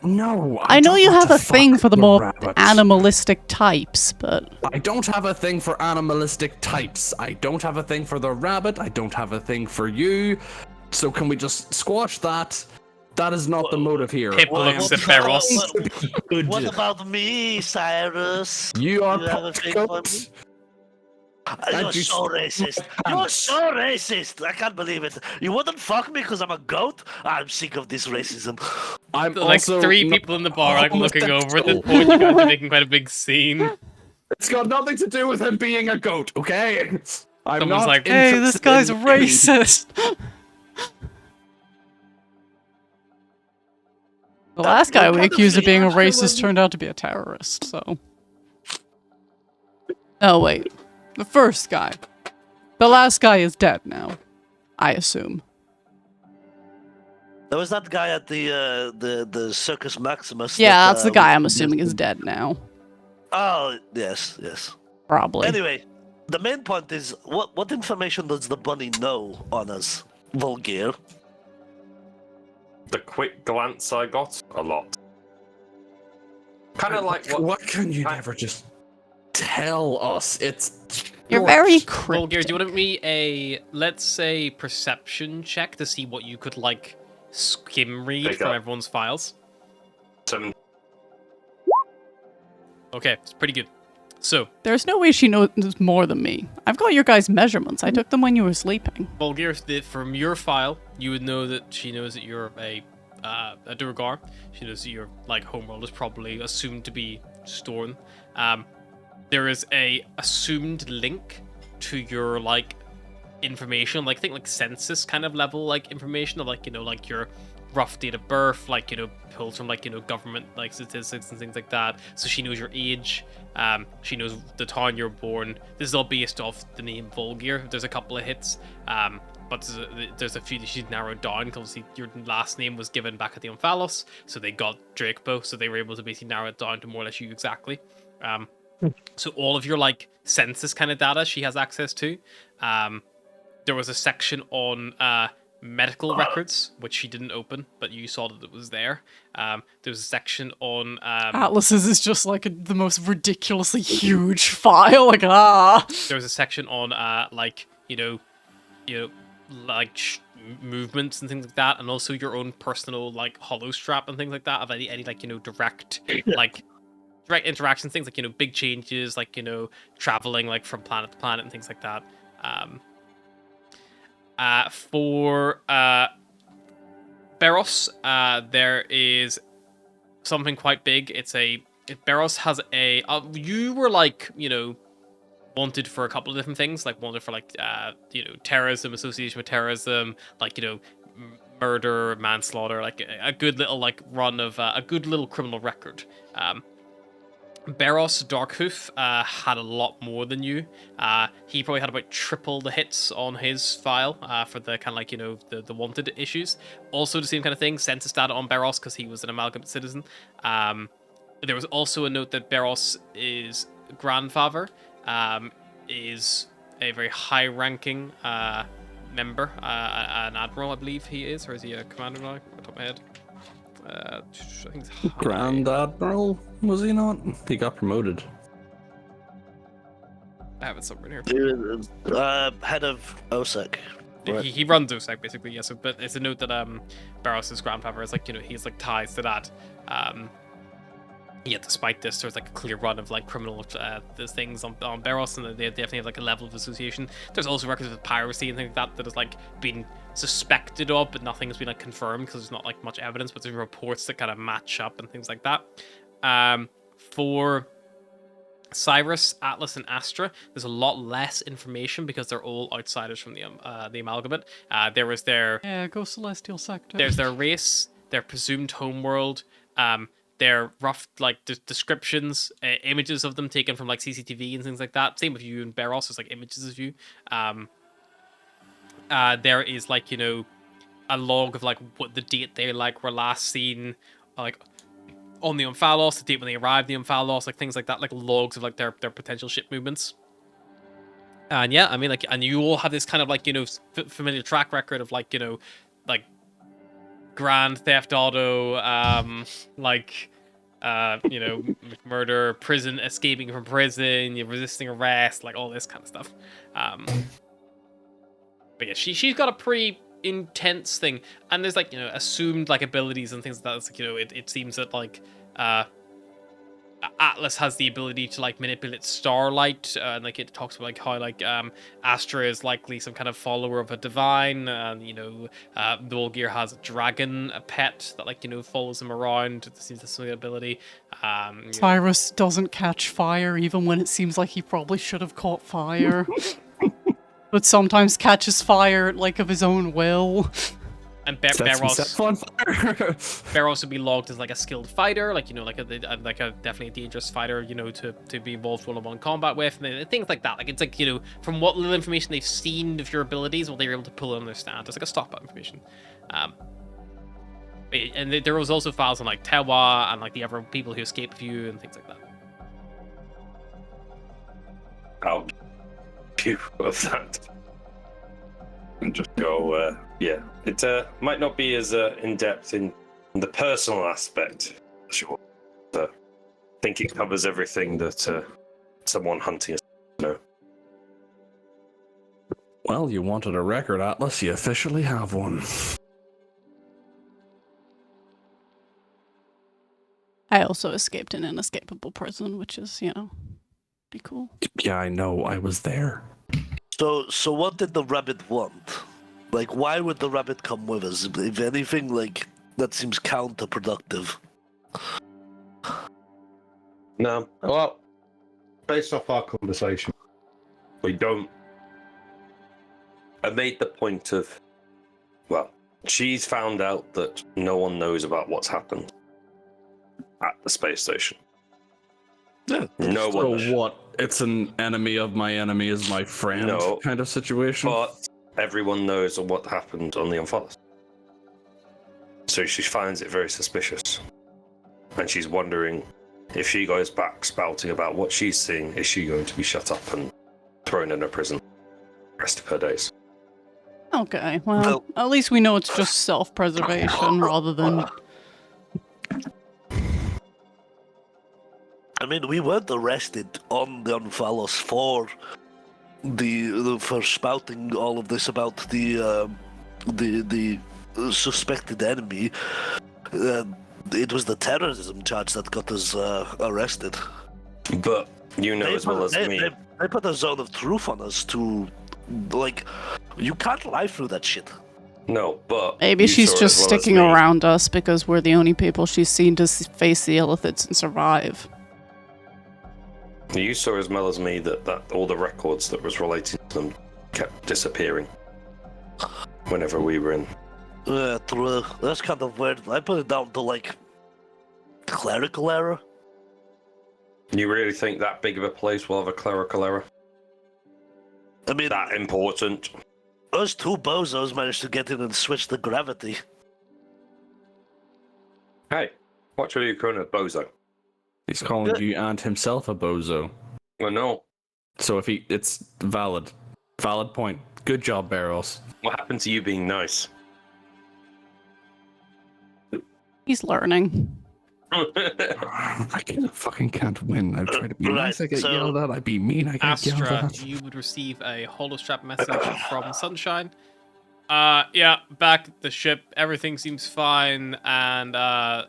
No, I know don't you want have to a thing fuck for the the more rabbit. animalistic types, but I don't have a thing for animalistic types. I don't have a thing for the rabbit. I don't have a thing for you. So can we just squash that? That is not the motive here. Pip I looks am at Beros. trying to be good. What about me, Cyrus? You are have a part thing for me? goat. You're And you so racist. You're pants. so racist. I can't believe it. You wouldn't fuck me because I'm a goat? I'm sick of this racism. I'm Like also three not people in the bar, like looking over at this homosexual. point. You guys are making quite a big scene. It's got nothing to do with him being a goat, okay? I'm Someone's not like, hey, this interested guy's in racist. The last guy we accused of being a racist turned out to be a terrorist, so. Oh, wait. The first guy. The last guy is dead now, I assume. There was that guy at the Circus Maximus. Yeah, that, that's the guy I'm assuming is dead now. Oh, yes, yes. Probably. Anyway, the main point is what information does the bunny know on us, Volgir? The quick glance I got, a lot. Kind of like What can you never just tell us? It's You're very Volgir, cryptic. do you want to me a, let's say, perception check to see what you could, like, skim read Pick from up. everyone's files? 7. Okay, it's pretty good. So, There's no way she knows more than me. I've got your guys' measurements. I took them when you were sleeping. Volgir, from your file, you would know that she knows that you're a Durgar. She knows that your like homeworld is probably assumed to be Storn. There is a assumed link to your like information, like think like census kind of level like information of like like your rough date of birth, like pulled from like government like statistics and things like that. So she knows your age. She knows the town you're born. This is all based off the name Volgir. There's a couple of hits, but there's a few that she's narrowed down because your last name was given back at the Omphalos, so they got Drakebo, so they were able to basically narrow it down to more or less you exactly. So all of your like census kind of data she has access to. There was a section on medical records, which she didn't open, but you saw that it was there. There was a section on Atlas's is just like the most ridiculously huge file. Like, ah. there was a section on like like movements and things like that, and also your own personal like hollow strap and things like that of any like direct like direct interactions, things like big changes, like traveling like from planet to planet and things like that. For Beros, there is something quite big. Beros has a you were like wanted for a couple of different things, like wanted for like terrorism, association with terrorism, like murder, manslaughter, like a good little like run of a good little criminal record. Beros Darkhoof had a lot more than you. He probably had about triple the hits on his file for the kind of like the wanted issues. Also the same kind of thing, census data on Beros because he was an amalgamate citizen. There was also a note that Beros' grandfather is a very high-ranking member, an admiral, I believe he is, or is he a commander now? Off the top of my head. I think it's high. Grand Admiral, was he not? He got promoted. I have it somewhere in here. Head of OSEC. Right. He runs OSEC basically, yes. Yeah, so, but it's a note that Barros' grandfather is like he's like ties to that. Yeah, despite this, there's like a clear run of like criminal things on Barros, and they definitely have like a level of association. There's also records of piracy and things like that has like been suspected of, but nothing has been like confirmed because there's not like much evidence. But there's reports that kind of match up and things like that. For Cyrus, Atlas, and Astra, there's a lot less information because they're all outsiders from the amalgamate. There was their Go Celestial Sector. there's their race, their presumed homeworld, their rough like descriptions, images of them taken from like CCTV and things like that. Same with you and Beros, there's like images of you. There is like a log of like what the date they like were last seen, like on the Umphalos, the date when they arrived, the Umphalos, like things like that, like logs of like their potential ship movements. And yeah, I mean, like, and you all have this kind of like, you know, familiar track record of like, you know, like Grand Theft Auto, like, you know, murder, prison, escaping from prison, you're resisting arrest, like all this kind of stuff. But yeah, she's got a pretty intense thing, and there's like, you know, assumed like abilities and things like that. It's like, you know, it seems that like Atlas has the ability to like manipulate starlight, and like it talks about like how like Astra is likely some kind of follower of a divine, and you know, Volgear has a dragon, a pet that like, you know, follows him around. It seems that's the ability. You know, Cyrus doesn't catch fire even when it seems like he probably should have caught fire. But sometimes catches fire like of his own will. and Sets himself on fire. Bear also be logged as like a skilled fighter, like, you know, like a definitely a dangerous fighter, you know, to be involved one-on-one combat with, and things like that. Like, it's like, you know, from what little information they've seen of your abilities, what they were able to pull on their stand, it's like a stockpile information. And there was also files on like Tewa and like the other people who escaped with you and things like that. I'll give you of that. And just go, yeah. It might not be as in-depth in the personal aspect, sure. I think it covers everything that someone hunting us, you know. Well, you wanted a record, Atlas. You officially have one. I also escaped in an inescapable prison, which is, you know, pretty cool. Yeah, I know. I was there. So what did the rabbit want? Like, why would the rabbit come with us? If anything, like, that seems counterproductive. No, well, based off our conversation, we don't. I made the point of, well, she's found out that no one knows about what's happened at the space station. Yeah. No one. So what? It's an enemy of my enemy is my friend No. kind of situation? But everyone knows what happened on the Umphalos. So she finds it very suspicious. And she's wondering if she goes back spouting about what she's seeing, is she going to be shut up and thrown in a prison the rest of her days? Okay, well, at least we know it's just self-preservation rather than... I mean, we weren't arrested on the Umphalos for for spouting all of this about the suspected enemy. It was the terrorism charge that got us arrested. But you know as well as me. They put a zone of truth on us to, like, you can't lie through that shit. No, but Maybe you she's saw just as well as sticking me. around us because we're the only people she's seen to face the illithids and survive. You saw as well as me that all the records that was relating to them kept disappearing whenever we were in. True. That's kind of weird. I put it down to, like, clerical error. You really think that big of a place will have a clerical error? I mean, That important? those two bozos managed to get in and switch the gravity. Hey, what are you calling a bozo? He's calling you and himself a bozo. Well, no. So if it's valid. Valid point. Good job, Barros. What happened to you being nice? He's learning. I fucking can't win. I try to be nice, I get so- yelled at. I be mean, I get yelled Astra, at. you would receive a holostrap message from Sunshine. Yeah, back at the ship, everything seems fine, and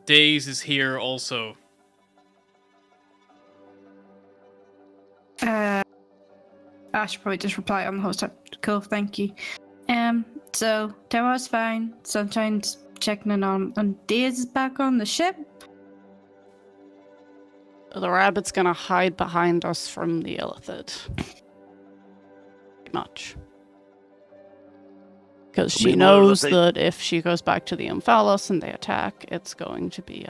Days is here also. I should probably just reply on the host app. Cool, thank you. So Tewa's fine. Sunshine's checking in on Days is back on the ship. The rabbit's gonna hide behind us from the illithid. Pretty much. Because she knows that if she goes back to the Umphalos and they attack, it's going to be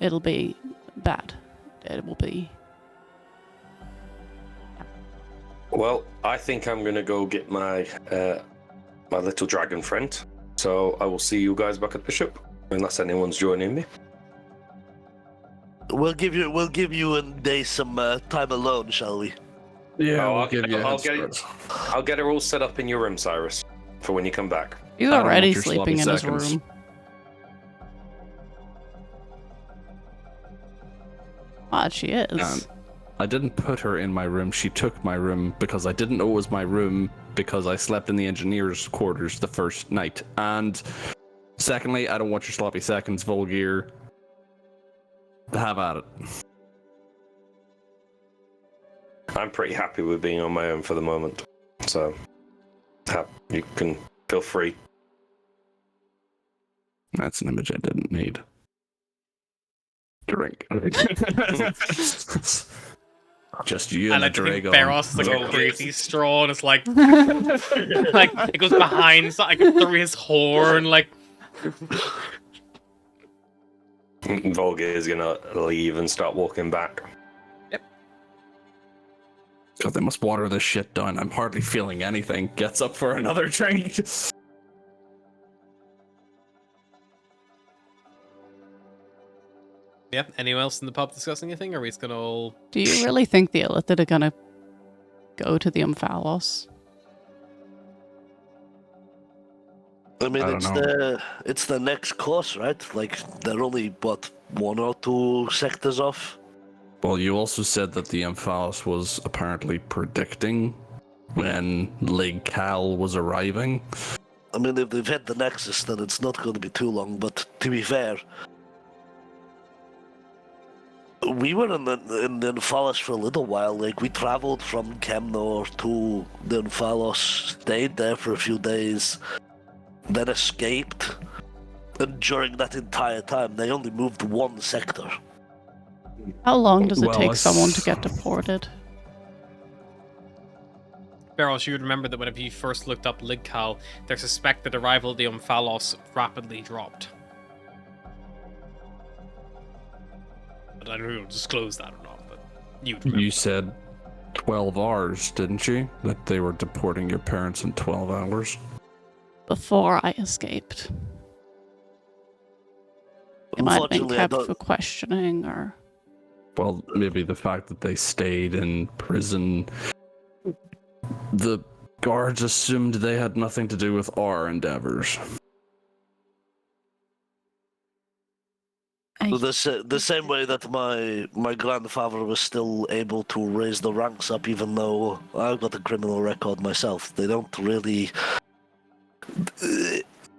it'll be bad. It will be. Well, I think I'm gonna go get my my little dragon friend So I will see you guys back at the ship, unless anyone's joining me. We'll give you a day some time alone, shall we? Yeah, Oh, we'll give you a I'll head get start. I'll get it all set up in your room, Cyrus, for when you come back. He's I don't already want your sleeping in sloppy his seconds. room. Ah, she is. I didn't put her in my room. She took my room because I didn't know it was my room because I slept in the engineer's quarters the first night. And secondly, I don't want your sloppy seconds, Volgear. Have at it. I'm pretty happy with being on my own for the moment, so you can feel free. That's an image I didn't need. Drink. Just you And and I a think Drago. Barros is like a Oh, crazy straw, and it's like, like it goes behind, so I can through his horn, like. Volga is gonna leave and start walking back. God, they must water this shit down. I'm hardly feeling anything. Gets up for another drink. Yeah. Anyone else in the pub discussing anything? Or are we just gonna all? Do you really think the Illithid are gonna go to the Umphalos? I mean, I don't it's the next course, right? Like they're only what 1 or 2 sectors off. Well, you also said that the Amphalos was apparently predicting when Lig Cal was arriving. I mean, if they've hit the Nexus, then it's not going to be too long. But to be fair, we were in the Umphalos for a little while. Like we traveled from Kemnor to the Umphalos, stayed there for a few days, then escaped. And during that entire time, they only moved 1 sector. How long does it Well, take someone to get deported? Barros, you would remember that whenever you first looked up Ligcal, their suspected arrival at the Umphalos rapidly dropped. But I don't know if you'll disclose that or not, but you'd remember. You said 12 hours, didn't you? That they were deporting your parents in 12 hours. Before I escaped. It might have been Unfortunately, I kept don't. for questioning or... Well, maybe the fact that they stayed in prison. The guards assumed they had nothing to do with our endeavors. The same way that my grandfather was still able to raise the ranks up, even though I've got a criminal record myself. They don't really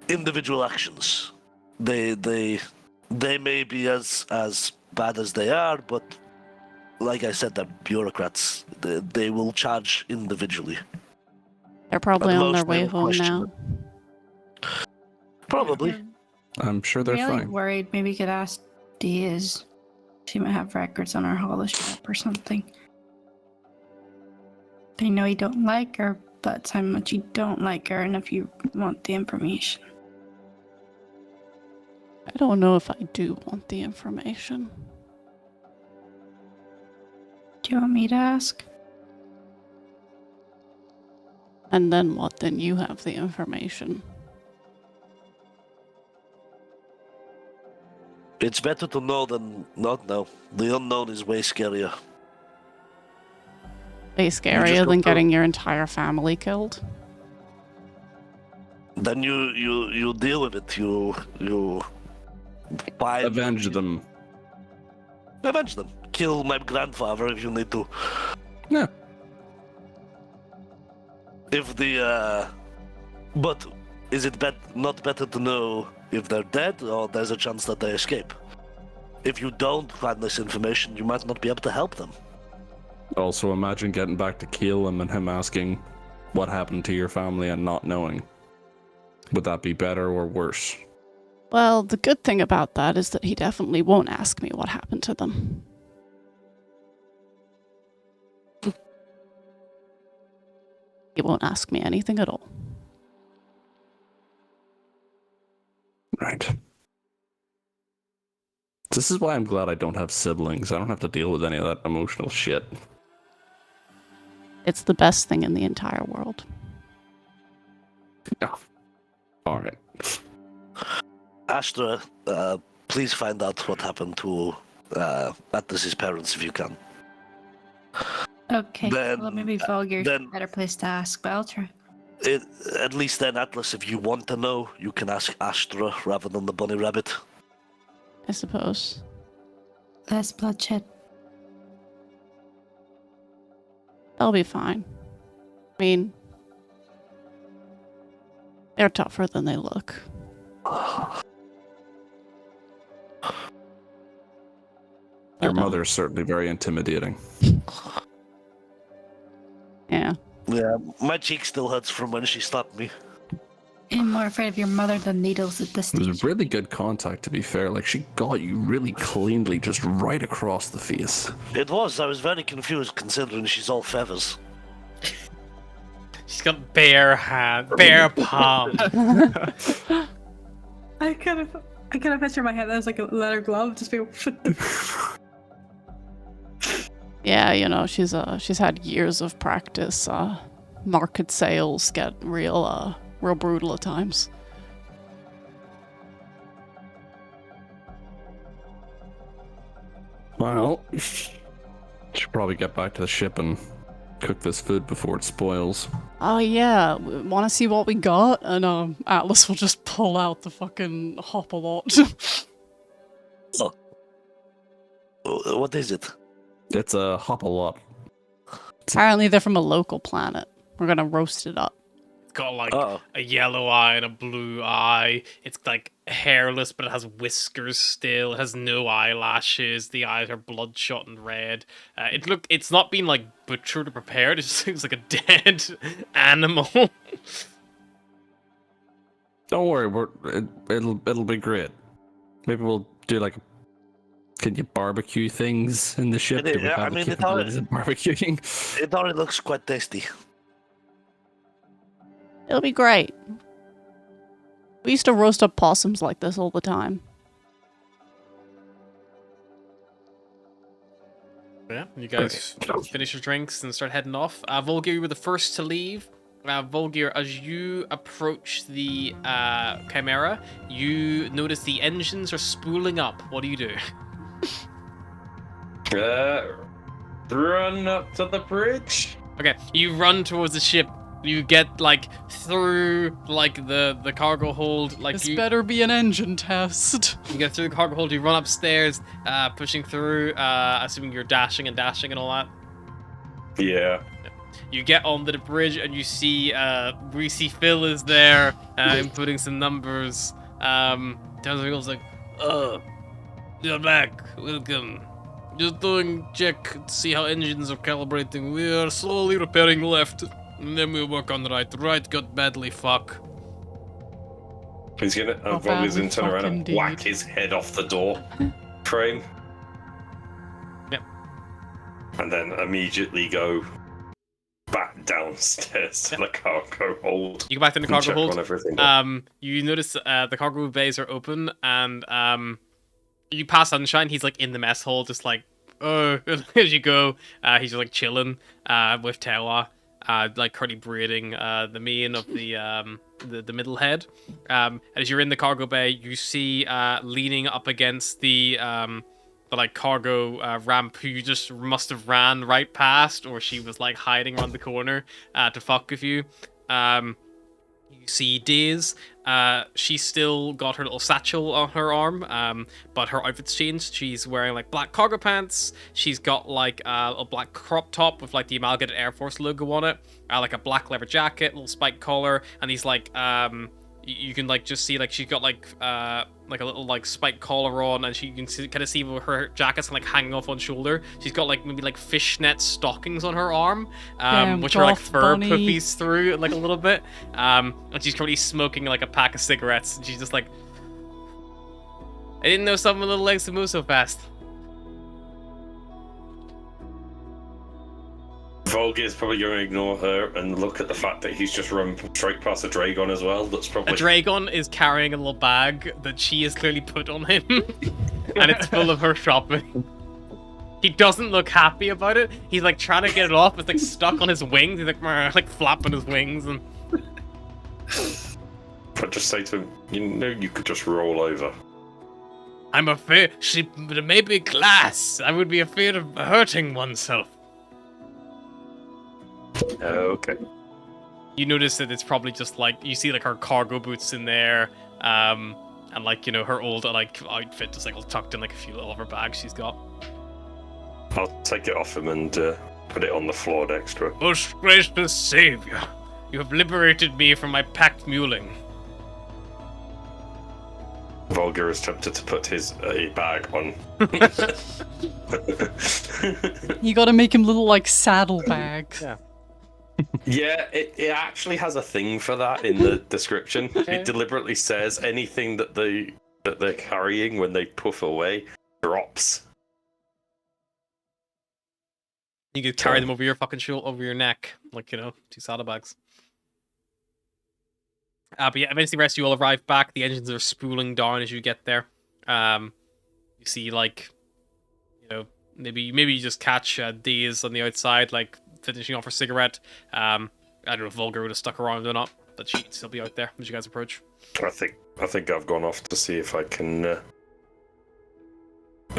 individual actions. They may be as bad as they are, but like I said, they're bureaucrats. They will charge individually. They're probably At on their most, they way will home question now. Probably. I'm sure they're really fine. worried. Maybe we could ask Diaz. She might have records on her holoship or something. They know you don't like her, but it's how much you don't like her and if you want the information. I don't know if I do want the information. Do you want me to ask? And then what? Then you have the information. It's better to know than not know. The unknown is way scarier. Way just scarier don't than know. getting your entire family killed. Then you deal with it. You find Avenge them. Avenge them. Kill my grandfather if you need to. Yeah. If the but is it not better to know if they're dead or there's a chance that they escape? If you don't find this information, you might not be able to help them. Also, imagine getting back to Keelam and him asking what happened to your family and not knowing. Would that be better or worse? Well, the good thing about that is that he definitely won't ask me what happened to them. He won't ask me anything at all. Right. This is why I'm glad I don't have siblings. I don't have to deal with any of that emotional shit. It's the best thing in the entire world. Oh. Alright. Astra, please find out what happened to Atlas's parents if you can. Okay. Then- well, maybe Vulgar's a then- better place to ask, but I'll try. At least then, Atlas, if you want to know, you can ask Astra rather than the bunny rabbit. I suppose. Less bloodshed. They'll be fine. I mean, they're tougher than they look. Your But, mother's certainly very intimidating. Yeah. Yeah, my cheek still hurts from when she slapped me. I'm more afraid of your mother than needles at this It was stage. a really good contact, to be fair. Like, she got you really cleanly, just right across the face. It was. I was very confused considering she's all feathers. She's got bare hand, bare palm. I kind of picture in my head that was like a leather glove, just be. Yeah, you know, she's had years of practice. Market sales get real brutal at times. Well, should probably get back to the ship and cook this food before it spoils. Oh yeah, want to see what we got? And Atlas will just pull out the fucking hop-a-lot. What is it? It's a hop-a-lot. Apparently they're from a local planet. We're gonna roast it up. It's got like Oh. a yellow eye and a blue eye. It's like hairless, but it has whiskers still. It has no eyelashes. The eyes are bloodshot and red. It's not been like butchered or prepared. It just looks like a dead animal. Don't worry, it'll be great. Maybe we'll do like. Can you barbecue things in the ship? It- Do we I have the mean, it capabilities of barbecuing? It already looks quite tasty. It'll be great. We used to roast up possums like this all the time. Yeah, you guys finish your drinks and start heading off. Volgir, you were the first to leave. Volgir, as you approach the Chimera, you notice the engines are spooling up. What do you do? Run up to the bridge. Okay, you run towards the ship. You get like through like the cargo hold. Like This you better be an engine test. You get through the cargo hold. You run upstairs, pushing through. Assuming you're dashing and all that. Yeah. You get onto the bridge and you see Greasy Phil is there, inputting some numbers. Turns and goes like, you're back. Welcome. Just doing check to see how engines are calibrating. We are slowly repairing left, and then we'll work on right. Right got badly fuck. He's gonna Oh, Volgir's gonna badly turn around and fucking whack deed. his head off the door frame. Yep. And then immediately go back downstairs to the cargo hold. You go back to the and cargo check hold. on everything. You notice the cargo bays are open, and you pass Sunshine. He's like in the mess hall, just like as you go. He's just like chilling with Tewa, like currently braiding the mane of the middle head. And as you're in the cargo bay, you see leaning up against the like cargo ramp, who you just must have ran right past, or she was like hiding around the corner to fuck with you. You see Daze. She's still got her little satchel on her arm, but her outfit's changed. She's wearing like black cargo pants. She's got like a black crop top with like the Amalgamated Air Force logo on it, like a black leather jacket, little spike collar, and these like you can like just see like she's got like a little like spike collar on, and you can kind of see where her jacket's like hanging off on shoulder. She's got like maybe like fishnet stockings on her arm, Damn, which are like goth fur bunny. poofies through like a little bit. And she's currently smoking like a pack of cigarettes. And she's just like, I didn't know some little legs could move so fast. Volgir's probably going to ignore her and look at the fact that he's just run straight past a Dragon as well. That's A probably Dragon is carrying a little bag that she has clearly put on him, and it's full of her shopping. He doesn't look happy about it. He's like trying to get it off. It's like stuck on his wings. He's like, "Meh," like flapping his wings, and I just say to him, you know, you could just roll over. I'm afraid she may be glass. I would be afraid of hurting oneself. Okay. You notice that it's probably just like you see like her cargo boots in there, and like, you know, her old like outfit just like all tucked in like a few little of her bags she's got. I'll take it off him and put it on the floor next to her. Most gracious savior, you have liberated me from my packed muling. Volger is tempted to put his bag on. You gotta make him little like saddlebags. Yeah. Yeah, it actually has a thing for that in the description. It deliberately says anything that they're carrying when they puff away drops. You could carry them over your fucking shoulder, over your neck, like, you know, 2 saddlebags. But yeah, eventually the rest of you all arrive back. The engines are spooling down as you get there. You see, like, you know, maybe you just catch Daze on the outside, like, finishing off her cigarette. I don't know if Volga would have stuck around or not, but she'd still be out there as you guys approach. I think I've gone off to see if I can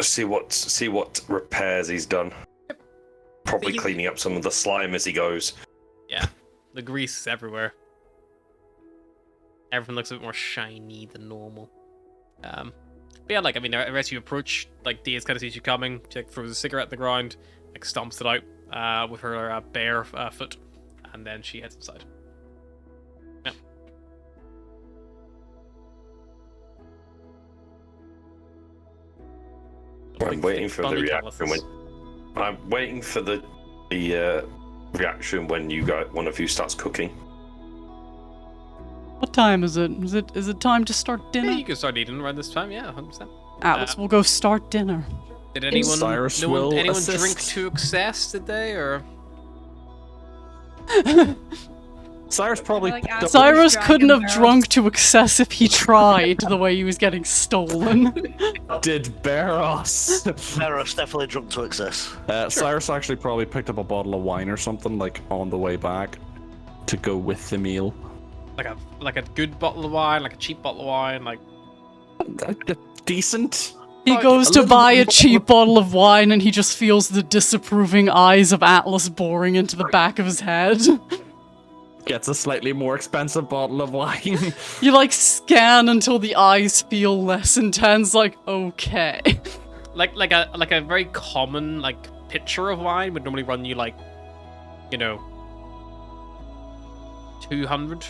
see what repairs he's done. Probably cleaning up some of the slime as he goes. Yeah, the grease is everywhere. Everything looks a bit more shiny than normal. But yeah, like, I mean, as you approach, like, Daze kind of sees you coming. She like, throws a cigarette at the ground, like, stomps it out with her bare foot, and then she heads inside. Yeah. I'm waiting for the Bunny reaction calluses. I'm waiting for the reaction when one of you starts cooking. What time is it? Is it time to start dinner? Yeah, you can start eating around this time, yeah, 100%. Atlas, we'll go start dinner. Did anyone, Cyrus no one will anyone assist. drink to excess, did they, or? Cyrus probably Like, picked up- Cyrus Dragon couldn't have barrels. drunk to excess if he tried, the way he was getting stolen. did Barros. Sarah's definitely drunk to excess. Cyrus actually probably picked up a bottle of wine or something like on the way back to go with the meal. Like a good bottle of wine, like a cheap bottle of wine, like... Decent. He goes to buy a cheap bottle of wine and he just feels the disapproving eyes of Atlas boring into the back of his head. Gets a slightly more expensive bottle of wine. You like scan until the eyes feel less intense, like, okay. Like a very common, like, pitcher of wine would normally run you, like, you know, 200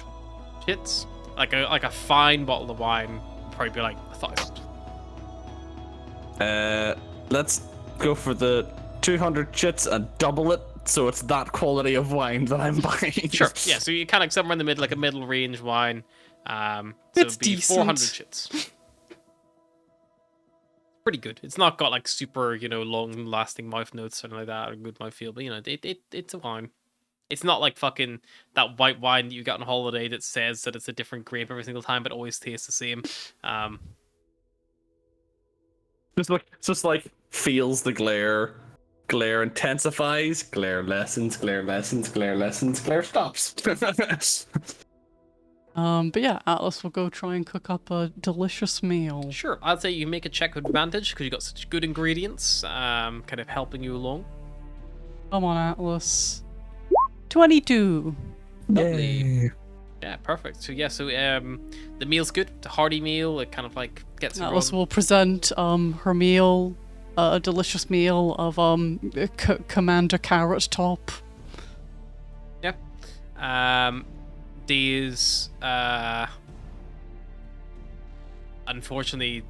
chits. Like a fine bottle of wine would probably be like 1,000. Let's go for the 200 chits and double it, so it's that quality of wine that I'm buying. Sure. Yeah. So you kind of like somewhere in the middle, like a middle range wine. So It's it'd be decent. 400 chits. Pretty good. It's not got like super, you know, long-lasting mouth notes or anything like that, or good mouthfeel, but you know, it's a wine. It's not like fucking that white wine that you got on holiday that says that it's a different grape every single time, but always tastes the same. Just like feels the glare. Glare intensifies. Glare lessens. Glare lessens. Glare lessens. Glare stops. But yeah, Atlas will go try and cook up a delicious meal. Sure, I'd say you make a check with advantage because you got such good ingredients, kind of helping you along. Come on, Atlas. 22. Lovely. Yeah, perfect. So yeah, the meal's good. It's a hearty meal. It kind of like gets Atlas everyone... will present her meal, a delicious meal of Commander Carrot Top. Yeah. Daze, unfortunately,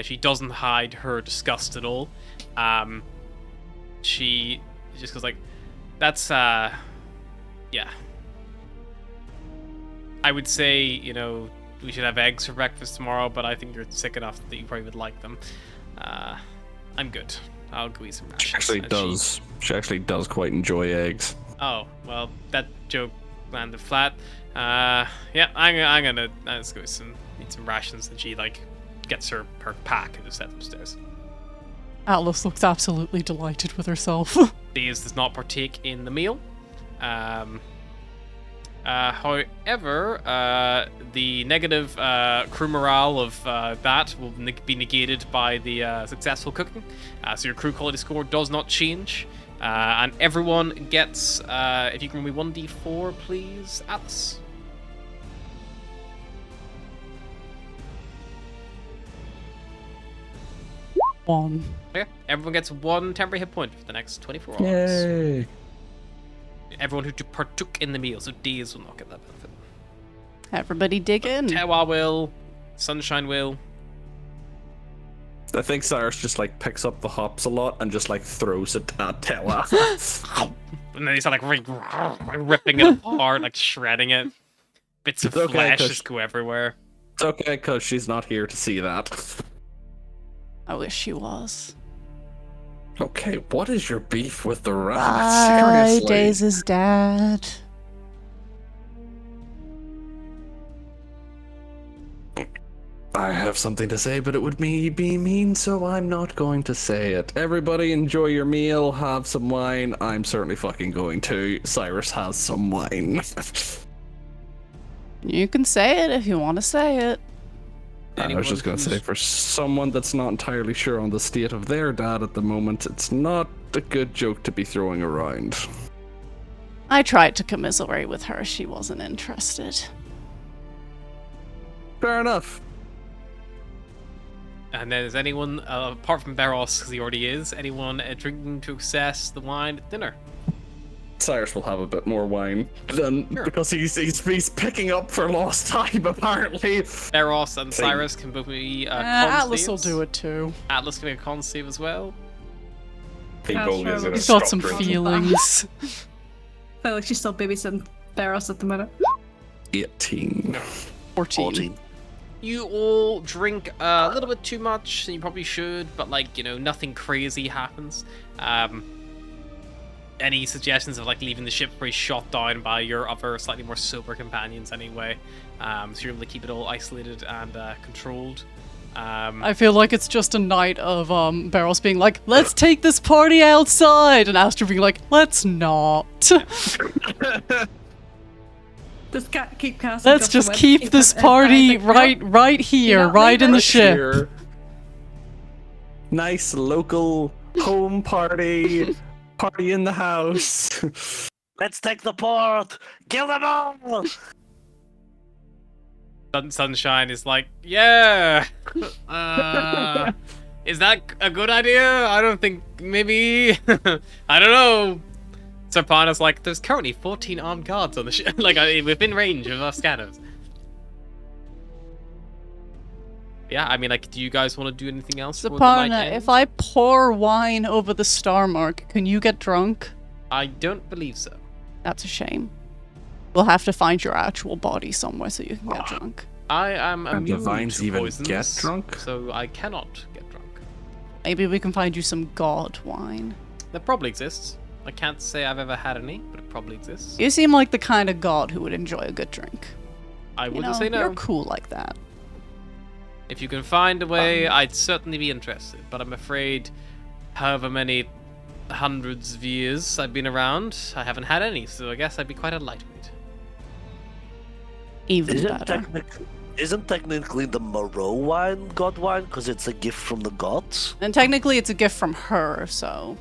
she doesn't hide her disgust at all. She just goes like, that's, yeah. I would say, you know, we should have eggs for breakfast tomorrow, but I think you're sick enough that you probably would like them. I'm good. I'll go eat some rations. She actually does quite enjoy eggs. Oh, well, that joke landed flat. Yeah, I'm gonna let's go eat some rations, and she like gets her pack and just heads upstairs. Atlas looks absolutely delighted with herself. Daze does not partake in the meal. However, the negative crew morale of that will be negated by the successful cooking. So your crew quality score does not change. And everyone gets, if you can give me 1d4, please, Atlas. One. Okay, everyone gets 1 temporary hit point for the next 24 hours. Yay. Everyone who partook in the meal, so Days will not get that benefit. Everybody dig in. Tewa will, Sunshine will. I think Cyrus just like picks up the hops a lot and just like throws it at Tella. And then he's like ripping it apart, like shredding it. Bits of It's okay, flesh 'cause- just go everywhere. It's okay, because she's not here to see that. I wish she was. Okay, what is your beef with the rabbit? Bye, Seriously. Days' dad. I have something to say, but it would be mean, so I'm not going to say it. Everybody enjoy your meal, have some wine. I'm certainly fucking going to. Cyrus has some wine. You can say it if you want to say it. I was just going to say, for someone that's not entirely sure on the state of their dad at the moment, it's not a good joke to be throwing around. I tried to commiserate with her. She wasn't interested. Fair enough. And then is anyone, apart from Beros, because he already is, anyone drinking to excess the wine at dinner? Cyrus will have a bit more wine than Sure. because he's picking up for lost time apparently. Beros and Same. Cyrus can both be con Atlas will saves. do it too. Atlas can make a con save as well. People is in a He's got stop some drinking. feelings. I feel like she's still babysitting Beros at the minute. 18. 14. 14. You all drink a little bit too much, and you probably should, but like, nothing crazy happens. Any suggestions of like leaving the ship pretty shot down by your other slightly more sober companions anyway. So you're able to keep it all isolated and controlled. I feel like it's just a night of Barrels being like, let's take this party outside, and Astra being like, let's not. Just keep casting. Let's Gust of just Wind, keep this it party down, like, nope. right here, not right in the leaving. ship. Here. Nice local home party. Party in the house. Let's take the port! Kill them all! Sunshine is like, yeah. Is that a good idea? I don't think. Maybe. I don't know. Serpana's like, there's currently 14 armed guards on the ship, like within range of our scanners. Yeah, I mean, like, do you guys want to do anything else? before the night Sapana, ends? if I pour wine over the star mark, can you get drunk? I don't believe so. That's a shame. We'll have to find your actual body somewhere so you can get drunk. I am And immune divines to even poisons, get drunk? so I cannot get drunk. Maybe we can find you some god wine. That probably exists. I can't say I've ever had any, but it probably exists. You seem like the kind of god who would enjoy a good drink. I You wouldn't know, say no. You're cool like that. If you can find a way, I'd certainly be interested. But I'm afraid, however many hundreds of years I've been around, I haven't had any. So I guess I'd be quite a lightweight. Even Isn't better. technically the Moreau wine god wine because it's a gift from the gods? And technically it's a gift from her, so...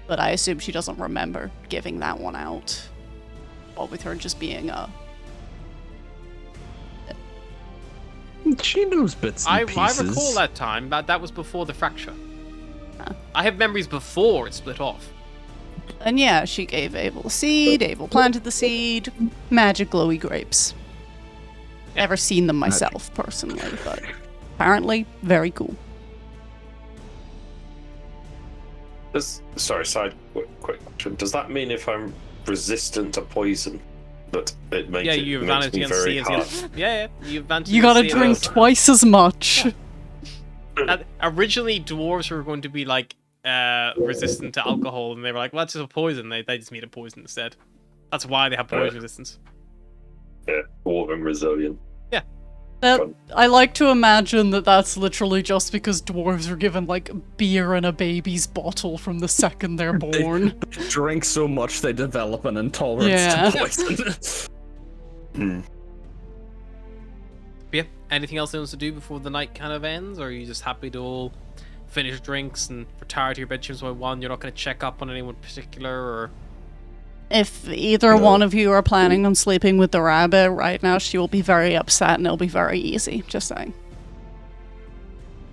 But I assume she doesn't remember giving that one out. Or with her just being a... She knows bits and I pieces. recall that time, but that was before the fracture. Huh. I have memories before it split off. And yeah, she gave Abel a seed, Abel planted the seed. Magic glowy grapes. Never seen them myself, personally, but apparently very cool. Sorry, quick question. Does that mean if I'm resistant to poison, that it makes Yeah, it you makes advantage me against very C hard? Yeah, you advantage You gotta against C drink against- twice as much. Originally, dwarves were going to be like resistant to alcohol, and they were like, "Well, that's just a poison." They just made a poison instead. That's why they have poison resistance. Yeah, dwarven resilient. I like to imagine that that's literally just because dwarves are given like beer in a baby's bottle from the second they're born. They drink so much they develop an intolerance Yeah. to poison. But yeah, anything else anyone wants to do before the night kind of ends, or are you just happy to all finish drinks and retire to your bedrooms by 1? You're not going to check up on anyone particular, or If either one of you are planning on sleeping with the rabbit right now, she will be very upset and it'll be very easy. Just saying.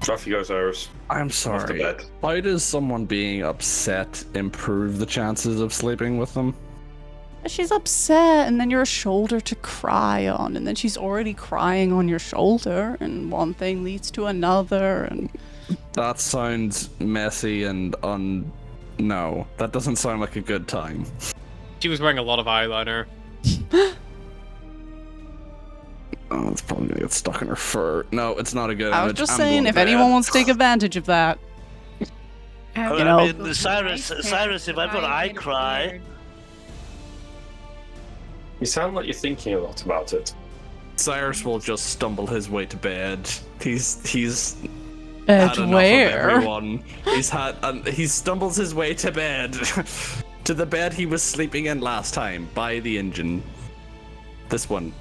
Off you go, Cyrus. I'm Off to sorry. bed. How does someone being upset improve the chances of sleeping with them? She's upset, and then you're a shoulder to cry on, and then she's already crying on your shoulder, and one thing leads to another, and That sounds messy and no, that doesn't sound like a good time. she was wearing a lot of eyeliner. Oh, it's probably gonna get stuck in her fur. No, it's not a good I was image. just I'm saying, going if to anyone bed. wants to take advantage of that. I know. mean, Cyrus, if ever I cry, You sound like you're thinking a lot about it. Cyrus will just stumble his way to bed. He's Bed had enough where? of everyone. He stumbles his way to bed. To the bed he was sleeping in last time, by the engine. This one.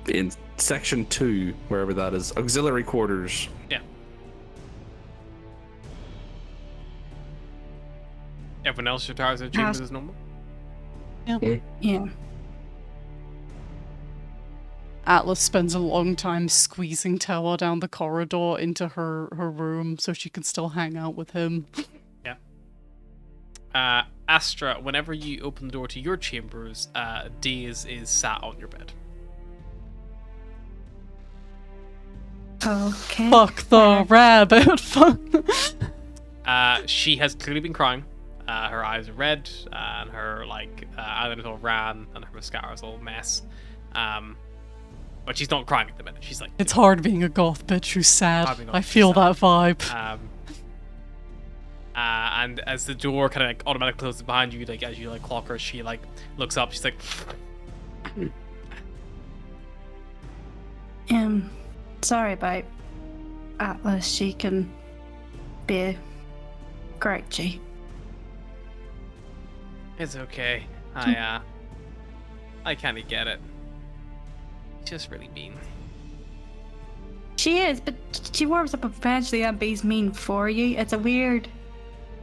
In section 2, wherever that is. Auxiliary quarters. Yeah. Everyone else retires to their chambers as normal. Yeah. Atlas spends a long time squeezing Tewa down the corridor into her room so she can still hang out with him. Astra, whenever you open the door to your chambers, Daze is sat on your bed. Okay. Fuck the rabbit. Fuck. She has clearly been crying. Her eyes are red, and her eyelids all ran, and her mascara's all a mess. But she's not crying at the minute. She's like, It's hard being a goth bitch who's sad. Hard being a I goth feel bitch that vibe. and as the door kind of like automatically closes behind you, like as you like clock her, she like looks up. She's like, Sorry about Atlas. She can be grouchy. "It's okay. I kind of get it. It's just really mean." She is, but she warms up eventually and be's mean for you. It's a weird...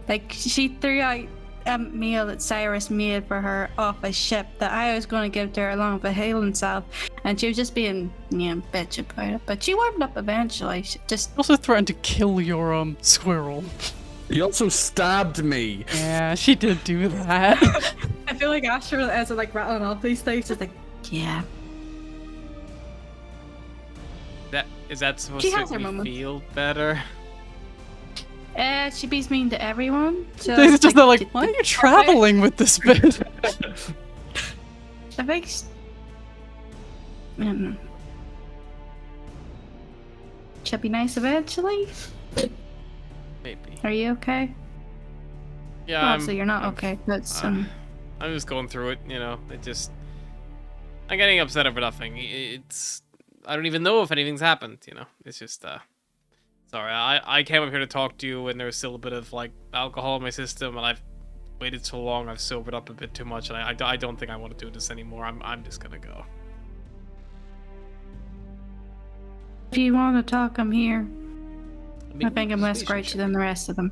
Like, she threw out a meal that Cyrus made for her off a ship that I was going to give to her along with healing salve, and she was just being, bitch about it. But she warmed up eventually. She just... Also threatened to kill your squirrel. He also stabbed me. Yeah, she did do that. I feel like Astra, as like rattling off these things, is like, Yeah. Is that supposed She to has make her me moments. feel better? She be's mean to everyone. So They're it's just they're like, why are you traveling with this bitch? I think... She'll be nice eventually. Maybe. Are you okay? Yeah, Well, I'm. obviously you're not I'm- okay, but I'm just going through it, It just, I'm getting upset over nothing. It's, I don't even know if anything's happened. It's just, sorry. I came up here to talk to you when there was still a bit of like alcohol in my system, and I've waited so long. I've sobered up a bit too much, and I don't think I want to do this anymore. I'm just gonna go. if you want to talk, I'm here. I think I'm less Sweet, grouchy than the rest of them.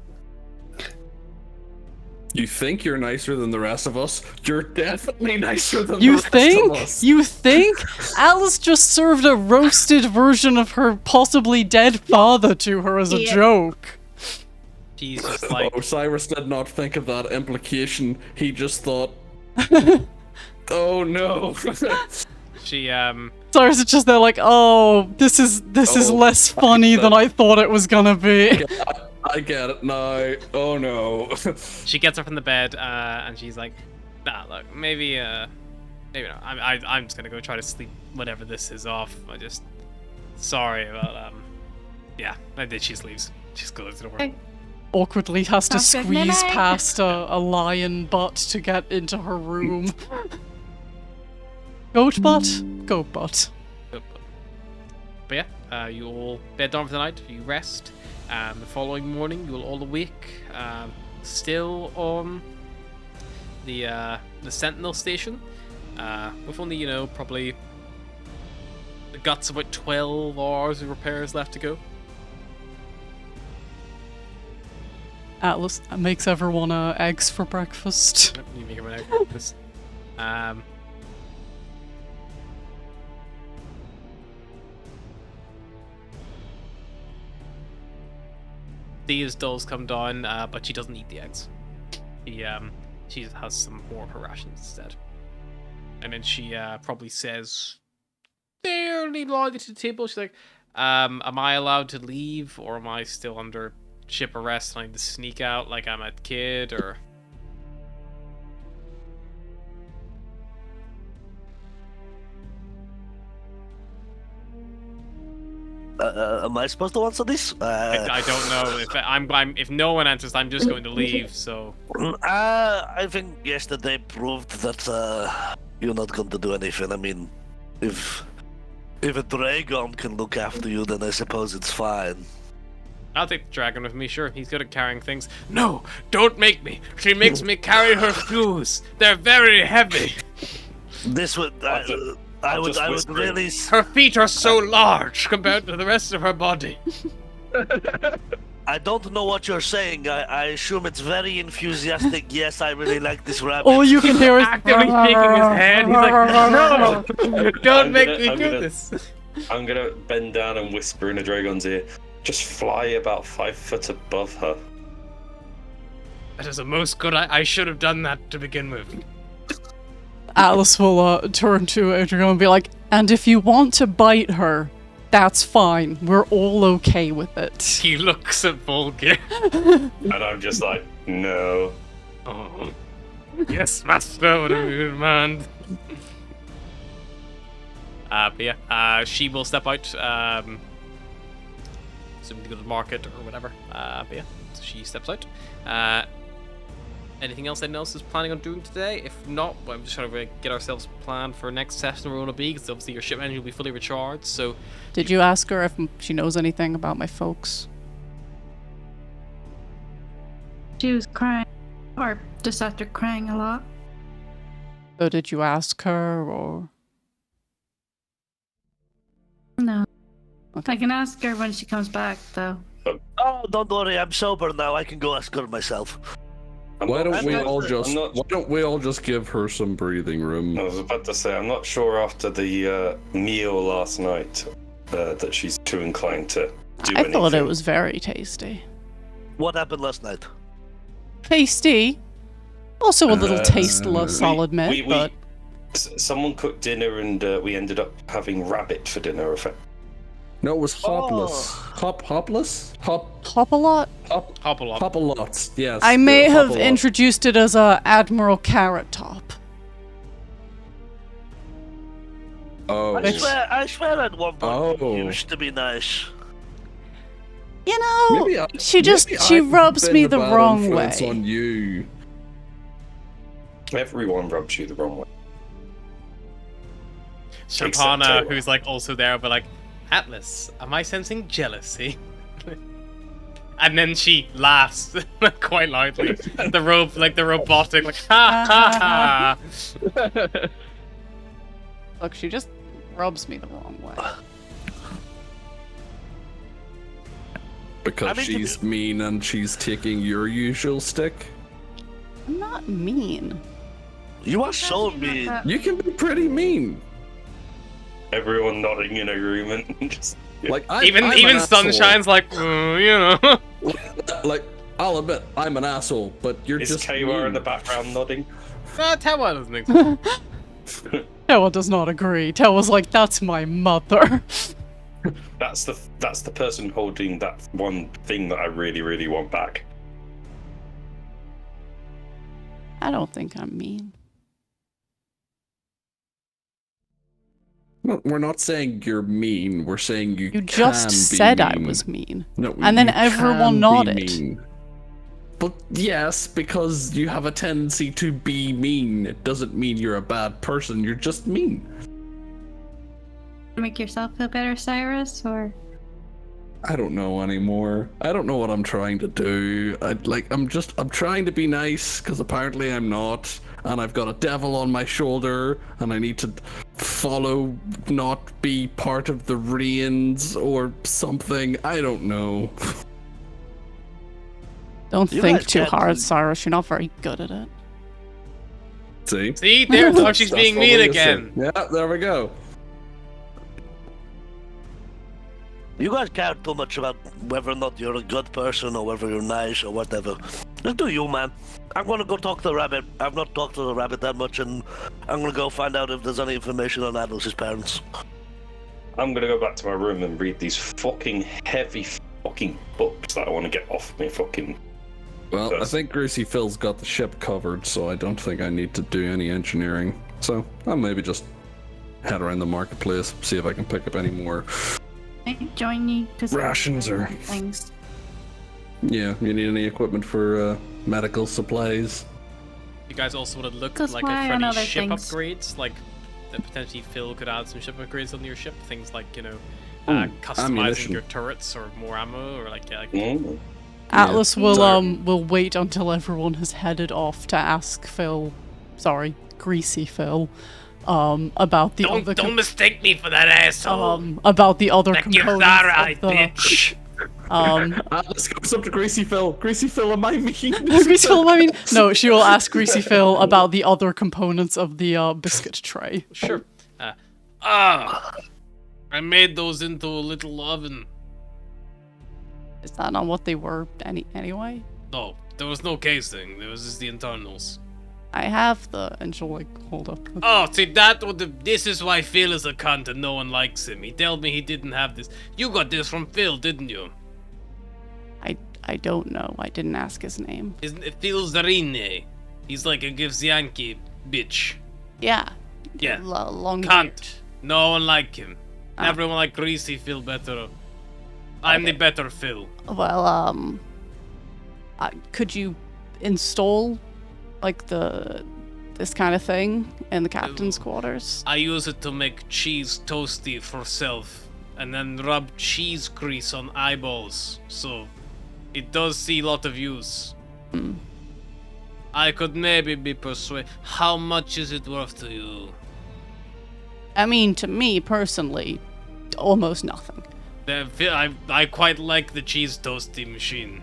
You think you're nicer than the rest of us? You're definitely nicer than You the rest think? of us. You think? Alice just served a roasted version of her possibly dead father to her as a Yeah. joke. She's just like, Oh, Cyrus did not think of that implication. He just thought, oh no. she Cyrus is just there like, oh, this is Oh, less funny than I thought it was gonna be. I get it now. Oh no. she gets up from the bed, and she's like, nah, look, maybe not. I'm just gonna go try to sleep whatever this is off. Sorry about yeah. And then she just leaves. She just goes to the door. Okay. Awkwardly has to Sounds good. squeeze Night-night. past a lion butt to get into her room. Goatbot? Goatbot. But yeah, you all bed down for the night. You rest. The following morning, you will all awake. Still on the Sentinel station. With only, probably the guts about 12 hours of repairs left to go. Atlas makes everyone eggs for breakfast. Yep, you make it out of this. These dolls come down, but she doesn't eat the eggs. She has some more of her rations instead. And then she probably says, fairly loudly to the table, she's like, am I allowed to leave, or am I still under ship arrest and I need to sneak out like I'm a kid, or... Am I supposed to answer this? I don't know. If no one answers, I'm just going to leave. So I think yesterday proved that you're not going to do anything. I mean, if a dragon can look after you, then I suppose it's fine. I'll take the dragon with me. Sure, he's good at carrying things. No, don't make me. She makes me carry her shoes. They're very heavy. This would. I would really. Her feet are so large compared to the rest of her body. I don't know what you're saying. I assume it's very enthusiastic. Yes, I really like this rabbit. All you can hear is Actively shaking his head. He's like, no, don't make me do this. I'm gonna bend down and whisper in a dragon's ear. Just fly about 5 foot above her. That is the most good. I should have done that to begin with. Atlas will turn to Adrian and be like, and if you want to bite her, that's fine. We're all okay with it. He looks at Volgir. And I'm just like, no. Oh, yes, master, whatever you demand. But yeah, she will step out. Assuming to go to the market or whatever. But yeah, so she steps out. Anything else anyone else is planning on doing today? If not, I'm just trying to get ourselves planned for next session we're going to be, because obviously your ship engine will be fully recharged, so... Did you ask her if she knows anything about my folks? She was crying, or just after crying a lot. So did you ask her, or...? No. Okay. I can ask her when she comes back, though. Oh, don't worry. I'm sober now. I can go ask her myself. Why don't we all not- just give her some breathing room? I was about to say, I'm not sure after the meal last night that she's too inclined to do I anything. thought it was very tasty. What happened last night? Tasty? Also a little tasteless, I'll admit, but... Someone cooked dinner and we ended up having rabbit for dinner, effect. No, it was hopless. Oh. Hopless? Hop-a-lot? Hop-a-lot. Hopalots, yes. I may have Hopalot. introduced it as a Admiral Carrot Top. Oh. I swear at one point Oh. it used to be nice. You know, Maybe she rubs me the wrong way. On you. Everyone rubs you the wrong way. Sharpana, Terra. who's like also there, but like, Atlas, am I sensing jealousy? And then she laughs quite loudly. The robotic, like, ha ha ha. Look, she just rubs me the wrong way. Because I mean, she's mean and she's taking your usual stick. I'm not mean. You are so mean. You can be pretty mean. Everyone nodding in agreement. Just, yeah. Like Even I'm an asshole. Sunshine's like, Like, I'll admit, I'm an asshole, but you're Is just Kawa mean. in the background nodding? Tewa doesn't think so. Tewa does not agree. Tewa's like, that's my mother. That's the person holding that one thing that I really, really want back. I don't think I'm mean. No, we're not saying you're mean. We're saying you You just can be said I mean. was mean. No, And then you everyone can be nodded. mean. But yes, because you have a tendency to be mean, it doesn't mean you're a bad person, you're just mean. Make yourself feel better, Cyrus, or I don't know anymore. I don't know what I'm trying to do. I'm trying to be nice, because apparently I'm not. And I've got a devil on my shoulder, and I need to follow, not be part of the reins or something. I don't know. Don't You think guys too can't- hard, Cyrus. You're not very good at it. See? See, there, now she's That's being all mean there is to it. again. Yeah, there we go. You guys care too much about whether or not you're a good person or whether you're nice or whatever. Just do you, man. I'm gonna go talk to the rabbit. I've not talked to the rabbit that much, and I'm gonna go find out if there's any information on Adolf's parents. I'm gonna go back to my room and read these fucking heavy fucking books that I want to get off me fucking. Well, I think Greasy Phil's got the ship covered, so I don't think I need to do any engineering. So I'll maybe just head around the marketplace, see if I can pick up any more. I can join you because Rations or- things. Yeah, you need any equipment for medical supplies? You guys also want to look at Because like why if on any other ship things? upgrades, like that potentially Phil could add some ship upgrades on your ship, things like Ooh, customizing ammunition. your turrets or more ammo or like Mm. Atlas will Sorry. will wait until everyone has headed off to ask Greasy Phil, about the other don't mistake me for that asshole. about the other that components Githara, of the bitch. Let's go up to Greasy Phil. Greasy Phil, am I mean? Greasy Phil, I mean, no, she will ask Greasy Phil about the other components of the biscuit tray. Sure. I made those into a little oven. Is that not what they were anyway? No, there was no casing. There was just the internals. I have the, and she'll like hold up. Oh, see, this is why Phil is a cunt and no one likes him. He told me he didn't have this. You got this from Phil, didn't you? I don't know. I didn't ask his name. Isn't it Phil Zarine? He's like a gives Yankee bitch. Yeah. Yeah. Long Cunt. beard. No one like him. Ah. Everyone like Greasy Phil better. I'm the better Phil. Well, could you install like this kind of thing in the captain's quarters? I use it to make cheese toasty for self, and then rub cheese grease on eyeballs, so it does see a lot of use. I could maybe be persuaded. How much is it worth to you? I mean, to me personally, almost nothing. I quite like the cheese toasty machine.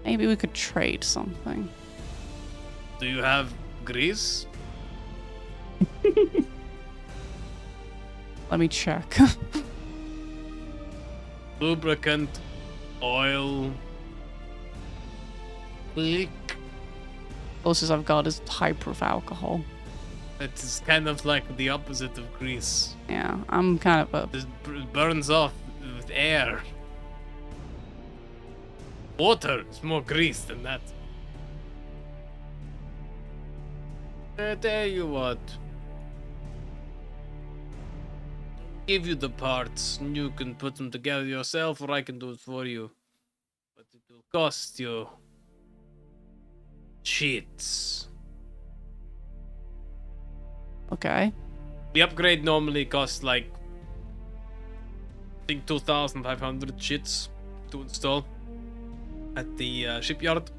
Maybe we could trade something. Do you have grease? Let me check. Lubricant, oil. Click. Closest I've got is high proof alcohol. It is kind of like the opposite of grease. Yeah, I'm kind of a. It burns off with air. Water is more grease than that. I tell you what. Give you the parts, and you can put them together yourself, or I can do it for you. But it will cost you cheats. Okay. The upgrade normally costs like, I think 2,500 shits to install at the shipyard.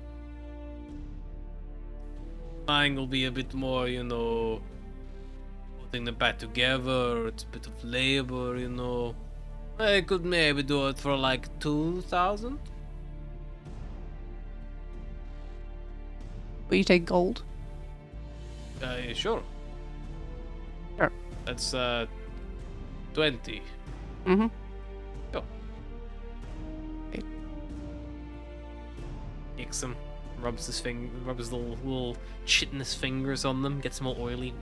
Mine will be a bit more, putting them back together. It's a bit of labor, I could maybe do it for like 2,000. Will you take gold? Sure. Sure. That's 20. Mm-hmm. Go. Kicks him, rubs his little chitinous fingers on them, gets them all oily.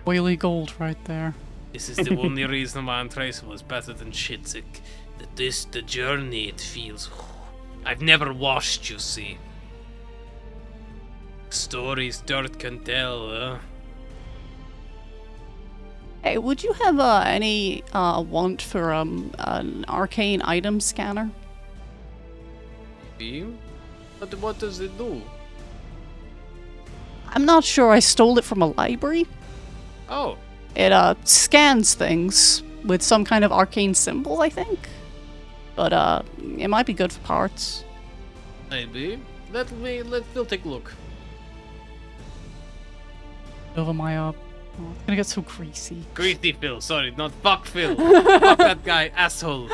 Oily gold right there. This is the only reason why Untraceable is better than Shitzik. The journey, it feels. I've never washed, you see. Stories dirt can tell, huh? Hey, would you have any want for an arcane item scanner? Beam? But what does it do? I'm not sure. I stole it from a library. Oh, It scans things with some kind of arcane symbol, I think. But it might be good for parts. maybe. We'll take a look. Over my oh, it's gonna get so greasy. Greasy Phil, sorry, not fuck Phil. Fuck that guy, asshole.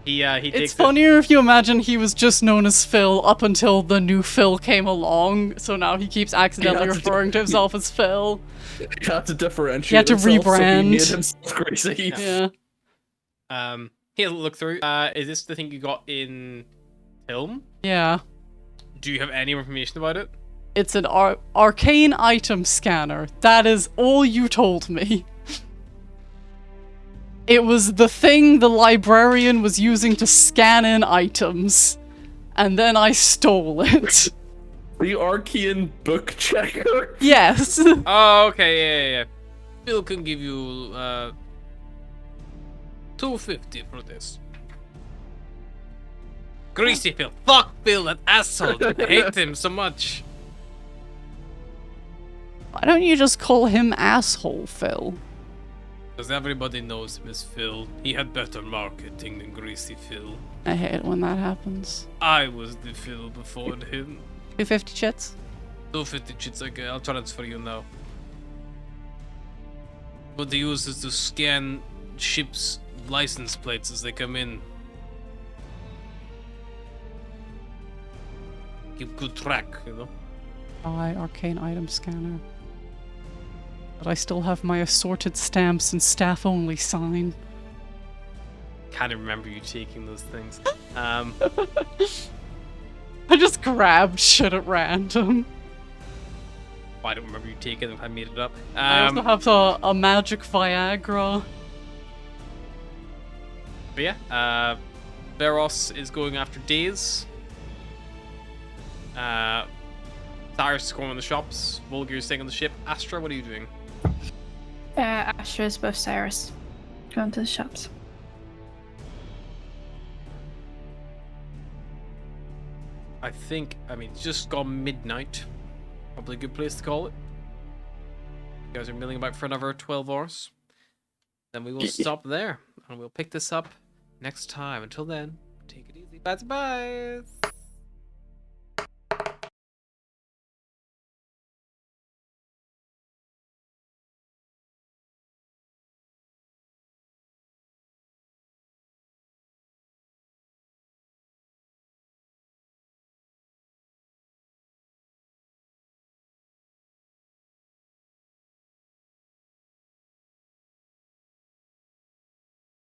He takes It's funnier if you imagine he was just known as Phil up until the new Phil came along, so now he keeps accidentally referring to himself as Phil. He had to differentiate. He had to himself, so he rebrand. made himself greasy. Yeah. He'll look through. Is this the thing you got in film? Yeah. Do you have any information about it? It's an arcane item scanner. That is all you told me. It was the thing the librarian was using to scan in items. And then I stole it. The Archean book checker. Yes. Oh, okay, yeah. Phil can give you $250 for this. Greasy Phil. Fuck Phil, that asshole. I hate him so much. Why don't you just call him asshole, Phil? Because everybody knows him as Phil. He had better marketing than Greasy Phil. I hate it when that happens. I was the Phil before him. 250 chits? 250 chits, okay, I'll transfer you now. What they use is to scan ships' license plates as they come in. Keep good track, you know? Buy arcane item scanner. But I still have my assorted stamps and staff only sign. Can't remember you taking those things. I just grabbed shit at random. I don't remember you taking them. I made it up. I also have a magic Viagra. But yeah, Veros is going after Days. Cyrus is going in the shops. Volgir is staying on the ship. Astra, what are you doing? Astra is both Cyrus. Going to the shops. I mean, it's just gone midnight. Probably a good place to call it. You guys are milling about for another 12 hours. Then we will stop there. And we'll pick this up next time. Until then, take it easy. Bye-bye.